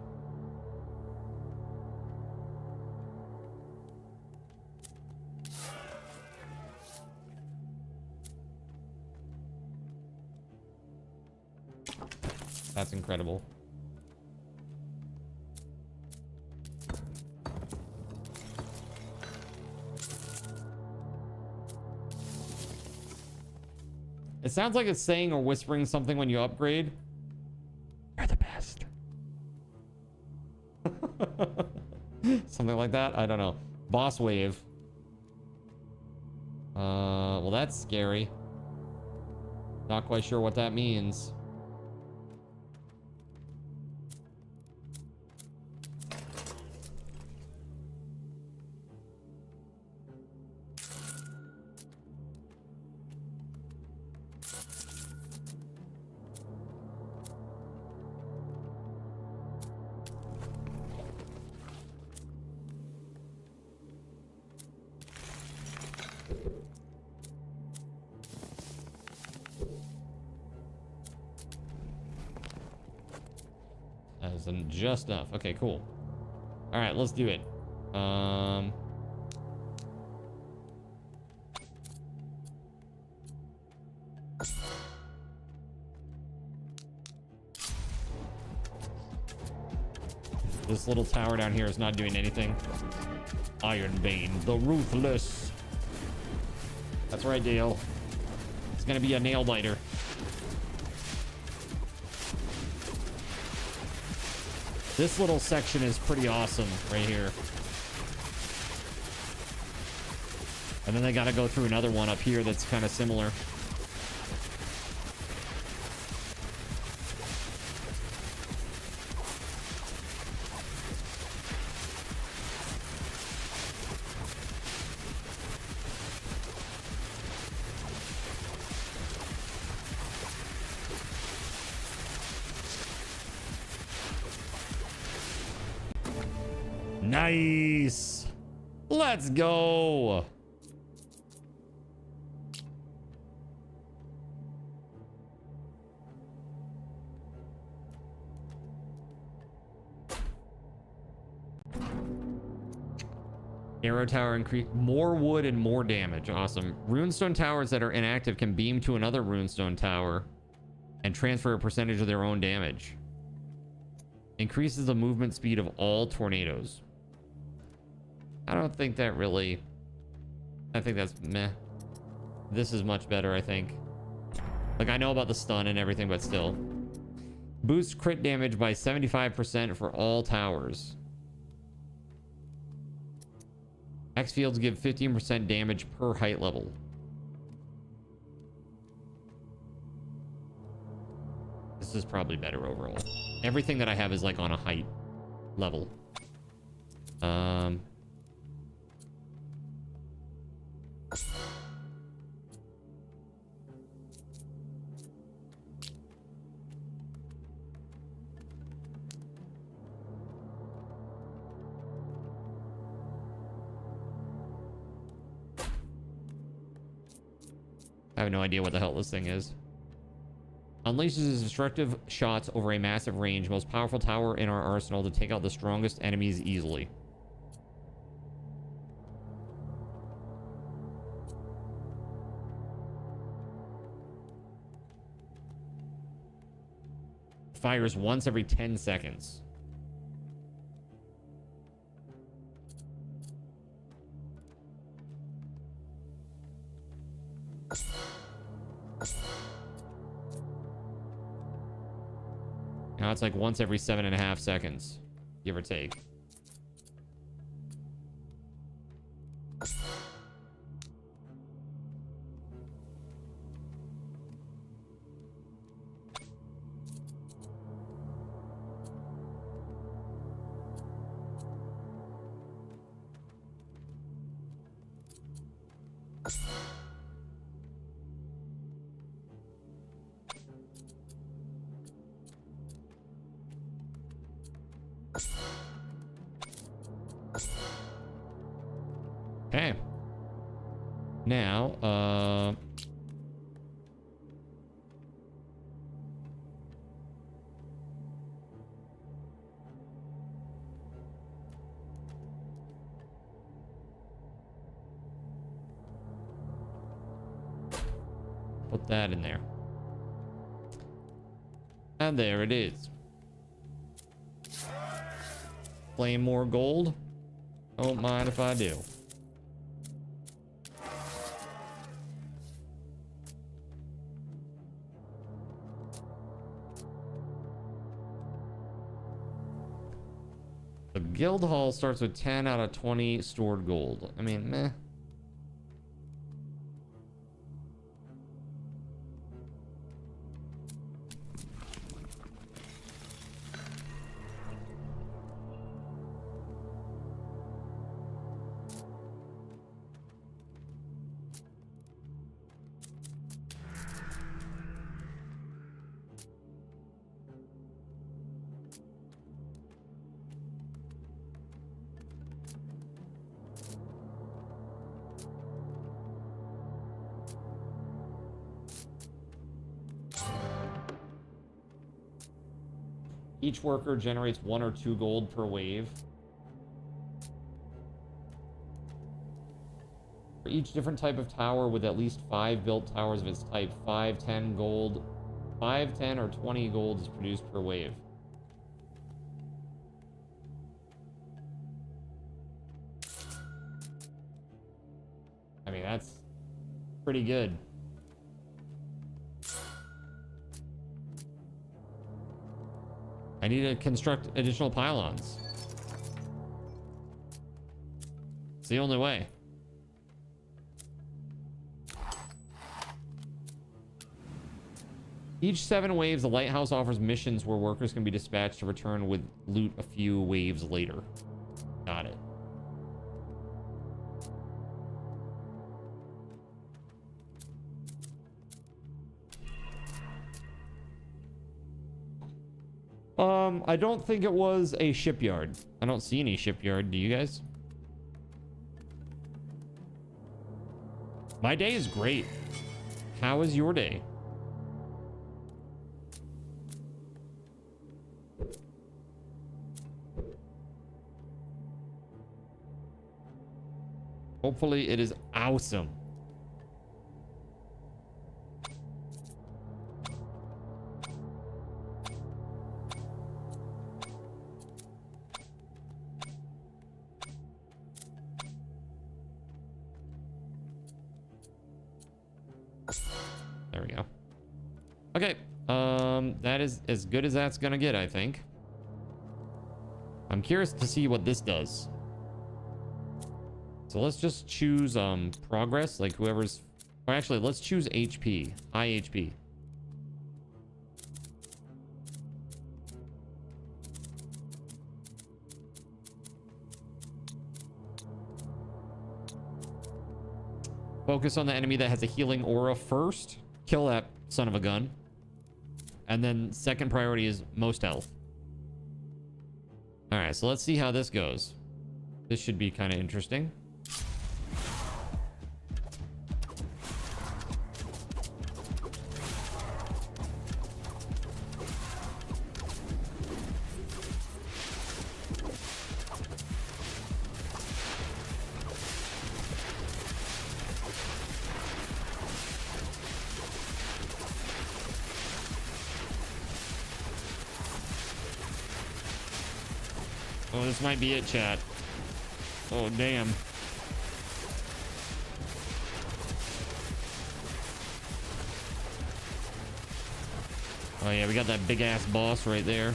That's incredible. It sounds like it's saying or whispering something when you upgrade. You're the best. Something like that. I don't know. Boss wave. Well, that's scary. Not quite sure what that means. Just enough. Okay, cool. All right, let's do it. This little tower down here is not doing anything. Ironbane, the ruthless. That's right, Dale. It's gonna be a nail biter. This little section is pretty awesome right here. And then they got to go through another one up here that's kind of similar. Nice. Let's go. Arrow tower increase more wood and more damage. Awesome. Runestone towers that are inactive can beam to another runestone tower and transfer a percentage of their own damage. Increases the movement speed of all tornadoes. I don't think that really... I think that's meh. This is much better, I think. Like, I know about the stun and everything, but still. Boosts crit damage by 75% for all towers. X fields give 15% damage per height level. This is probably better overall. Everything that I have is like on a height level. I have no idea what the hell this thing is. Unleashes destructive shots over a massive range. Most powerful tower in our arsenal to take out the strongest enemies easily. Fires once every 10 seconds. Now it's like once every 7.5 seconds, give or take. Okay. Now, put that in there. And there it is. Flame more gold. Don't mind if I do. The guild hall starts with 10 out of 20 stored gold. I mean, meh. Each worker generates 1 or 2 gold per wave. For each different type of tower with at least 5 built towers of its type, 5, 10 gold, 5, 10, or 20 gold is produced per wave. I mean, that's pretty good. I need to construct additional pylons. It's the only way. Each 7 waves, the lighthouse offers missions where workers can be dispatched to return with loot a few waves later. Got it. I don't think it was a shipyard. I don't see any shipyard. Do you guys? My day is great. How is your day? Hopefully it is awesome. There we go. Okay. That is as good as that's gonna get, I think. I'm curious to see what this does. So let's just choose progress, like whoever's, or actually let's choose HP, high HP. Focus on the enemy that has a healing aura first. Kill that son of a gun. And then second priority is most health. All right, so let's see how this goes. This should be kind of interesting. Oh, this might be it, chat. Oh, damn. Oh yeah, we got that big ass boss right there.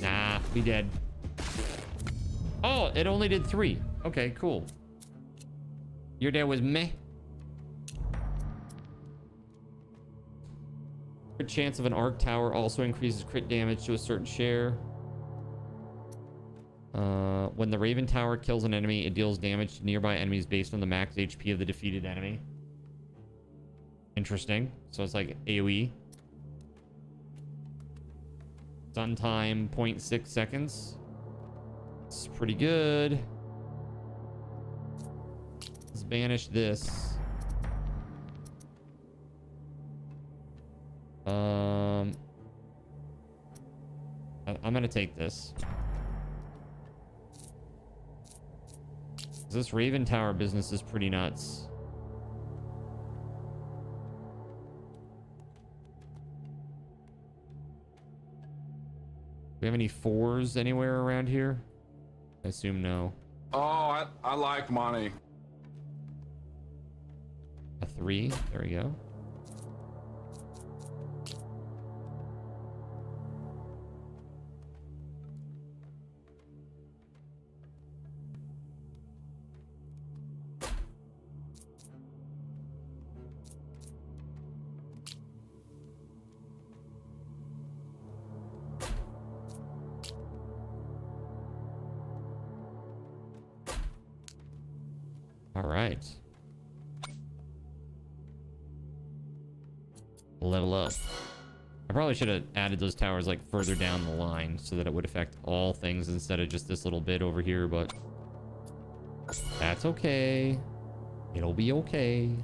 Nah, we dead. Oh, it only did 3. Okay, cool. Your day was meh. Crit chance of an arc tower also increases crit damage to a certain share. When the Raven Tower kills an enemy, it deals damage to nearby enemies based on the max HP of the defeated enemy. Interesting. So it's like AoE. Stun time 0.6 seconds. It's pretty good. Let's banish this. I'm gonna take this. This Raven Tower business is pretty nuts. Do we have any 4s anywhere around here? I assume no. Oh, I like money. A 3. There we go. All right. Level up. I probably should have added those towers like further down the line so that it would affect all things instead of just this little bit over here, but that's okay. It'll be okay.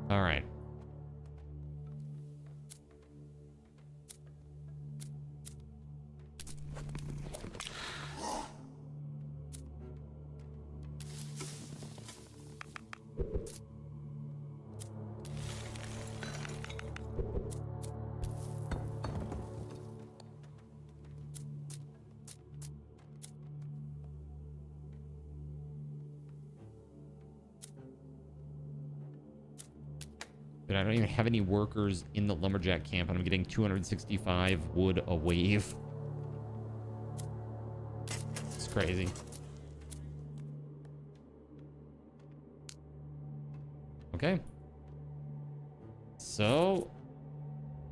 All right. But I don't even have any workers in the lumberjack camp, and I'm getting 265 wood a wave. It's crazy. Okay. So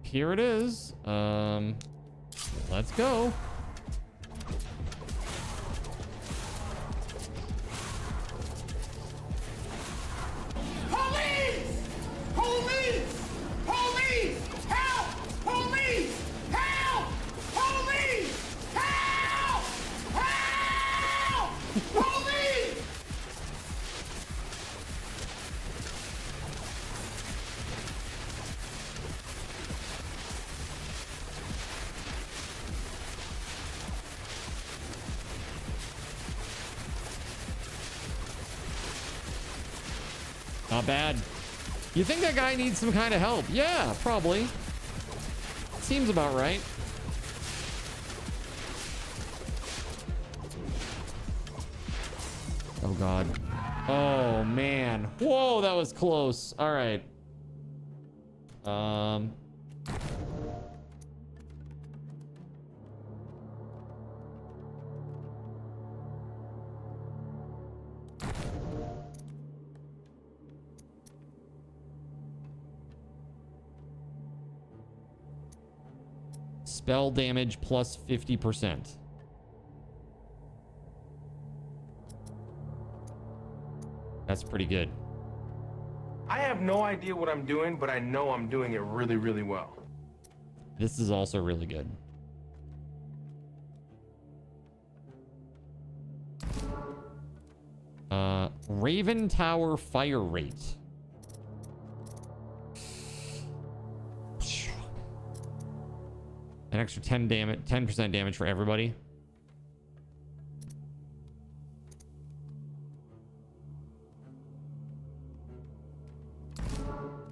here it is. Let's go. Not bad. You think that guy needs some kind of help? Yeah, probably. Seems about right. Oh, God. Oh, man. Whoa, that was close. All right. Spell damage plus 50%. That's pretty good. I have no idea what I'm doing, but I know I'm doing it really, really well. This is also really good. Raven Tower fire rate. An extra 10% damage for everybody.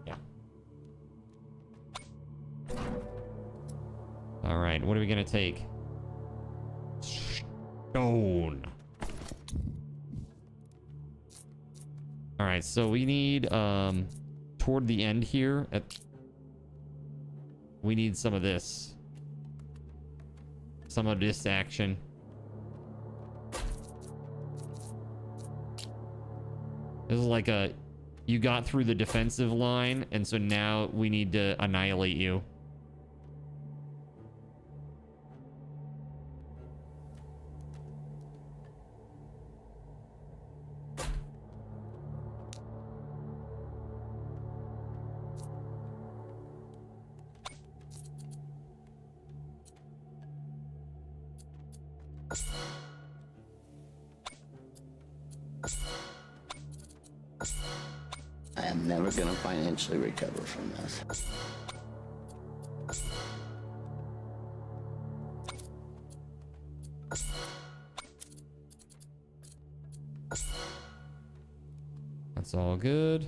Yeah. All right, what are we gonna take? Stone. All right, so we need toward the end here we need some of this. Some of this action. This is like you got through the defensive line, and so now we need to annihilate you. I am never gonna financially recover from this. That's all good.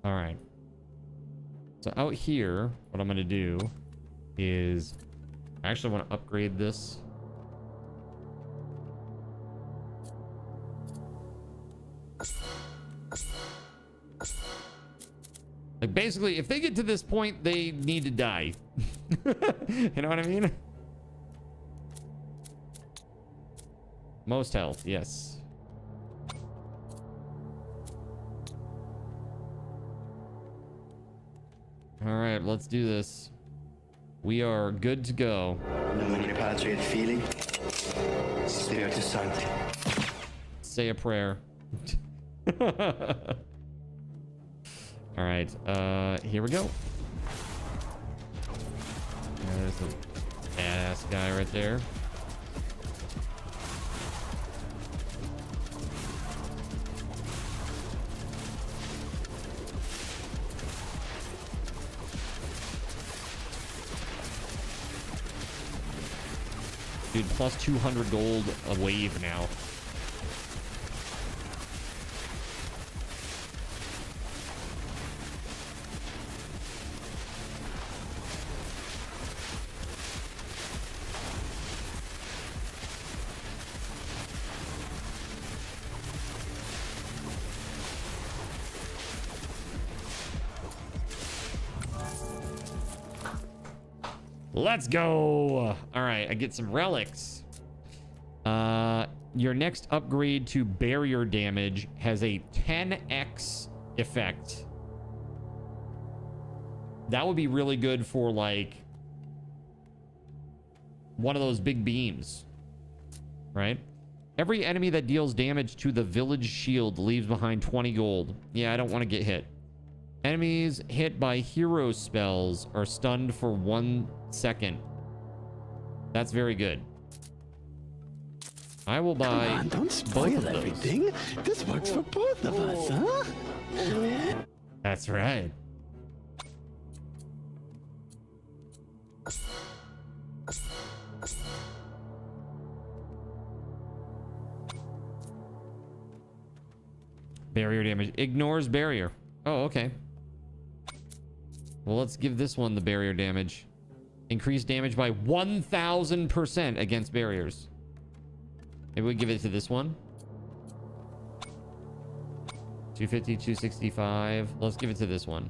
All right. So out here, what I'm going to do is I actually want to upgrade this. Like basically, if they get to this point, they need to die. You know what I mean? Most health, yes. All right, let's do this. We are good to go. Say a prayer. All right, here we go. There's a badass guy right there. Dude, plus 200 gold a wave now. Let's go. All right, I get some relics. Your next upgrade to barrier damage has a 10x effect. That would be really good for like one of those big beams, right? Every enemy that deals damage to the village shield leaves behind 20 gold. Yeah, I don't want to get hit. Enemies hit by hero spells are stunned for 1 second. That's very good. I will buy. Come on, don't spoil everything. This works for both of us, huh? That's right. Barrier damage. Ignores barrier. Oh, okay. Well, let's give this one the barrier damage. Increase damage by 1,000% against barriers. Maybe we give it to this one. 250, 265. Let's give it to this one.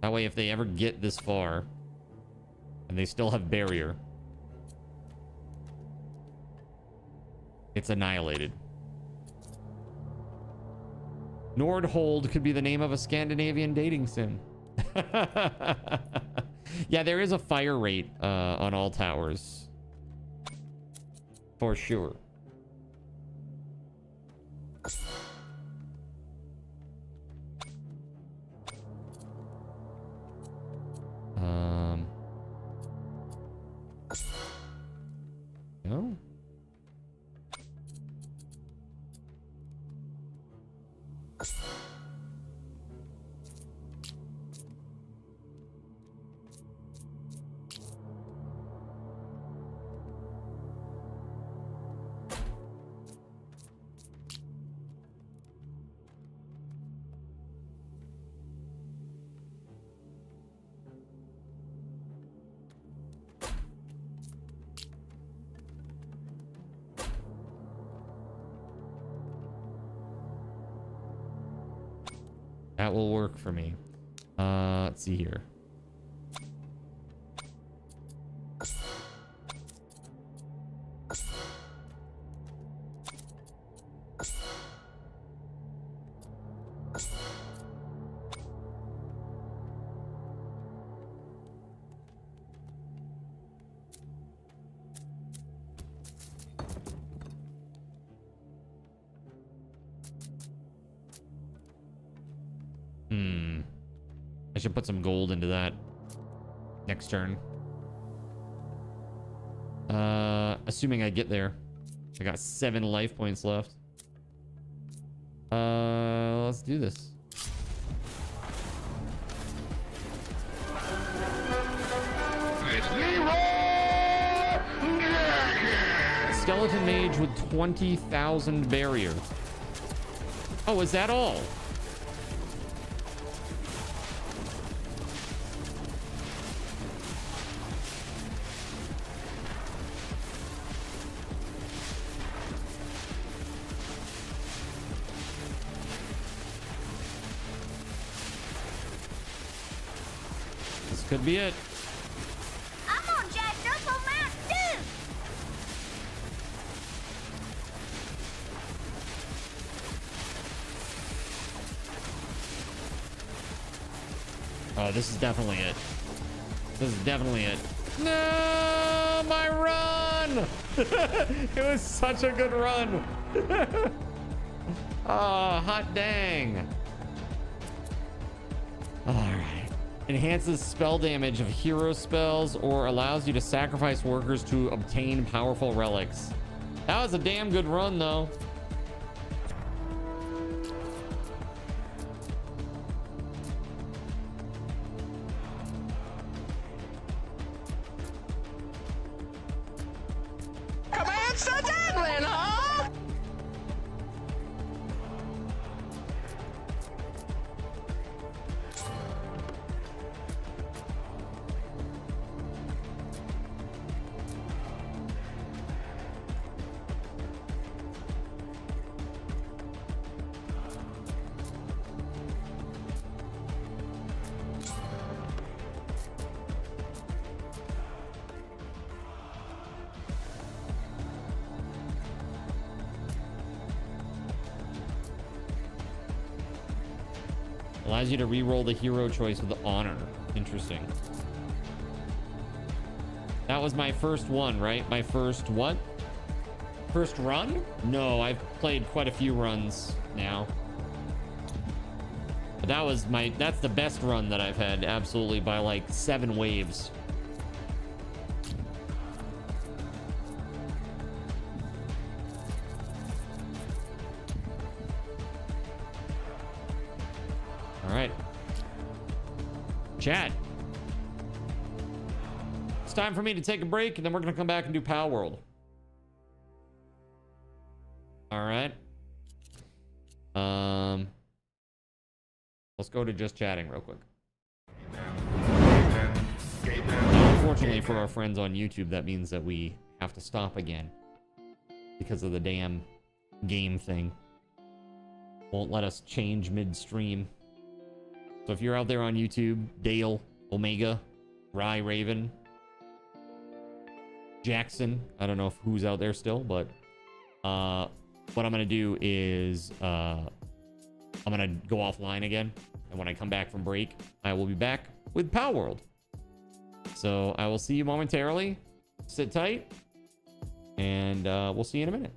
That way, if they ever get this far and they still have barrier, It's annihilated. Nordhold could be the name of a Scandinavian dating sim. Yeah, there is a fire rate on all towers. For sure. No. That will work for me. Let's see here. I should put some gold into that next turn. Assuming I get there. I got 7 life points left. Let's do this. Skeleton mage with 20,000 barrier. Oh, is that all? This could be it. I'm on Jack Double Mount too. Oh, this is definitely it. This is definitely it. No, my run! It was such a good run. Oh, hot dang. All right. Enhances spell damage of hero spells or allows you to sacrifice workers to obtain powerful relics. That was a damn good run, though. Command Sutherland, huh? Allows you to re-roll the hero choice with honor. Interesting. That was my first one, right? My first what? First run? No, I've played quite a few runs now. But that's the best run that I've had, absolutely, by like 7 waves. All right. Chat. It's time for me to take a break, and then we're going to come back and do Pow World. All right. Let's go to just chatting real quick. Unfortunately for our friends on YouTube, that means that we have to stop again because of the damn game thing. Won't let us change midstream. So if you're out there on YouTube, Dale, Omega, Rye Raven, Jackson, I don't know who's out there still, but what I'm gonna do is I'm gonna go offline again, and when I come back from break, I will be back with Power World. So I will see you momentarily. Sit tight, and we'll see you in a minute.